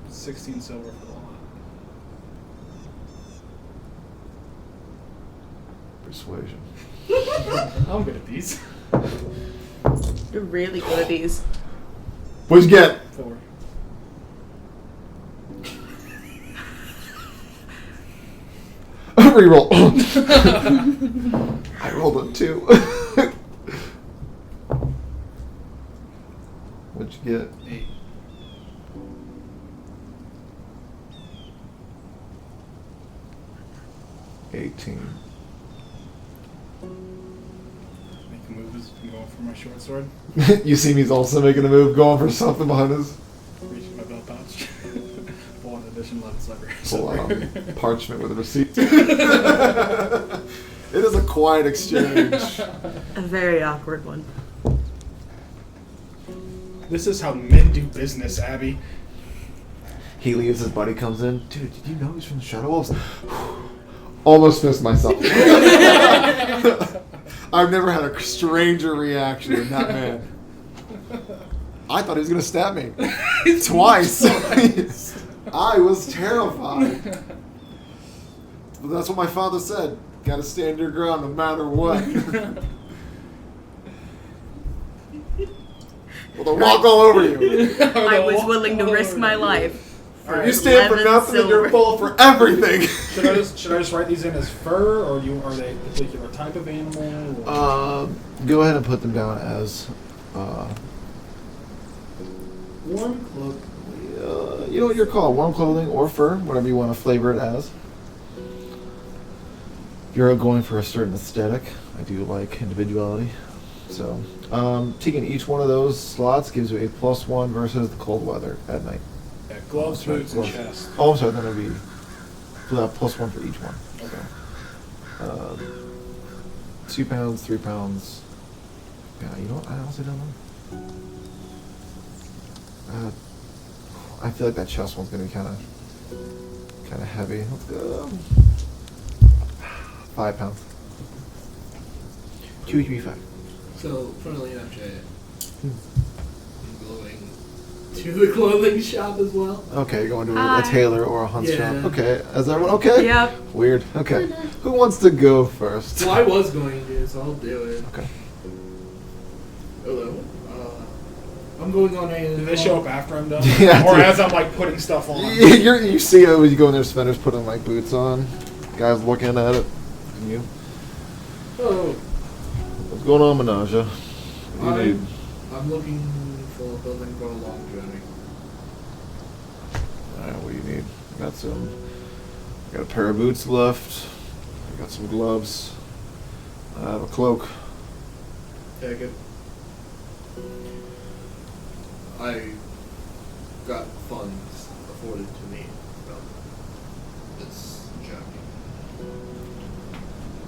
16 silver for the lot. Persuasion. I'm good at these. You're really good at these. What'd you get? 4. Reroll. I rolled a 2. What'd you get? 8. $18. Make a move as I'm going for my short sword. You see me's also making a move, going for something behind us. Reach in my belt pouch. Pull an addition left sliver. Pull out parchment with a receipt. It is a quiet exchange. A very awkward one. This is how men do business, Abby. He leaves, his buddy comes in. Dude, did you know he's from the Shadow Wolves? Almost missed myself. I've never had a stranger reaction than that man. I thought he was going to stab me. Twice. I was terrified. But that's what my father said. Got to stand your ground no matter what. Well, they'll walk all over you. I was willing to risk my life. You stand for 11 nothing and you're silver. full for everything. Should I just write these in as fur, or are they a particular type of animal? Or? Go ahead and put them down as Warm cloak. you know what you're called, warm clothing or fur, whatever you want to flavor it as. You're going for a certain aesthetic. I do like individuality. So, taking each one of those slots gives you a +1 versus the cold weather at night. Yeah, gloves, Sorry, boots, gloves. and chest. Oh, I'm sorry, then it'd be +1 for each one. Okay. 2 pounds, 3 pounds. Yeah, you know what? I honestly don't know. I feel like that chest one's gonna be kind of heavy. Let's go. 5 pounds. 2, 3, 5. So, funnily enough, Jay, I'm going to the clothing shop as well. Okay, you're going to a Hi. tailor or a hunt Yeah. shop. Okay, is everyone okay? Yep. Weird. Okay. Who wants to go first? Well, I was going to, so I'll do it. Okay. Hello. I'm going on a. Do they show up after I'm done? Yeah, Or dude. as I'm like putting stuff on? You see it when you go in there, Spender's putting like boots on. Guys looking at it. And you. Oh, What's going on, Menaja? What do you need? I'm looking for clothing for a long journey. Alright, what do you need? I got a pair of boots left. I got some gloves. I have a cloak. Take it. I got funds afforded to me from this journey.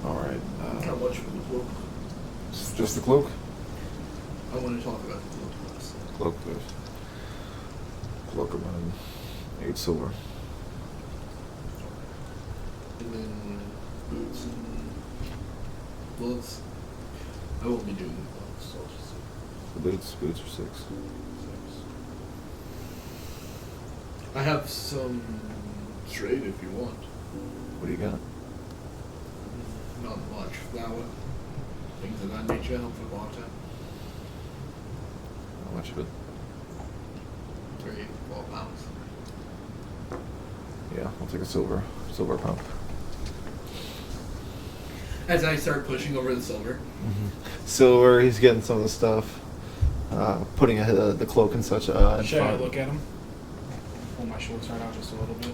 Alright. How much for the cloak? Just the cloak? I want to talk about the cloak first. Cloak first. Cloak about 8 silver. And then boots and gloves. I won't be doing the gloves, so I'll just say The boots are 6. 6. I have some trade if you want. What do you got? Not much. Flour. Things of that nature help for barter. How much of it? 3-4 pounds. Yeah, I'll take a silver pump. As I start pushing over the silver. Silver, he's getting some of the stuff. Putting the cloak and such in Should I front. look at him? Pull my shorts right out just a little bit.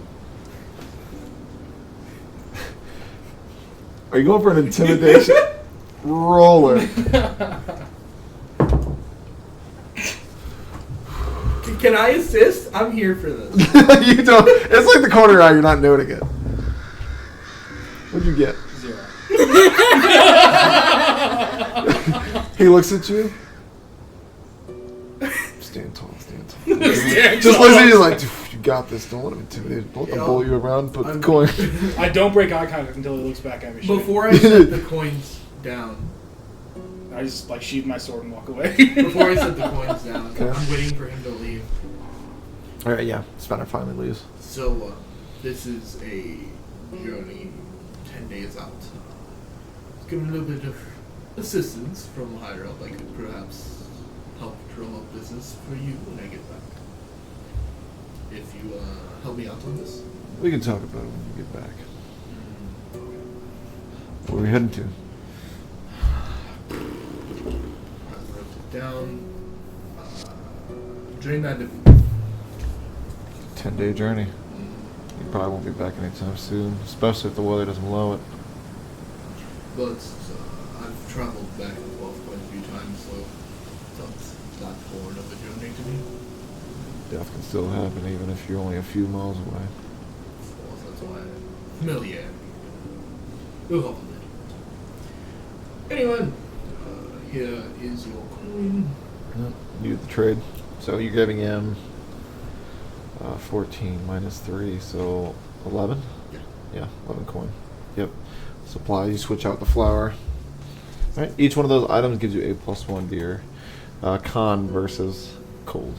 Are you going for an intimidation? Roller. Can I assist? I'm here for this. You don't. It's like the corner eye. You're not noting it. What'd you get? 0. He looks at you. Stand tall. Stand Just tall. looks at you like, dude, you got this. Don't let him intimidate. Don't let him bully you around. Put the coin. I don't break eye contact until he looks back at me. Before I set the coins down. I just like sheathe my sword and walk away. Before I set the coins down, Okay. I'm waiting for him to leave. All right, yeah. Spanner finally leaves. So, this is a journey 10 days out. Give a little bit of assistance from higher up. I could perhaps help drum up business for you when I get back. If you help me out on this. We can talk about it when you get back. Where are we heading to? I wrote it down. During that 10-day journey. You probably won't be back anytime soon, especially if the weather doesn't allow it. But I've traveled back and forth quite a few times, so it's not that foreign of a journey to me. Death can still happen even if you're only a few miles away. Of course, that's why familiarity will help a little. Anyway, here is your coin. Yep. You get the trade. So you're giving him 14 minus 3, so 11? Yeah. Yeah, 11 coin. Yep. Supplies, you switch out the flour. Alright, each one of those items gives you a +1 to your con versus cold.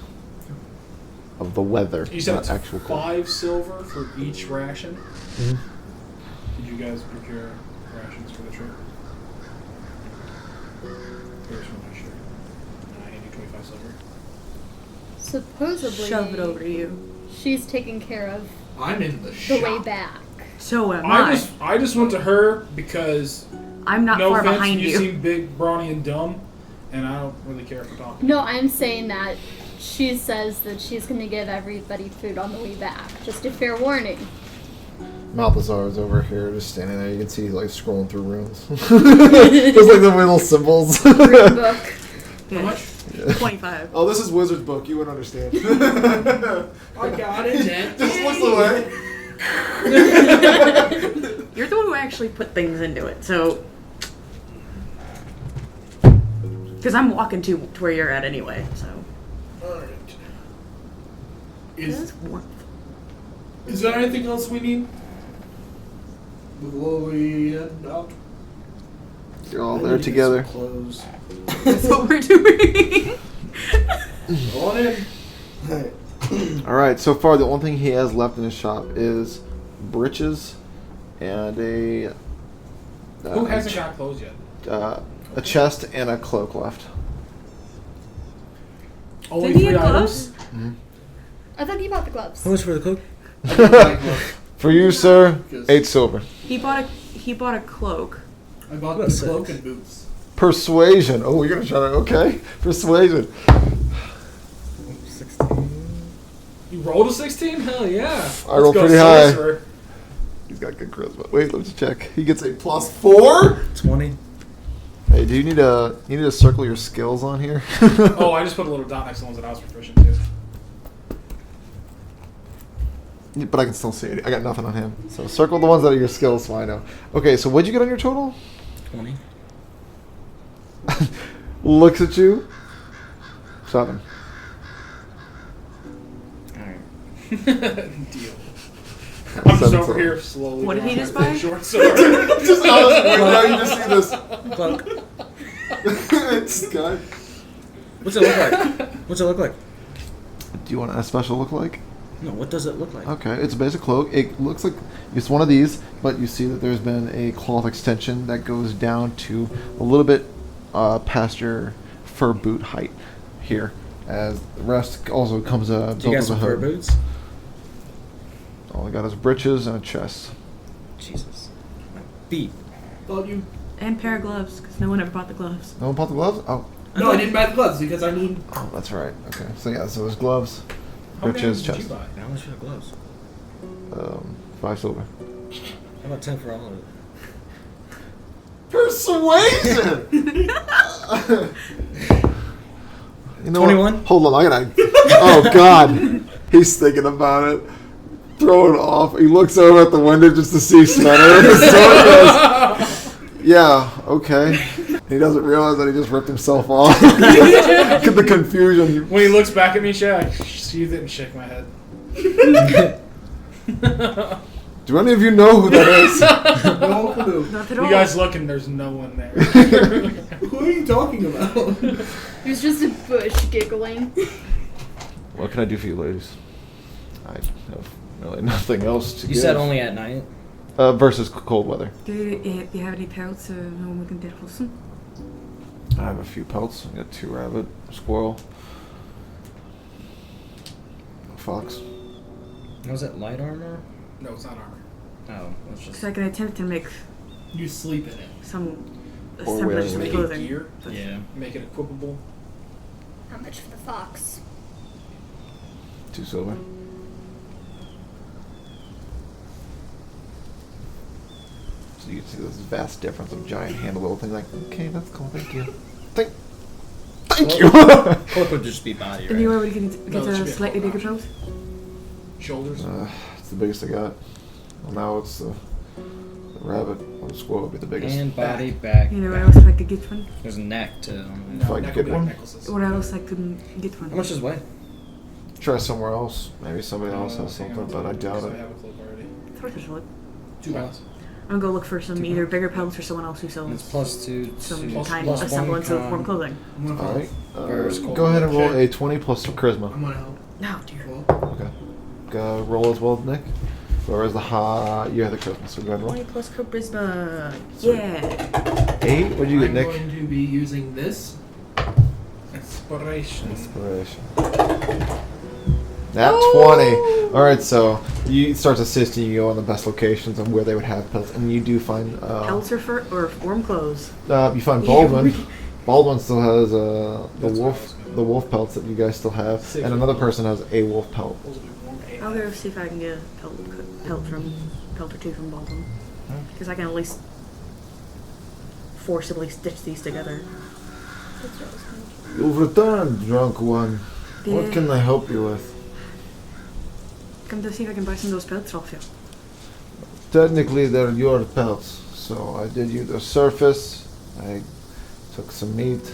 Of the weather, You said not it's actual cold. 5 silver for each ration. Mhm. Did you guys procure rations for the trip? Here's from my shirt. I hand you 25 silver. Supposedly, Shove it over to you. she's taking care of I'm in the the shop. way back. So am I. I just went to her because I'm not no far offense, behind you you. seem big, brawny, and dumb, and I don't really care for talking. No, I'm saying that she says that she's going to give everybody food on the way back. Just a fair warning. Malthazar is over here, just standing there. You can see he's like scrolling through runes. Just like the little symbols. Rune book. How much? 25. Oh, this is Wizard's book. You wouldn't understand. I got it. Just looks away. You're the one who actually put things into it, so. Because I'm walking to where you're at anyway, so. Alright. This is warmth. Is there anything else we need? Before we head out? You're all there together. Clothes. That's what we're doing. Go on in. Alright, so far the only thing he has left in his shop is breeches and a Who hasn't got clothes yet? a chest and a cloak left. Only Did he 3 have items? gloves? I thought you bought the gloves. How much for the cook? For you, sir, 8 silver. He bought a cloak. I bought That's the cloak sick. and boots. Persuasion. Oh, you're gonna try to. Okay. Persuasion. 16. You rolled a 16? Hell yeah. I rolled Let's go, pretty high. sorcerer. He's got good charisma. Wait, let's check. He gets a +4. 20. Hey, do you need to circle your skills on here? Oh, I just put a little dot next to the ones that I was proficient to. But I can still see it. I got nothing on him. So circle the ones that are your skills so I know. Okay, so what'd you get on your total? 20. Looks at you. 7. Alright. Deal. I'm just 7 over silver. here slowly. What did he going just through the buy? Short sword. Just now you just see this. Cloak. This guy. What's it look like? What's it look like? Do you want a special look like? No, what does it look like? Okay, it's a basic cloak. It looks like it's one of these, but you see that there's been a cloth extension that goes down to a little bit past your fur boot height here. As the rest also comes built Do you got as a some fur hood. boots? All I got is breeches and a chest. Jesus. My feet. Thought you. And pair of gloves, because no one ever bought the gloves. No one bought the gloves? Oh, No, I didn't buy the gloves because I need. oh, that's right. Okay, so yeah, so there's gloves, How many breeches, did you chest. buy? How much for the gloves? 5 silver. How about 10 for all of it? Persuasion. You know 21? What? Hold on, I gotta. Oh God, he's thinking about it. Throw it off. He looks over at the window just to see Spencer. Yeah, okay. He doesn't realize that he just ripped himself off. The confusion. When he looks back at me, Shay, I sheathe it and shake my head. Do any of you know who that is? No clue. Not at You all. guys look and there's no one there. Who are you talking about? It was just a bush giggling. What can I do for you, ladies? I have really nothing else to You give. said only at night? Versus cold weather. Do you have any pelts or no one can get some? I have a few pelts. I got 2 rabbit, squirrel, a fox. Was it light armor? No, it's not armor. Oh, that's just... So I can attempt to make You sleep in it. some Or semblance wear of Make it clothing. gear. But Yeah. Make it equipable. How much for the fox? 2 silver. So you can see this vast difference of giant handle little thing. Like, okay, that's cool. Thank you. Thank you. Cloak would just be body, right? Anywhere we can No, get it should a be a slightly cloak bigger option. pelt? Shoulders. It's the biggest I got. Well, now it's the rabbit or the squirrel would be the biggest. And body, back. You know what else I could get one? There's a neck, too. If I No, could neck get will be one. necklaces. What else I could get one? How much does it weigh? Try somewhere else. Maybe somebody else has something, but I doubt I it. have a cloak already. It's worth a look. 2 pounds. I'm gonna go look for some either bigger pelts or someone else who And it's sells +2 some to kind plus of semblance one of warm con. clothing. I'm gonna Alright. Versus cold Go ahead and roll weather. a 20 plus charisma. I'm gonna help. No, dear. Well, Okay. Roll as well, Nick. Whereas the you have the charisma, so go ahead and roll. 20 plus charisma. Sorry. Yeah. 8? What'd you get, I'm Nick? going to be using this. Inspiration. Inspiration. Nat 20. Alright, so you starts assisting you on the best locations of where they would have pelts, and you do find Pelts or fur or warm clothes. you find Baldwin. Baldwin still has the wolf pelts that you guys still have, and another person has a wolf pelt. Those will be warm AF. I'll go see if I can get a pelt or two from Baldwin, because I can at least forcibly stitch these together. You've returned, drunk one. What Yeah. can I help you with? Come to see if I can buy some of those pelts off you. Technically, they're your pelts, so I did you the surface. I took some meat.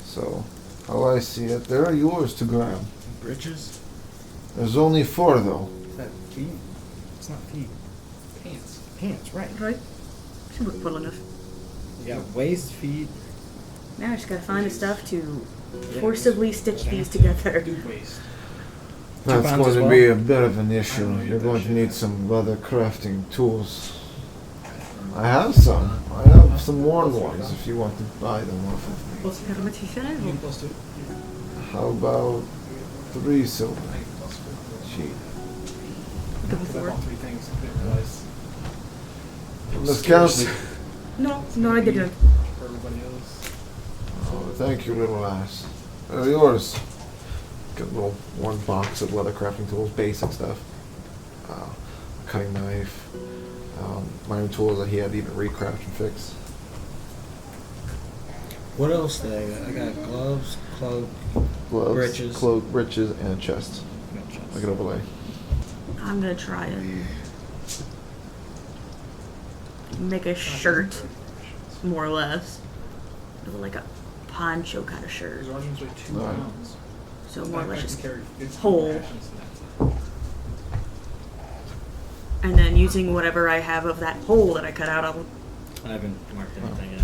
So, how I see it, they're yours to grab. Bridges? There's only 4, though. Is that feet? It's not feet. Pants. Pants, right. Right? Should look full enough. You got waist, feet. Now I just gotta find the stuff to forcibly stitch these together. Dude waist. That's pounds going as to well? be a bit of an issue. You're going to need some leather crafting tools. I have some. I have some worn ones if you want to buy them off of me. How much you said? You plus 2. How about 3 silver? Cheap. Go I for it. bought 3 things. I didn't realize. Miss Kelsey. No, I didn't. For everybody else. Oh, thank you, little ass. They're yours. Got a little one box of leather crafting tools, basic stuff. A cutting knife. My own tools that he had to even recraft and fix. What else did I got? I got gloves, cloak, Gloves, breeches. cloak, breeches, and a chest. Like an overlay. I'm gonna try and make a shirt, more or less. Like a poncho kind of shirt. Because Arjun's weigh 2 Alright. pounds. So more or less just carry 15 whole. rations and that's it. And then using whatever I have of that hole that I cut out, I'll I haven't marked anything in.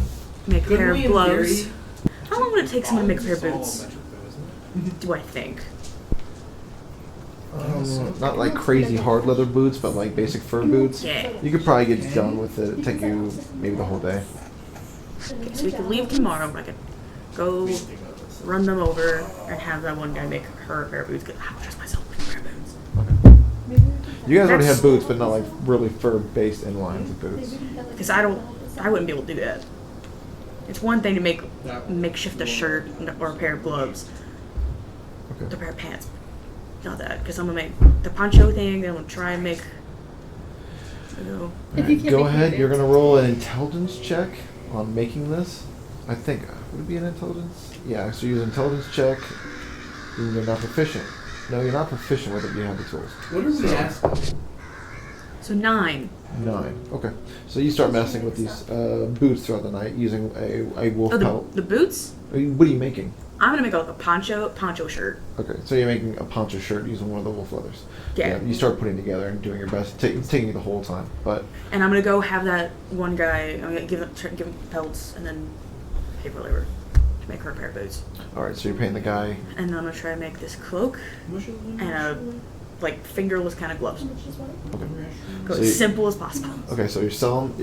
make a Couldn't pair we, of in gloves. theory- How long would it take someone to make a pair of It's all boots? metric though, isn't it? Do I think? Not like crazy hard leather boots, but like basic fur boots. Yeah. You could probably get done with it. It'd take you maybe the whole day. Okay, so we can leave tomorrow. I could go run them over and have that one guy make her a pair of boots. Cause I don't trust myself with a pair of boots. You guys already have boots, but not like really fur-based inlines of boots. Because I wouldn't be able to do that. It's one thing to makeshift a shirt or a pair of gloves, or a pair of pants. Not that, because I'm gonna make the poncho thing. Then I'm gonna try and make. Go ahead. You're gonna roll an intelligence check on making this. I think would it be an intelligence? Yeah. So use an intelligence check. You're not proficient. No, you're not proficient with it. You have the tools. What are we asking? So 9. 9. Okay. So you start messing with these boots throughout the night using a wolf pelt. The boots? What are you making? I'm gonna make like a poncho shirt. Okay, so you're making a poncho shirt using one of the wolf leathers. Yeah. You start putting together and doing your best. It's taking you the whole time, but. And I'm gonna go have that one guy. I'm gonna give him pelts and then paper labor to make her a pair of boots. All right, so you're paying the guy. And then I'm gonna try to make this cloak and a fingerless kind of gloves. Okay. Go So as simple as possible. Okay, so you're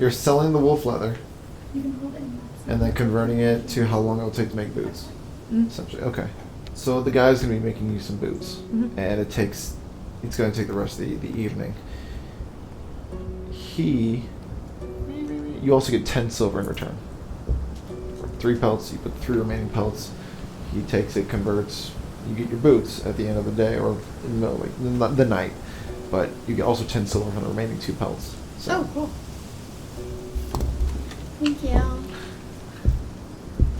selling the wolf leather, and then converting it to how long it'll take to make boots. Essentially, okay. So the guy's gonna be making you some boots, and it's gonna take the rest of the evening. You also get 10 silver in return. For 3 pelts, you put 3 remaining pelts. He takes it, converts. You get your boots at the end of the day or in the night, but you get also 10 silver for the remaining 2 pelts. So. Oh, cool. Thank you.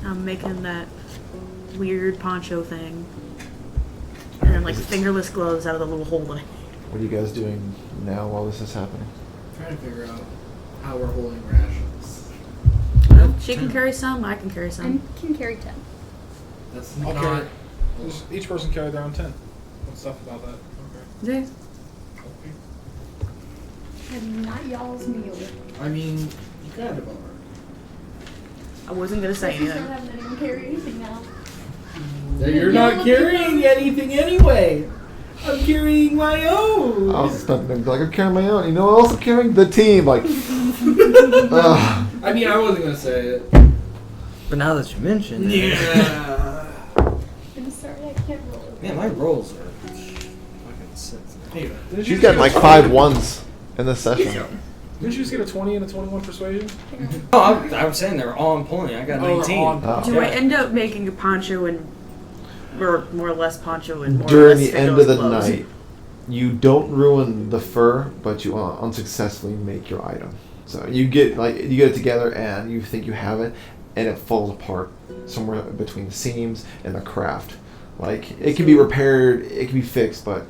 I'm making that weird poncho thing, and then fingerless gloves out of the little hole that I made. What are you guys doing now while this is happening? Trying to figure out how we're holding rations. She can carry some. I can carry some. I can carry 10. That's I'll not. carry. Each person carry their own 10. What's stuff about that? Okay. Yeah. And not y'all's meal. I mean, you kind of are. I wasn't gonna say Since I anything. haven't even carry anything now. You're not carrying anything anyway. I'm carrying my own. I was expecting them to be like, I'm carrying my own. You know what else I'm carrying? The team. Like, I mean, I wasn't gonna say it. But now that you mention it, Yeah. I'm sorry, I can't roll it. man, my rolls are fucking sick. Anyway, she's got like 5 ones in this session. Didn't you just get a 20 and a 21 persuasion? Oh, I was saying they're all on point. I got 19. Oh. Do I end up making a poncho and, or more or less poncho and more or During less the end of the gloves? night, you don't ruin the fur, but you unsuccessfully make your item. So you get it together and you think you have it, and it falls apart somewhere between the seams and the craft. Like it can be repaired, it can be fixed, but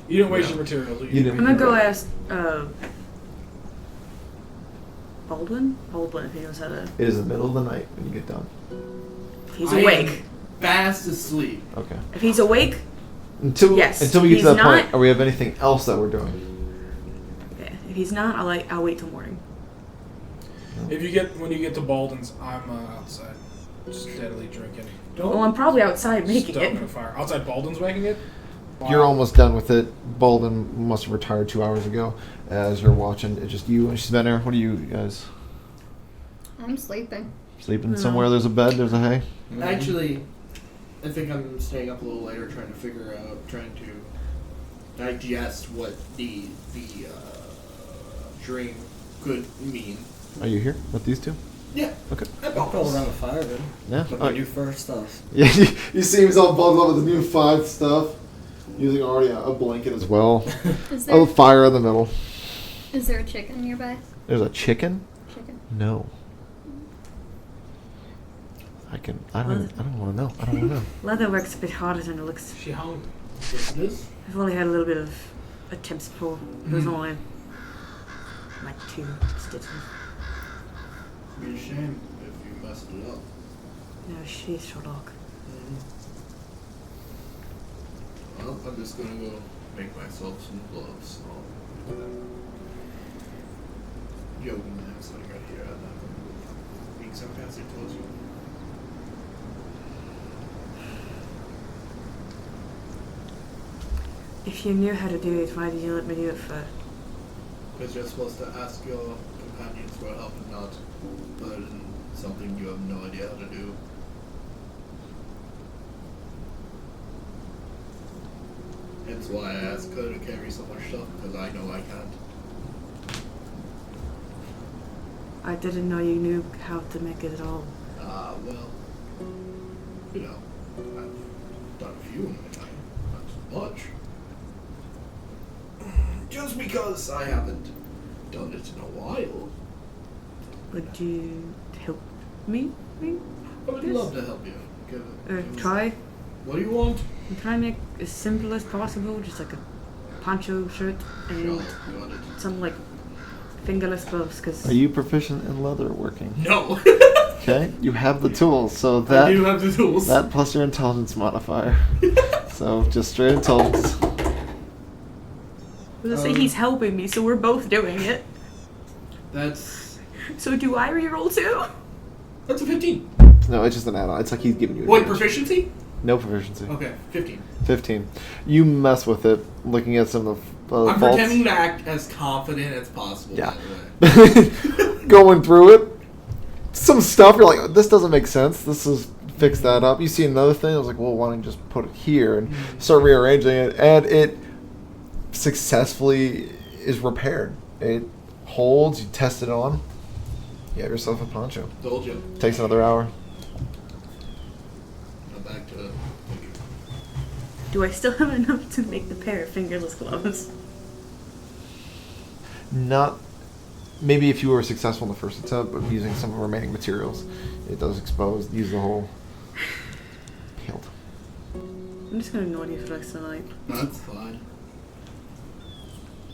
You didn't waste your materials. you didn't. I'm gonna go ask Baldwin if he knows how to. It is the middle of the night when you get done. If he's I am awake. fast asleep. Okay. If he's awake, Until Yes. we get He's to that not- point, or we have anything else that we're doing. okay. If he's not, I'll wait till morning. When you get to Baldwin's, I'm outside, steadily drinking. Well, I'm probably outside making Stoking it. a fire. Outside Baldwin's making it? You're almost done with it. Baldwin must have retired 2 hours ago. As you're watching, it's just you and she's been there. What are you guys I'm sleeping. sleeping No. somewhere? There's a bed. There's a hay. Actually, I think I'm staying up a little later trying to digest what the dream could mean. Are you here with these two? Yeah. Okay. I'll crawl around the fire, then. Yeah. With my new fur stuff. Yeah. You see himself bundled up with the new 5 stuff, using already a blanket as well. Is Oh, there, fire in the middle. is there a chicken nearby? There's a chicken. Chicken. No. I don't want to know. I don't want to know. Leather works a bit harder than it looks. She hungry. Yes, it is. I've only had a little bit of attempts before. It was only like 2 stitches. It'd be a shame if you messed it up. No, she's Sherlock. Well, I'm just gonna go make myself some gloves. Yoga mat sitting right here. I'm not gonna move. Being so fancy towards you. If you knew how to do it, why did you let me do it first? Because you're supposed to ask your companions for help and not burden something you have no idea how to do. That's why I asked her to carry so much stuff, because I know I can't. I didn't know you knew how to make it at all. Well, you know, I've done a few in my time, not much. Just because I haven't done it in a while. Would you help me? I would love to help you. Give Try. What do you want? I'm trying to make as simple as possible, just like a poncho shirt and Got it. some like fingerless gloves. Because Are you proficient in leather working? No. Okay, you have the tools, so I that do have the tools. that plus your intelligence modifier. So just straight intelligence. let's say he's helping me, so we're both doing it. That's So do I reroll too? a 15. No, it's just an add-on. It's like he's giving you. Wait, advantage. proficiency? No proficiency. Okay, 15. 15. You mess with it, looking at some of the I'm faults. pretending to act as confident as possible. Yeah. By the way. Going through it, some stuff you're like, this doesn't make sense. This is fix that up. You see another thing. I was like, well, why don't you just put it here and start rearranging it, and it successfully is repaired. It holds. You test it on. You have yourself a poncho. Told you. Takes another hour. Now back to. Do I still have enough to make the pair of fingerless gloves? Not. Maybe if you were successful in the first attempt, but using some of the remaining materials, it does expose. Use the whole hilt. I'm just gonna ignore you for the rest of the night. That's fine.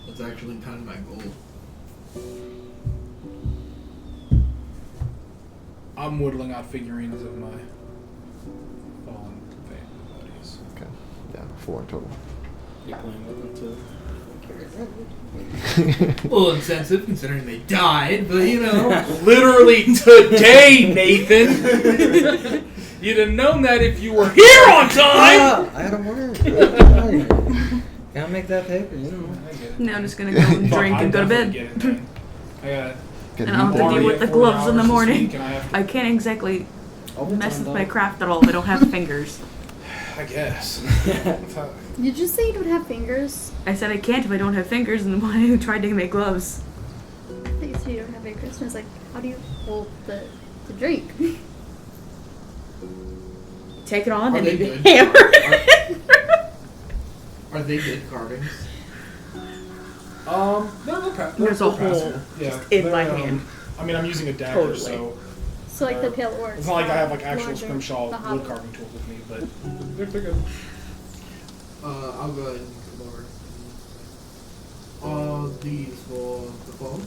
That's actually kind of my goal. I'm whittling out figurines of my fallen buddies. Okay. Yeah, 4 in total. You're playing with them too. A little insensitive considering they died, but you know. Literally today, Nathan! You'd have known that if you were here on time! I gotta work. Gotta make that paper, you know. I get it. Now I'm just gonna go and Fuck, drink I and go to definitely bed. get it, man. I gotta Get And I'll have to newborn. deal with the 40 gloves in the hours this morning. week and I have to- I can't exactly Overtime, mess with though. my craft at all if I don't have fingers. I guess. Did you say you don't have fingers? I said I can't if I don't have fingers, and then I tried to make gloves. I thought you said you don't have fingers. And I was like, how do you hold the drink? Take it on Are and they you good? hammer it. Are they good carvings? There's a they're passable. hole Yeah, just in my they're, hand. I mean, I'm using a dagger, Totally. so So like the pale orcs. it's not like I have like actual larger, scrimshaw the wood hollow. carving tools with me, but they're good. I'll go ahead and come over. Are these for the phone?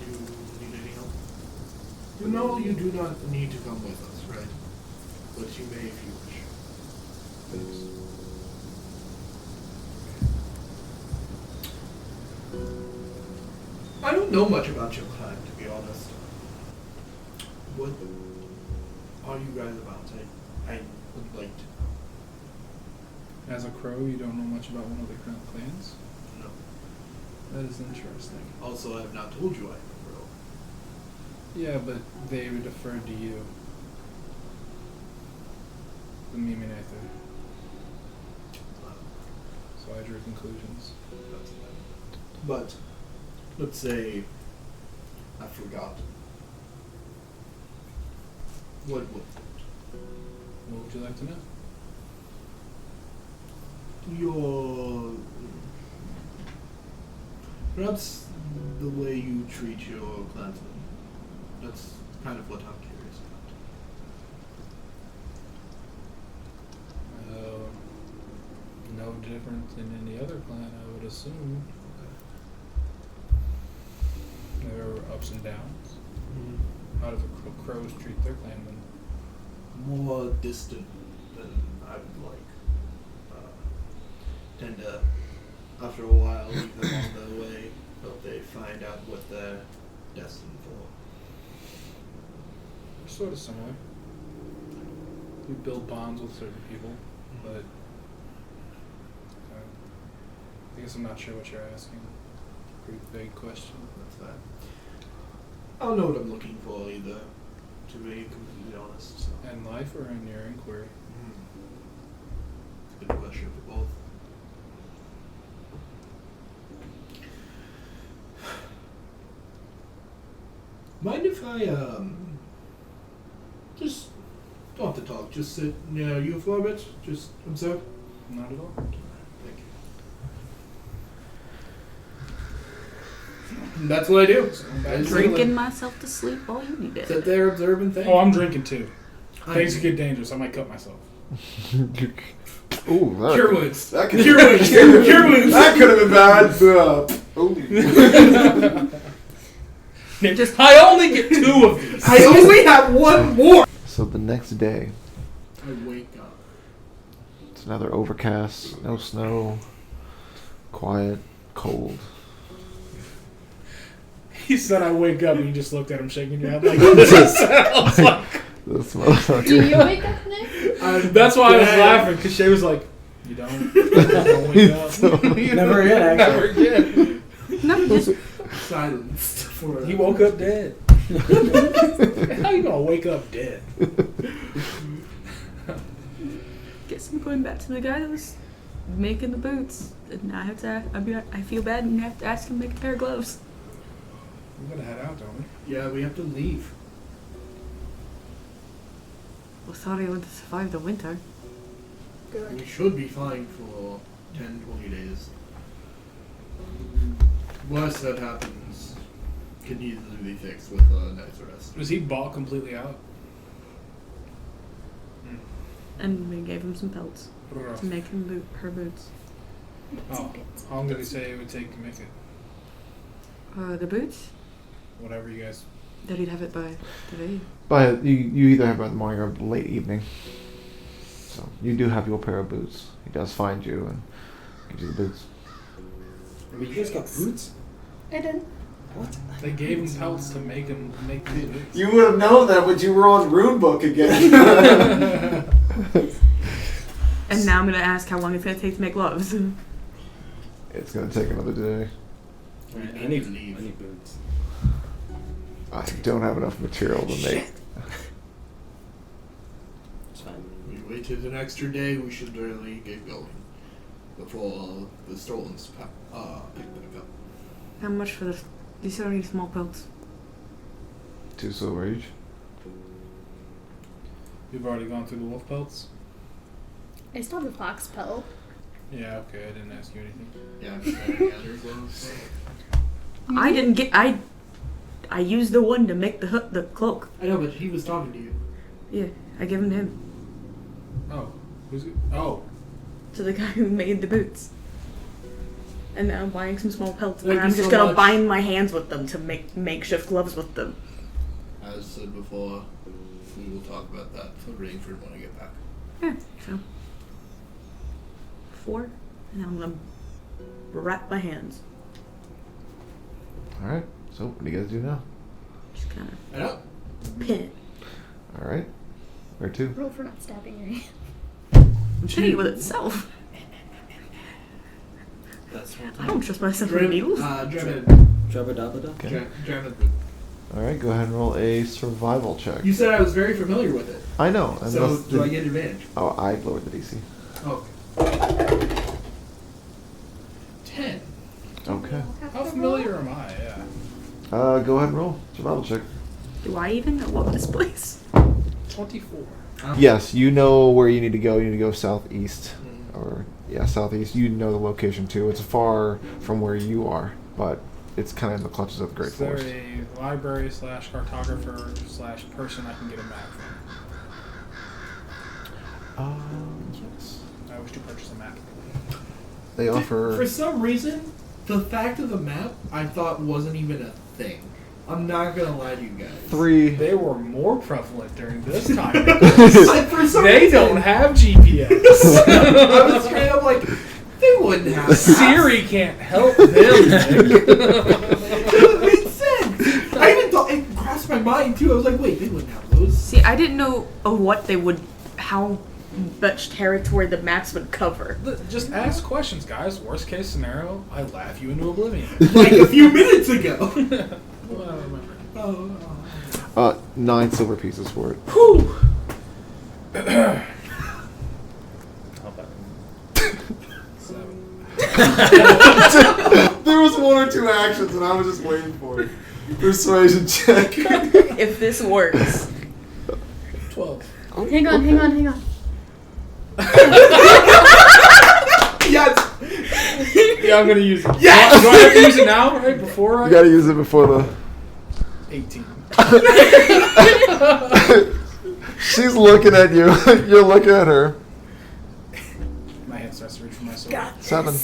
Do you need any help? You know you do not need to come with us, right? But you may if you wish. Thanks. I don't know much about your clan, to be honest. What are you guys about? I would like to know. As a crow, you don't know much about one of the clans? No. That is interesting. Also, I have not told you I am a crow. Yeah, but they would defer to you. The Mimi Nathan. So I drew conclusions. That's that. But let's say I forgot. What would What would you like to know? your perhaps the way you treat your clansmen? That's kind of what I'm curious about. No different than any other clan, I would assume. There are ups and downs. How do the crows treat their clanmen? More distant than I would like. Tend to, after a while, leave them on their way, but they find out what they're destined for. We're sort of similar. We build bonds with certain people, but I guess I'm not sure what you're asking. Pretty vague question. That's that. I don't know what I'm looking for either, to be completely honest. So. In life or in your inquiry? Good question for both. Mind if I just don't have to talk, just sit near you for a bit? Just observe? Not at all. Thank you. That's what I do. Drinking myself to sleep while you need Sit it. there, observe, and think. Oh, I'm drinking too. Things could get dangerous. I might cut myself. Ooh, that, Cure wounds. that could Cure wounds. Cure wounds. that could have been bad. I only get 2 of these. I only have one more. So the next day, I wake up. it's another overcast, no snow, quiet, cold. He said I wake up and you just looked at him shaking your head like this. Sounds like. This motherfucker. Do you wake up, Nick? That's why I was laughing, because Shay was like, you don't wake up. Never again, Never actually. again. No, just Silenced. For He woke up dead. How you gonna wake up dead? guess I'm going back to the guy that was making the boots. And I have to. I feel bad and have to ask him to make a pair of gloves. We're gonna head out, don't we? Yeah, we have to leave. I thought I would survive the winter. We should be fine for 10, 20 days. Worst that happens can easily be fixed with a night's rest. Was he bought completely out? And we gave him some pelts to make him her boots. Oh, how long did he say it would take to make it? The boots? Whatever you guys. That he'd have it by today. But you either have it by the morning or late evening. So you do have your pair of boots. He does find you and gives you the boots. But you guys got boots? I didn't. What? They gave him pelts to make these boots. You would have known that, but you were on Runebook again. And now I'm gonna ask how long it's gonna take to make gloves. It's gonna take another day. I need boots. I don't have enough material to make. It's fine. We waited an extra day, we should really get going before the Stolens pick back up. How much for this? These are only small pelts. 2 silver each. You've already gone through the wolf pelts? I still have the fox pelt. Yeah, okay, I didn't ask you anything. Yeah, I'm staring at her clothes. I didn't get. I used the one to make the cloak. I know, but he was talking to you. Yeah, I gave him to him. Oh. Who's it? Oh. To the guy who made the boots. And now I'm buying some small pelts, Thank and I'm you just so gonna much. bind my hands with them to make makeshift gloves with them. As said before, we will talk about that for Rainford when I get back. Yeah, so 4, and I'm gonna wrap my hands. Alright, so what do you guys do now? Just kind of I know. pin it. Alright, where to? Roll for not stabbing your hand. I'm hitting it with itself. That's one I time. don't trust myself with needles. Dremet. Jabba dabba da? Okay. Dremet. Alright, go ahead and roll a survival check. You said I was very familiar with it. I know. And So, that's do I get advantage? Oh, I lowered the DC. Okay. 10. Okay. How familiar am I? Yeah. Go ahead and roll. Survival check. Do I even know this place? 24. Yes, you know where you need to go. You need to go southeast. Or, yeah, southeast. You know the location too. It's far from where you are, but it's kind of in the clutches of the Great Is there Forest. a library / cartographer / person I can get a map from? Yes. I wish to purchase a map. They offer. For some reason, the fact of the map I thought wasn't even a thing. I'm not gonna lie to you guys. 3. They were more prevalent during this time. For some They reason, don't have GPS. I was straight up like, they wouldn't have Siri can't help them. Nick. It made sense. I even thought it crossed my mind too. I was like, wait, they wouldn't have those. See, I didn't know of what they would, how much territory the maps would cover. Just ask questions, guys. Worst case scenario, I laugh you into oblivion. Like a few minutes ago. Well, I don't remember. 9 silver pieces for it. Whew. How about 7. There was 1 or 2 actions, and I was just waiting for it. Persuasion check. If this works. 12. Hang on. Yes. Yeah, I'm gonna use it. Yes! Do I have to use it now, right? Before You gotta use it before the... 18. She's looking at you. You're looking at her. My hand starts to reach for my sword. 7.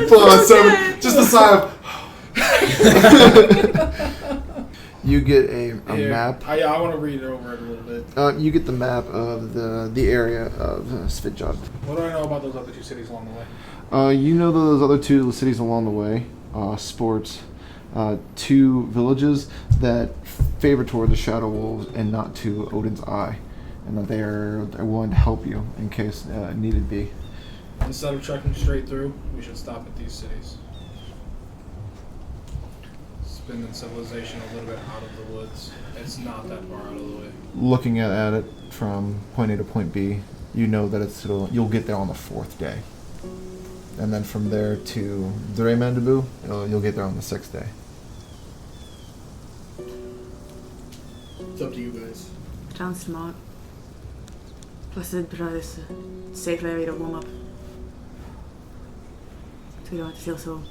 Pull on 7. Just a sigh of... You get a map. I want to read over it a little bit. You get the map of the area of Svitjod. What do I know about those other 2 cities along the way? You know those other 2 cities along the way. Sports. 2 villages that favor toward the Shadow Wolves and not to Odin's Eye. And that they're willing to help you in case needed be. Instead of trekking straight through, we should stop at these cities. Spending civilization a little bit out of the woods. It's not that far out of the way. Looking at it from point A to point B, you know that you'll get there on the 4th day. And then from there to Dremandabu, you'll get there on the 6th day. It's up to you guys. Sounds smart. Plus, it'd be a safe area to warm up. So you don't have to feel so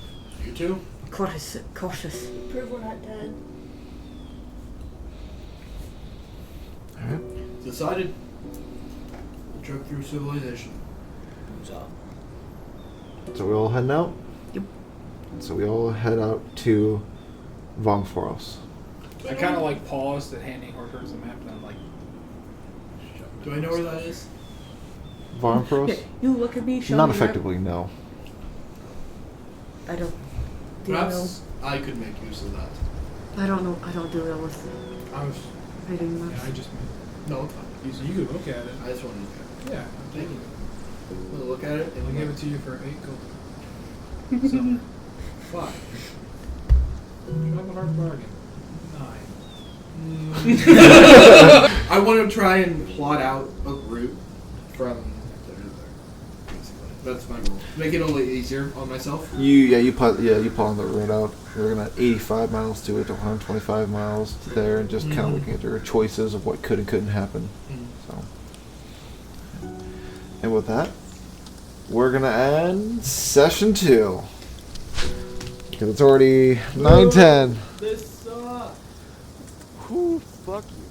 You too? cautious. Prove we're not dead. Alright. Decided. Trek through civilization. So we all heading out? Yep. So we all head out to Vongforos. I kind of like paused at handing her towards the map and I'm like... Do I know where that is? Vongforos? Yeah, you look at me, show Not me effectively, no. I don't. Do you know? Perhaps I could make use of that. I don't know. I don't do well with I was... reading Yeah, maps. I just... No, it's fine. You could look at it. I just want to look at Yeah. Thank you. I'm gonna look at it I'll and give it to you for 8 gold. So, 5. Drive a hard bargain. 9. I want to try and plot out a route from there to there. Basically, that's my goal. Make it a little easier on myself. You plot the route out. You're looking at 85 miles to it to 125 miles to there, and just kind of looking at your choices of what could and couldn't happen. So, and with that, we're gonna end session 2 because it's already 9:10. This sucks. Whew, fuck you.